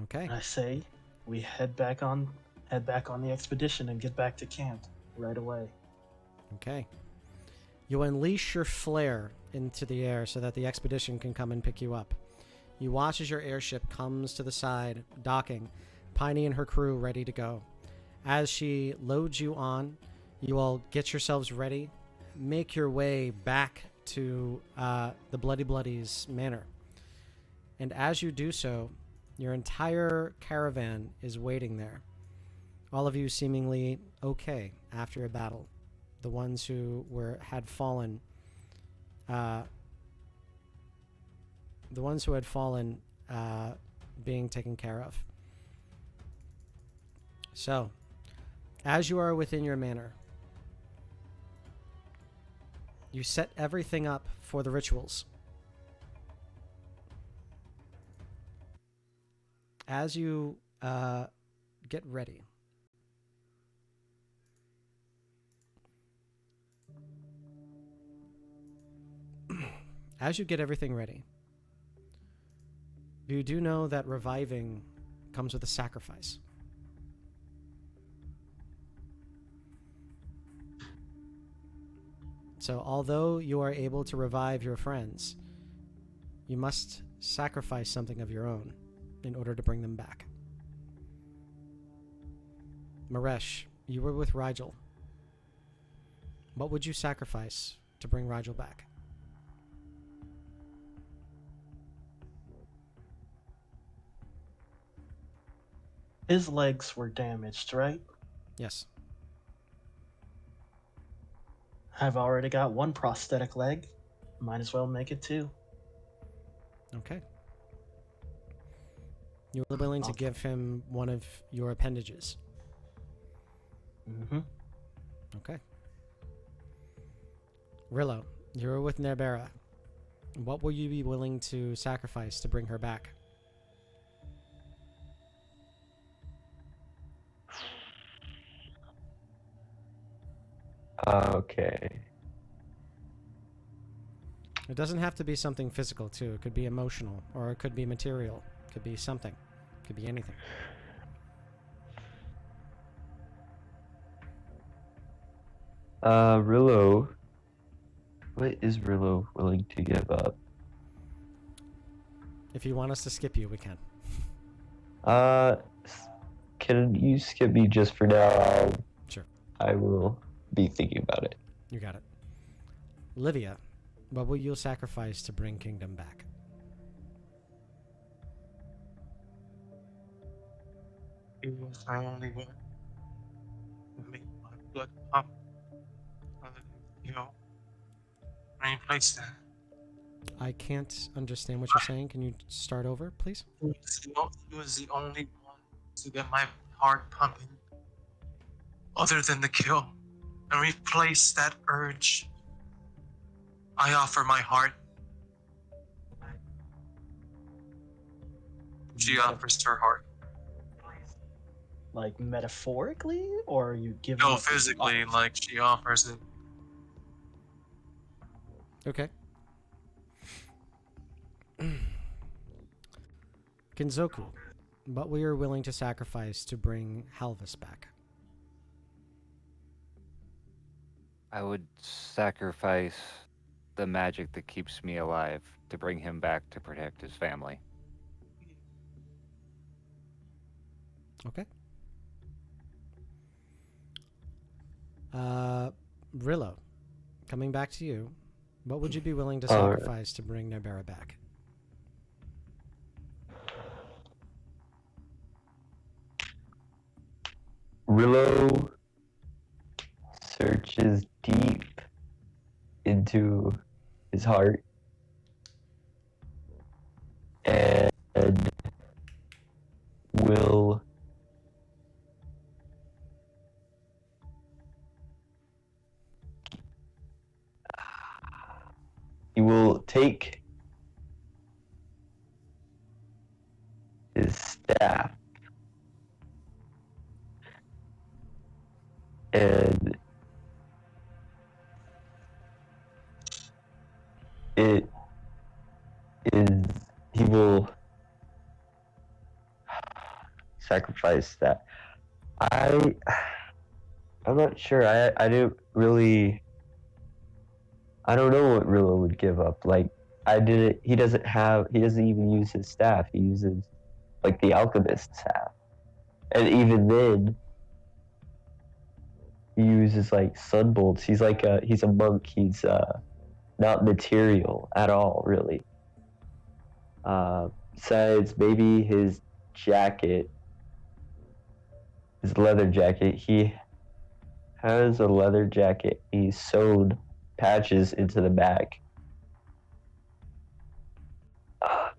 Okay. I say we head back on the expedition and get back to camp right away. Okay. You unleash your flare into the air so that the expedition can come and pick you up. You watch as your airship comes to the side, docking, Piney and her crew ready to go. As she loads you on, you all get yourselves ready, make your way back to the Bloody Bloody's manor. And as you do so, your entire caravan is waiting there. All of you seemingly okay after a battle. The ones who had fallen being taken care of. So, as you are within your manor, you set everything up for the rituals. As you get ready, as you get everything ready, you do know that reviving comes with a sacrifice. So although you are able to revive your friends, you must sacrifice something of your own in order to bring them back. Maresh, you were with Rigel. What would you sacrifice to bring Rigel back? His legs were damaged, right? Yes. I've already got one prosthetic leg. Might as well make it two. Okay. You're willing to give him one of your appendages. Mm-hmm. Okay. Rillo, you're with Nerbera. What will you be willing to sacrifice to bring her back? Okay. It doesn't have to be something physical, too. It could be emotional, or it could be material. It could be something. It could be anything. Rillo. What is Rillo willing to give up? If you want us to skip you, we can. Can you skip me just for now? Sure. I will be thinking about it. You got it. Livia, what will you sacrifice to bring Kingdom back? He was my only one. Make my blood pump. You know, any place there. I can't understand what you're saying. Can you start over, please? He was the only one to get my heart pumping, other than the kill, and replace that urge. I offer my heart. She offers her heart. Like metaphorically, or are you giving? No, up your physically, life? like she offers it. Okay. Kinzoku, what were you willing to sacrifice to bring Halvis back? I would sacrifice the magic that keeps me alive to bring him back to protect his family. Okay. Rillo, coming back to you, what would you be willing to sacrifice to bring Nibera back? Rillo searches deep into his heart and will he will take his staff and it is he will sacrifice that. I'm not sure. I didn't really. I don't know what Rilla would give up. Like I didn't. He doesn't even use his staff. He uses like the alchemist staff, and even then, he uses like sunbolts. He's a monk. He's not material at all, really. Besides maybe his jacket, his leather jacket. He has a leather jacket. He's sewn patches into the back.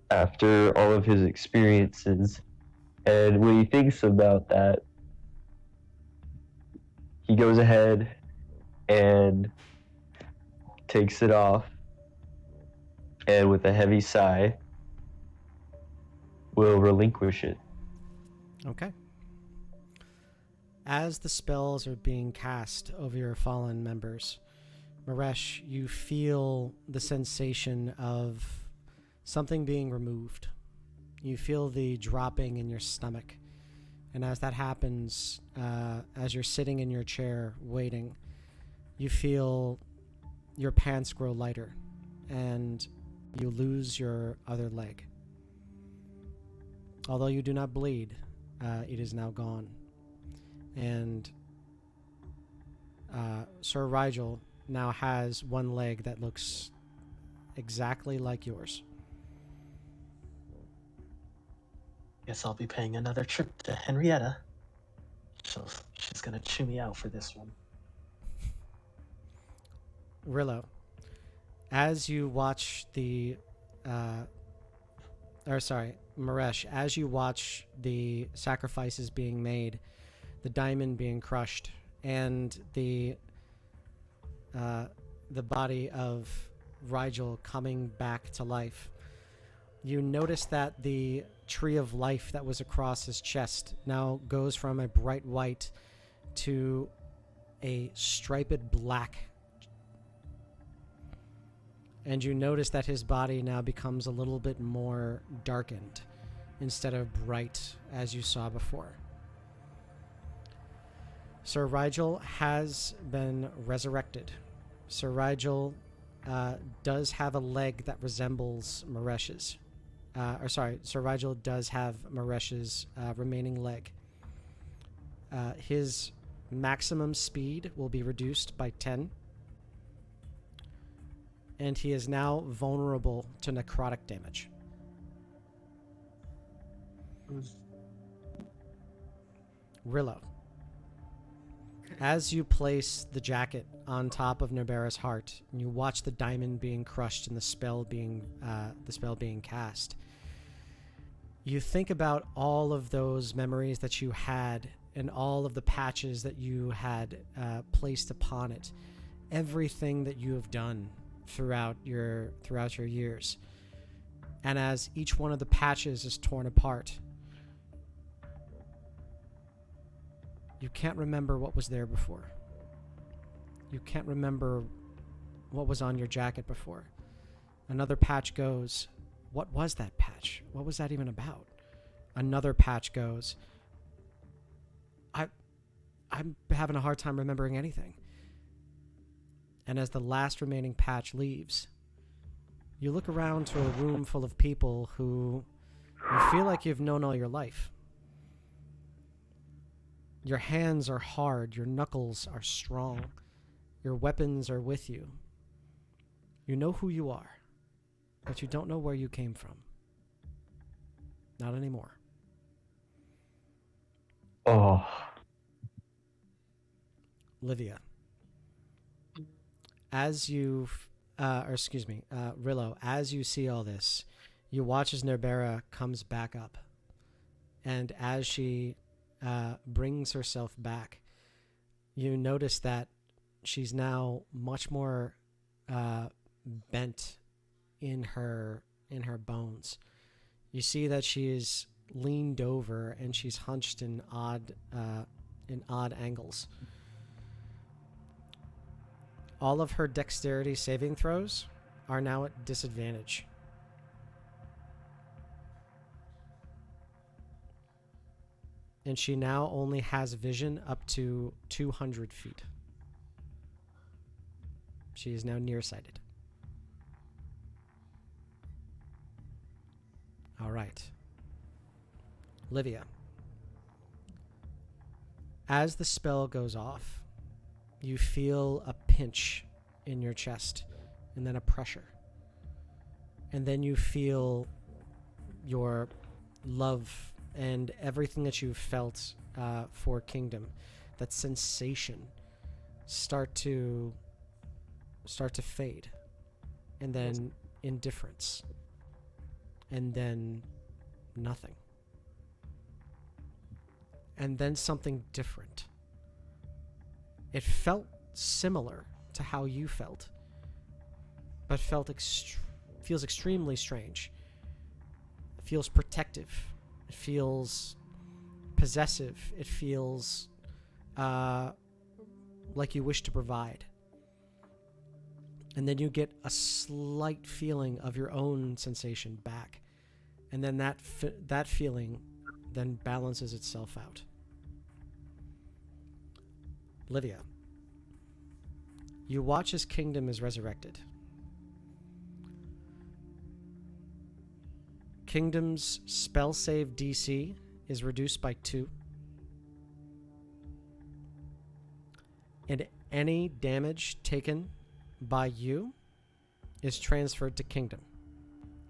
After all of his experiences, and when he thinks about that, he goes ahead and takes it off, and with a heavy sigh, will relinquish it. Okay. As the spells are being cast over your fallen members, Maresh, you feel the sensation of something being removed. You feel the dropping in your stomach. And as that happens, as you're sitting in your chair waiting, you feel your pants grow lighter and you lose your other leg. Although you do not bleed, it is now gone. And Sir Rigel now has one leg that looks exactly like yours. Guess I'll be paying another trip to Henrietta. She's gonna chew me out for this one. Rillo, as you watch Maresh, as you watch the sacrifices being made, the diamond being crushed, and the body of Rigel coming back to life, you notice that the tree of life that was across his chest now goes from a bright white to a striped black. And you notice that his body now becomes a little bit more darkened instead of bright as you saw before. Sir Rigel has been resurrected. Sir Rigel does have a leg that resembles Maresh's. Sir Rigel does have Maresh's remaining leg. His maximum speed will be reduced by 10. And he is now vulnerable to necrotic damage. Rillo. As you place the jacket on top of Nobera's heart, and you watch the diamond being crushed and the spell being cast, you think about all of those memories that you had and all of the patches that you had placed upon it, everything that you have done throughout your years. And as each one of the patches is torn apart, you can't remember what was there before. You can't remember what was on your jacket before. Another patch goes, what was that patch? What was that even about? Another patch goes, I'm having a hard time remembering anything. And as the last remaining patch leaves, you look around to a room full of people who you feel like you've known all your life. Your hands are hard, your knuckles are strong, your weapons are with you. You know who you are, but you don't know where you came from. Not anymore. Oh. Livia, as you, Rillo, as you see all this, you watch as Nerbera comes back up. And as she brings herself back, you notice that she's now much more bent in her bones. You see that she is leaned over and she's hunched in odd angles. All of her dexterity saving throws are now at disadvantage. And she now only has vision up to 200 feet. She is now nearsighted. All right. Livia. As the spell goes off, you feel a pinch in your chest and then a pressure. And then you feel your love and everything that you've felt for Kingdom, that sensation, start to fade, and then indifference, and then nothing, and then something different. It felt similar to how you felt, but feels extremely strange. It feels protective. It feels possessive. It feels like you wish to provide. And then you get a slight feeling of your own sensation back. And then that feeling then balances itself out. Livia, you watch as Kingdom is resurrected. Kingdom's spell save DC is reduced by 2. And any damage taken by you is transferred to Kingdom.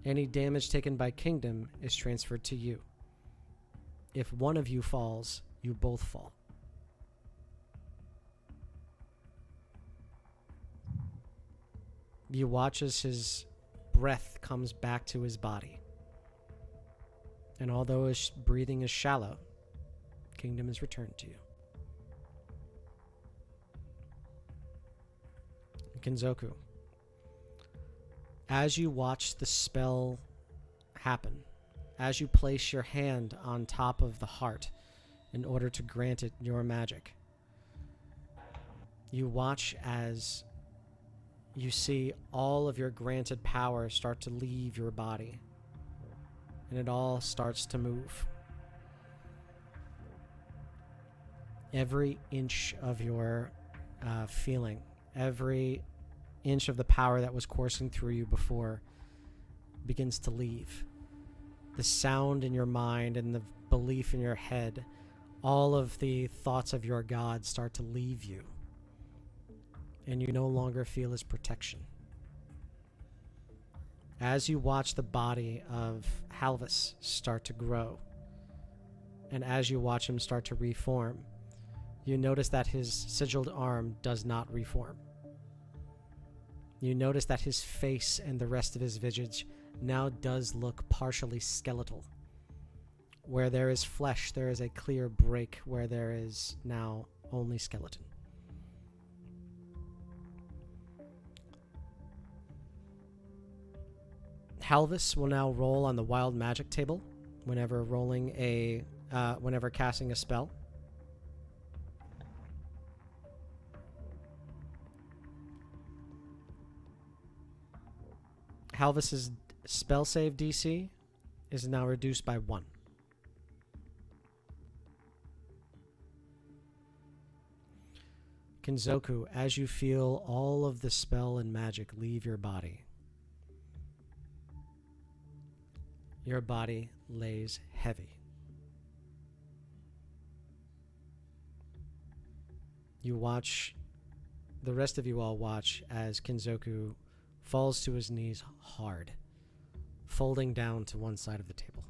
Any damage taken by Kingdom is transferred to you. If one of you falls, you both fall. You watch as his breath comes back to his body. And although his breathing is shallow, Kingdom is returned to you. Kinzoku, as you watch the spell happen, as you place your hand on top of the heart in order to grant it your magic, you watch as you see all of your granted power start to leave your body. And it all starts to move. Every inch of your feeling, every inch of the power that was coursing through you before begins to leave. The sound in your mind and the belief in your head, all of the thoughts of your god start to leave you. And you no longer feel his protection. As you watch the body of Halvis start to grow, and as you watch him start to reform, you notice that his sigiled arm does not reform. You notice that his face and the rest of his visage now does look partially skeletal. Where there is flesh, there is a clear break where there is now only skeleton. Halvis will now roll on the wild magic table whenever whenever casting a spell. Halvis's spell save DC is now reduced by 1. Kinzoku, as you feel all of the spell and magic leave your body, your body lays heavy. You watch, the rest of you all watch as Kinzoku falls to his knees hard, folding down to one side of the table.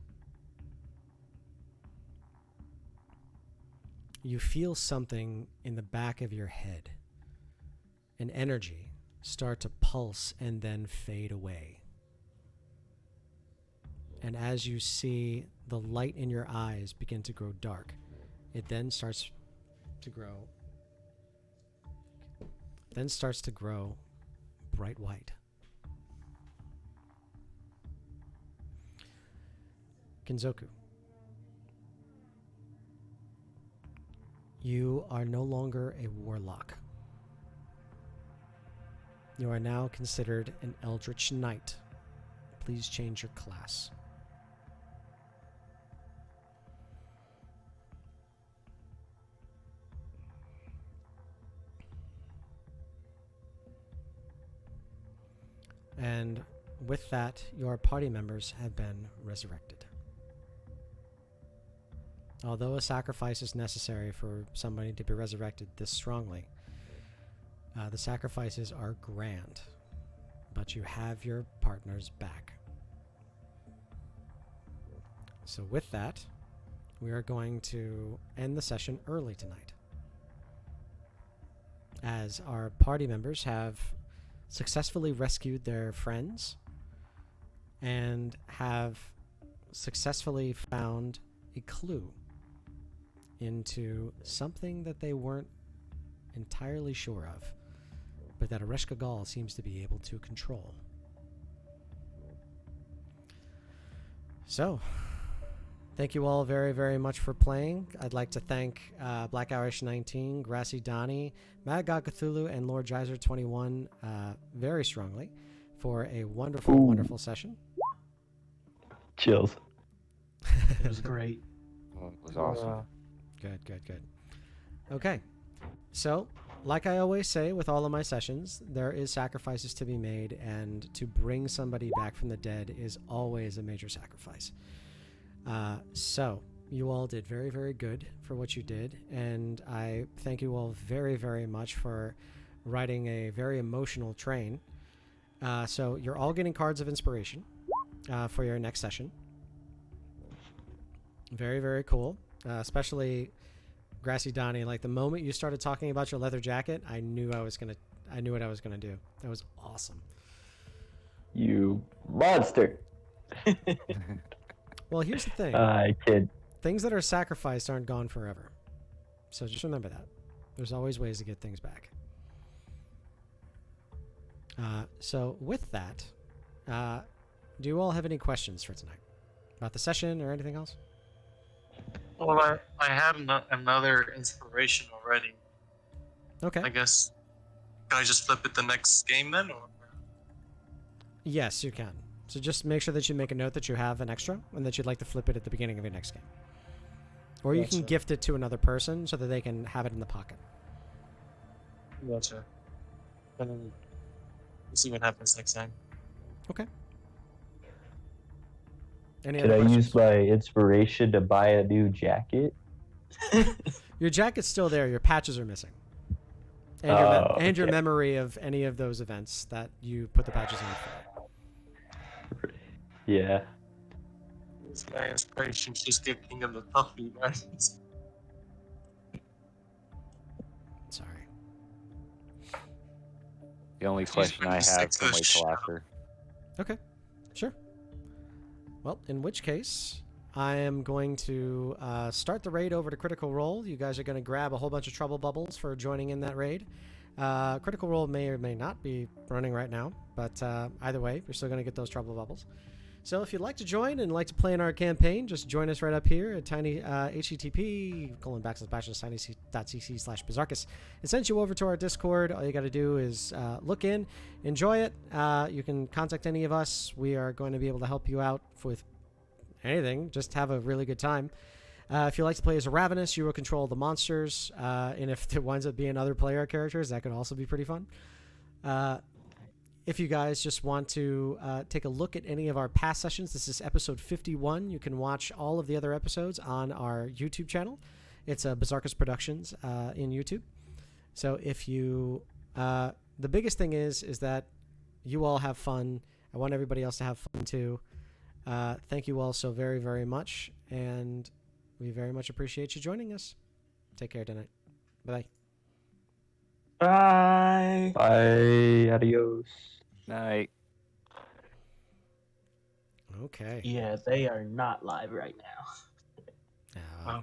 You feel something in the back of your head, an energy, start to pulse and then fade away. And as you see the light in your eyes begin to grow dark, it then starts to grow bright white. Kinzoku, you are no longer a warlock. You are now considered an Eldritch Knight. Please change your class. And with that, your party members have been resurrected. Although a sacrifice is necessary for somebody to be resurrected this strongly, the sacrifices are grand, but you have your partners back. So with that, we are going to end the session early tonight, as our party members have successfully rescued their friends and have successfully found a clue into something that they weren't entirely sure of, but that Ereshka Gal seems to be able to control. So, thank you all very, very much for playing. I'd like to thank Black Irish 19, Grassy Donny, Mad God Cthulhu, and Lord Geyser 21 very strongly for a wonderful, wonderful session. Chills. It was great. It was awesome. Good, good, good. Okay, so like I always say with all of my sessions, there is sacrifices to be made, and to bring somebody back from the dead is always a major sacrifice. So you all did very, very good for what you did, and I thank you all very, very much for writing a very emotional train. So you're all getting cards of inspiration for your next session. Very, very cool. Especially Grassy Donny. Like, the moment you started talking about your leather jacket, I knew what I was gonna do. That was awesome. You monster. Well, here's the thing. I kid. Things that are sacrificed aren't gone forever. So just remember that. There's always ways to get things back. So with that, do you all have any questions for tonight? About the session or anything else? Well, I have another inspiration already. Okay. I guess. Can I just flip it the next game then? Or? Yes, you can. So just make sure that you make a note that you have an extra and that you'd like to flip it at the beginning of your next game. Or you can gift it to another person so that they can have it in the pocket. Gotcha. And then we'll see what happens next time. Okay. Any Can other I questions? use my inspiration to buy a new jacket? Your jacket's still there. Your patches are missing. And your Okay. memory of any of those events that you put the patches on for. Yeah. This guy inspiration just give Kingdom the puppy, right? The only She's question been I sick have to can the wait till shadow. after. Okay, sure. Well, in which case, I am going to start the raid over to Critical Role. You guys are going to grab a whole bunch of trouble bubbles for joining in that raid. Critical Role may or may not be running right now, but either way, you're still going to get those trouble bubbles. So if you'd like to join and like to play in our campaign, just join us right up here at tiny http://tinycc.cc/Bizarchus. It sends you over to our Discord. All you got to do is look in, enjoy it. You can contact any of us. We are going to be able to help you out with anything. Just have a really good time. If you like to play as a Ravenous, you will control the monsters. And if it winds up being other player characters, that could also be pretty fun. If you guys just want to take a look at any of our past sessions, this is episode 51. You can watch all of the other episodes on our YouTube channel. It's Bizarchus Productions in YouTube. So if you, the biggest thing is that you all have fun. I want everybody else to have fun too. Thank you all so very, very much, and we very much appreciate you joining us. Take care tonight. Bye. Bye. Bye. Adios. Night. Okay. Yeah, they are not live right now. I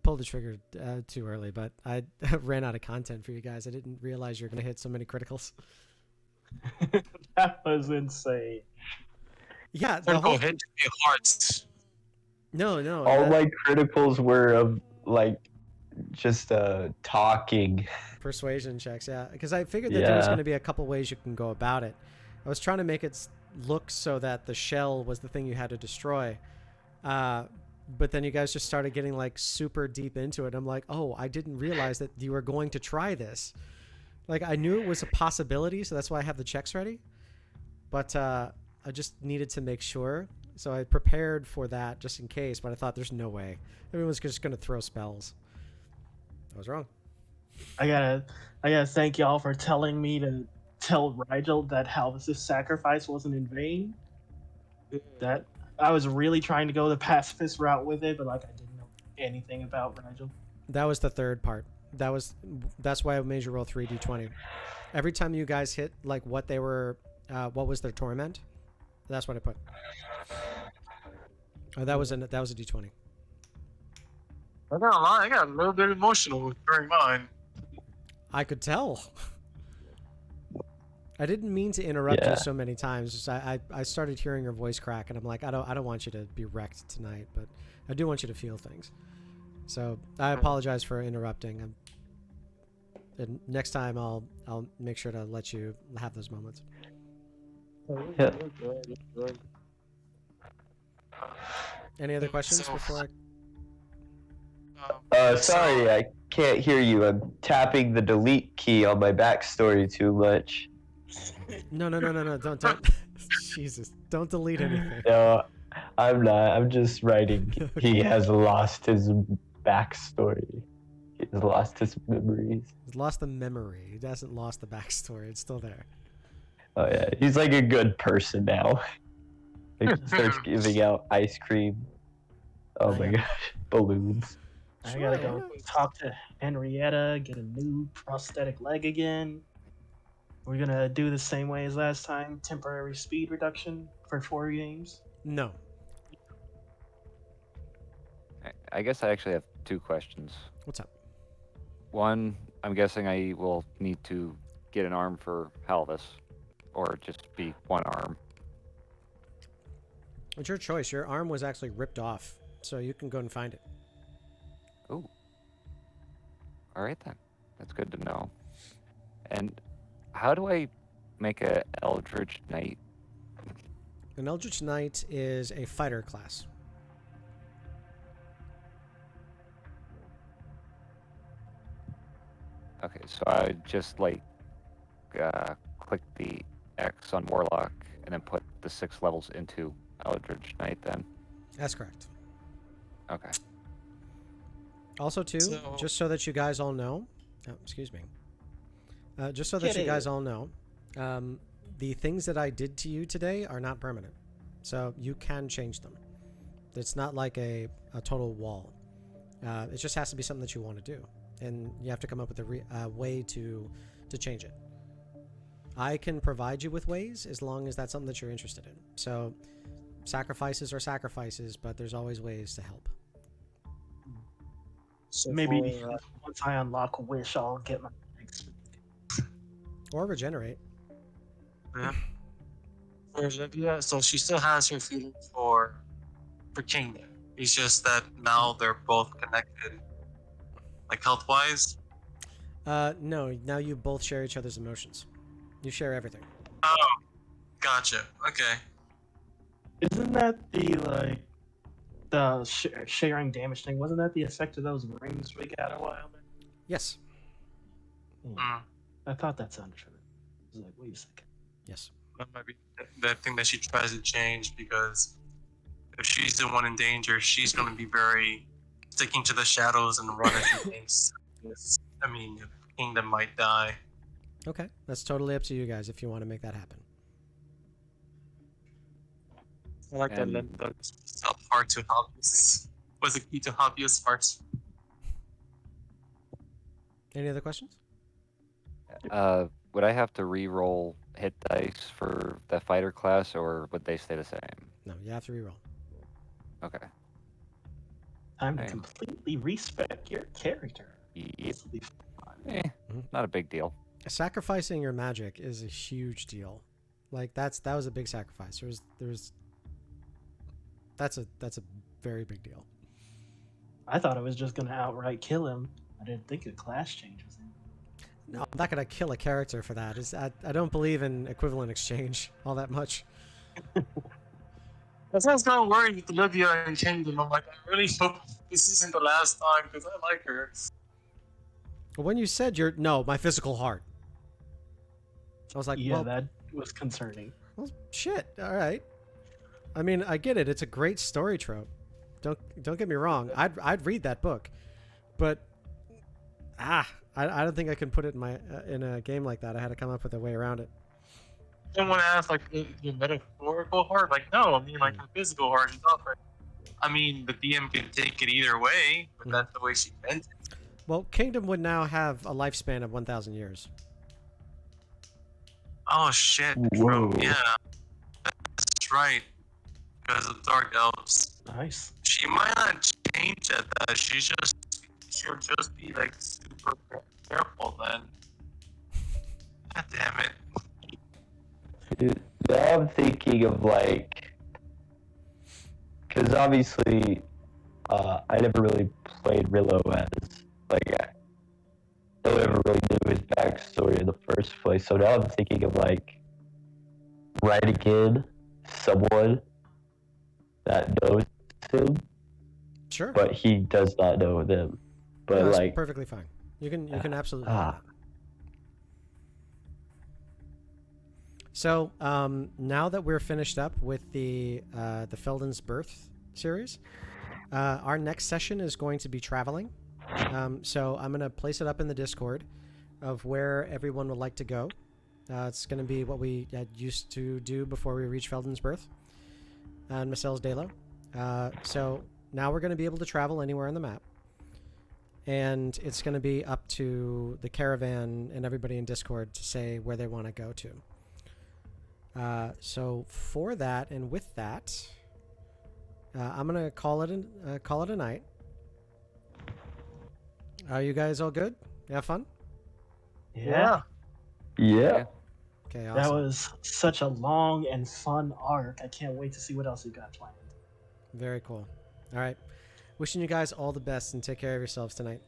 pulled the trigger too early, but I ran out of content for you guys. I didn't realize you were going to hit so many criticals. That was insane. Yeah, the Critical whole... hit to the hearts. No. All my criticals were of like just talking. Persuasion checks, yeah. Because I figured that there was going to be a couple ways you can go about it. I was trying to make it look so that the shell was the thing you had to destroy. But then you guys just started getting like super deep into it. I'm like, oh, I didn't realize that you were going to try this. Like, I knew it was a possibility, so that's why I have the checks ready. But I just needed to make sure. So I prepared for that just in case, but I thought there's no way. Everyone's just going to throw spells. I was wrong. I gotta thank y'all for telling me to tell Rigel that Halvis's sacrifice wasn't in vain. That I was really trying to go the pacifist route with it, but like I didn't know anything about Rigel. That was the third part. That's why I made you roll 3d20. Every time you guys hit like what they were, what was their torment, that's what I put. Oh, that was a d20. I got a lot. I got a little bit emotional during mine. I could tell. I didn't mean to interrupt you so many times. Just I started hearing your voice crack, and I'm like, I don't want you to be wrecked tonight, but I do want you to feel things. So I apologize for interrupting. And next time I'll make sure to let you have those moments. Yeah. Any other questions before Sorry, I can't hear you. I'm tapping the delete key on my backstory too much. No, don't. Jesus, don't delete anything. No, I'm not. I'm just writing. He has lost his backstory. He has lost his memories. He's lost the memory. He hasn't lost the backstory. It's still there. Oh yeah, he's like a good person now. He starts giving out ice cream. Oh my gosh, balloons. I gotta go talk to Henrietta, get a new prosthetic leg again. We're gonna do the same way as last time, temporary speed reduction for 4 games. No. I guess I actually have 2 questions. What's up? One, I'm guessing I will need to get an arm for Halvis, or just be one arm. It's your choice. Your arm was actually ripped off, so you can go and find it. Ooh. All right then. That's good to know. And how do I make a Eldritch Knight? An Eldritch Knight is a fighter class. Okay, so I just like click the X on Warlock and then put the 6 levels into Eldritch Knight then. That's correct. Okay. Also, too, just so that you guys all know, excuse me, just so that you guys all know, the things that I did to you today are not permanent, so you can change them. It's not like a total wall. It just has to be something that you want to do, and you have to come up with a way to change it. I can provide you with ways as long as that's something that you're interested in. So sacrifices are sacrifices, but there's always ways to help. So Maybe for, once I unlock Wish, I'll get my next. Or regenerate. yeah. For Olivia, so she still has her feelings for Kingdom. It's just that now they're both connected, like health wise. No, now you both share each other's emotions. You share everything. Oh, gotcha. Okay. Isn't that the sharing damage thing? Wasn't that the effect of those rings we got a while back? Yes. Mm. I thought that sounded familiar. I was like, wait a second. Yes. That might be that thing that she tries to change because if she's the one in danger, she's going to be very sticking to the shadows and run if she thinks. I mean, Kingdom might die. Okay. That's totally up to you guys if you want to make that happen. I like And- that part to Hobbies was the key to Hobbies parts. Any other questions? Would I have to re-roll hit dice for the fighter class, or would they stay the same? No, you have to reroll. Okay. Time to Hey. completely respec your character. Yep. This will be fun. Not a big deal. Sacrificing your magic is a huge deal. Like that was a big sacrifice. That's a very big deal. I thought I was just gonna outright kill him. I didn't think a class change was in. No, I'm not gonna kill a character for that. I don't believe in equivalent exchange all that much. That's why I was kind of worried with Olivia and Kingdom. I'm like, I really hope this isn't the last time because I like her. But when you said my physical heart, I was like, Yeah, well, that was concerning. well, shit. All right. I mean, I get it. It's a great story trope. Don't get me wrong. I'd read that book, but I don't think I can put it in a game like that. I had to come up with a way around it. I don't want to ask like your metaphorical heart. Like, no, I mean like her physical heart is not right. I mean, the DM can take it either way, but that's the way she meant it. Well, Kingdom would now have a lifespan of 1,000 years. Oh shit! Whoa. True. Yeah, that's right. Because of Dark Elves, Nice. she might not change at that. She'll just be like super careful then. God damn it. Dude, now I'm thinking of because obviously, I never really played Rillo as I don't ever really knew his backstory in the first place. So now I'm thinking of writing in someone that knows him, Sure. but he does not know them. But No, that's perfectly fine. You can absolutely do ah. that. So now that we're finished up with the Felden's Birth series, our next session is going to be traveling. So I'm going to place it up in the Discord of where everyone would like to go. It's going to be what we used to do before we reached Felden's Birth and Marcel's Dalo. So now we're going to be able to travel anywhere on the map. And it's going to be up to the caravan and everybody in Discord to say where they want to go to. So for that and with that, I'm gonna call it a night. Are you guys all good? You have fun? Yeah. Yeah. Okay, awesome. That was such a long and fun arc. I can't wait to see what else you got planned. Very cool. All right. Wishing you guys all the best and take care of yourselves tonight.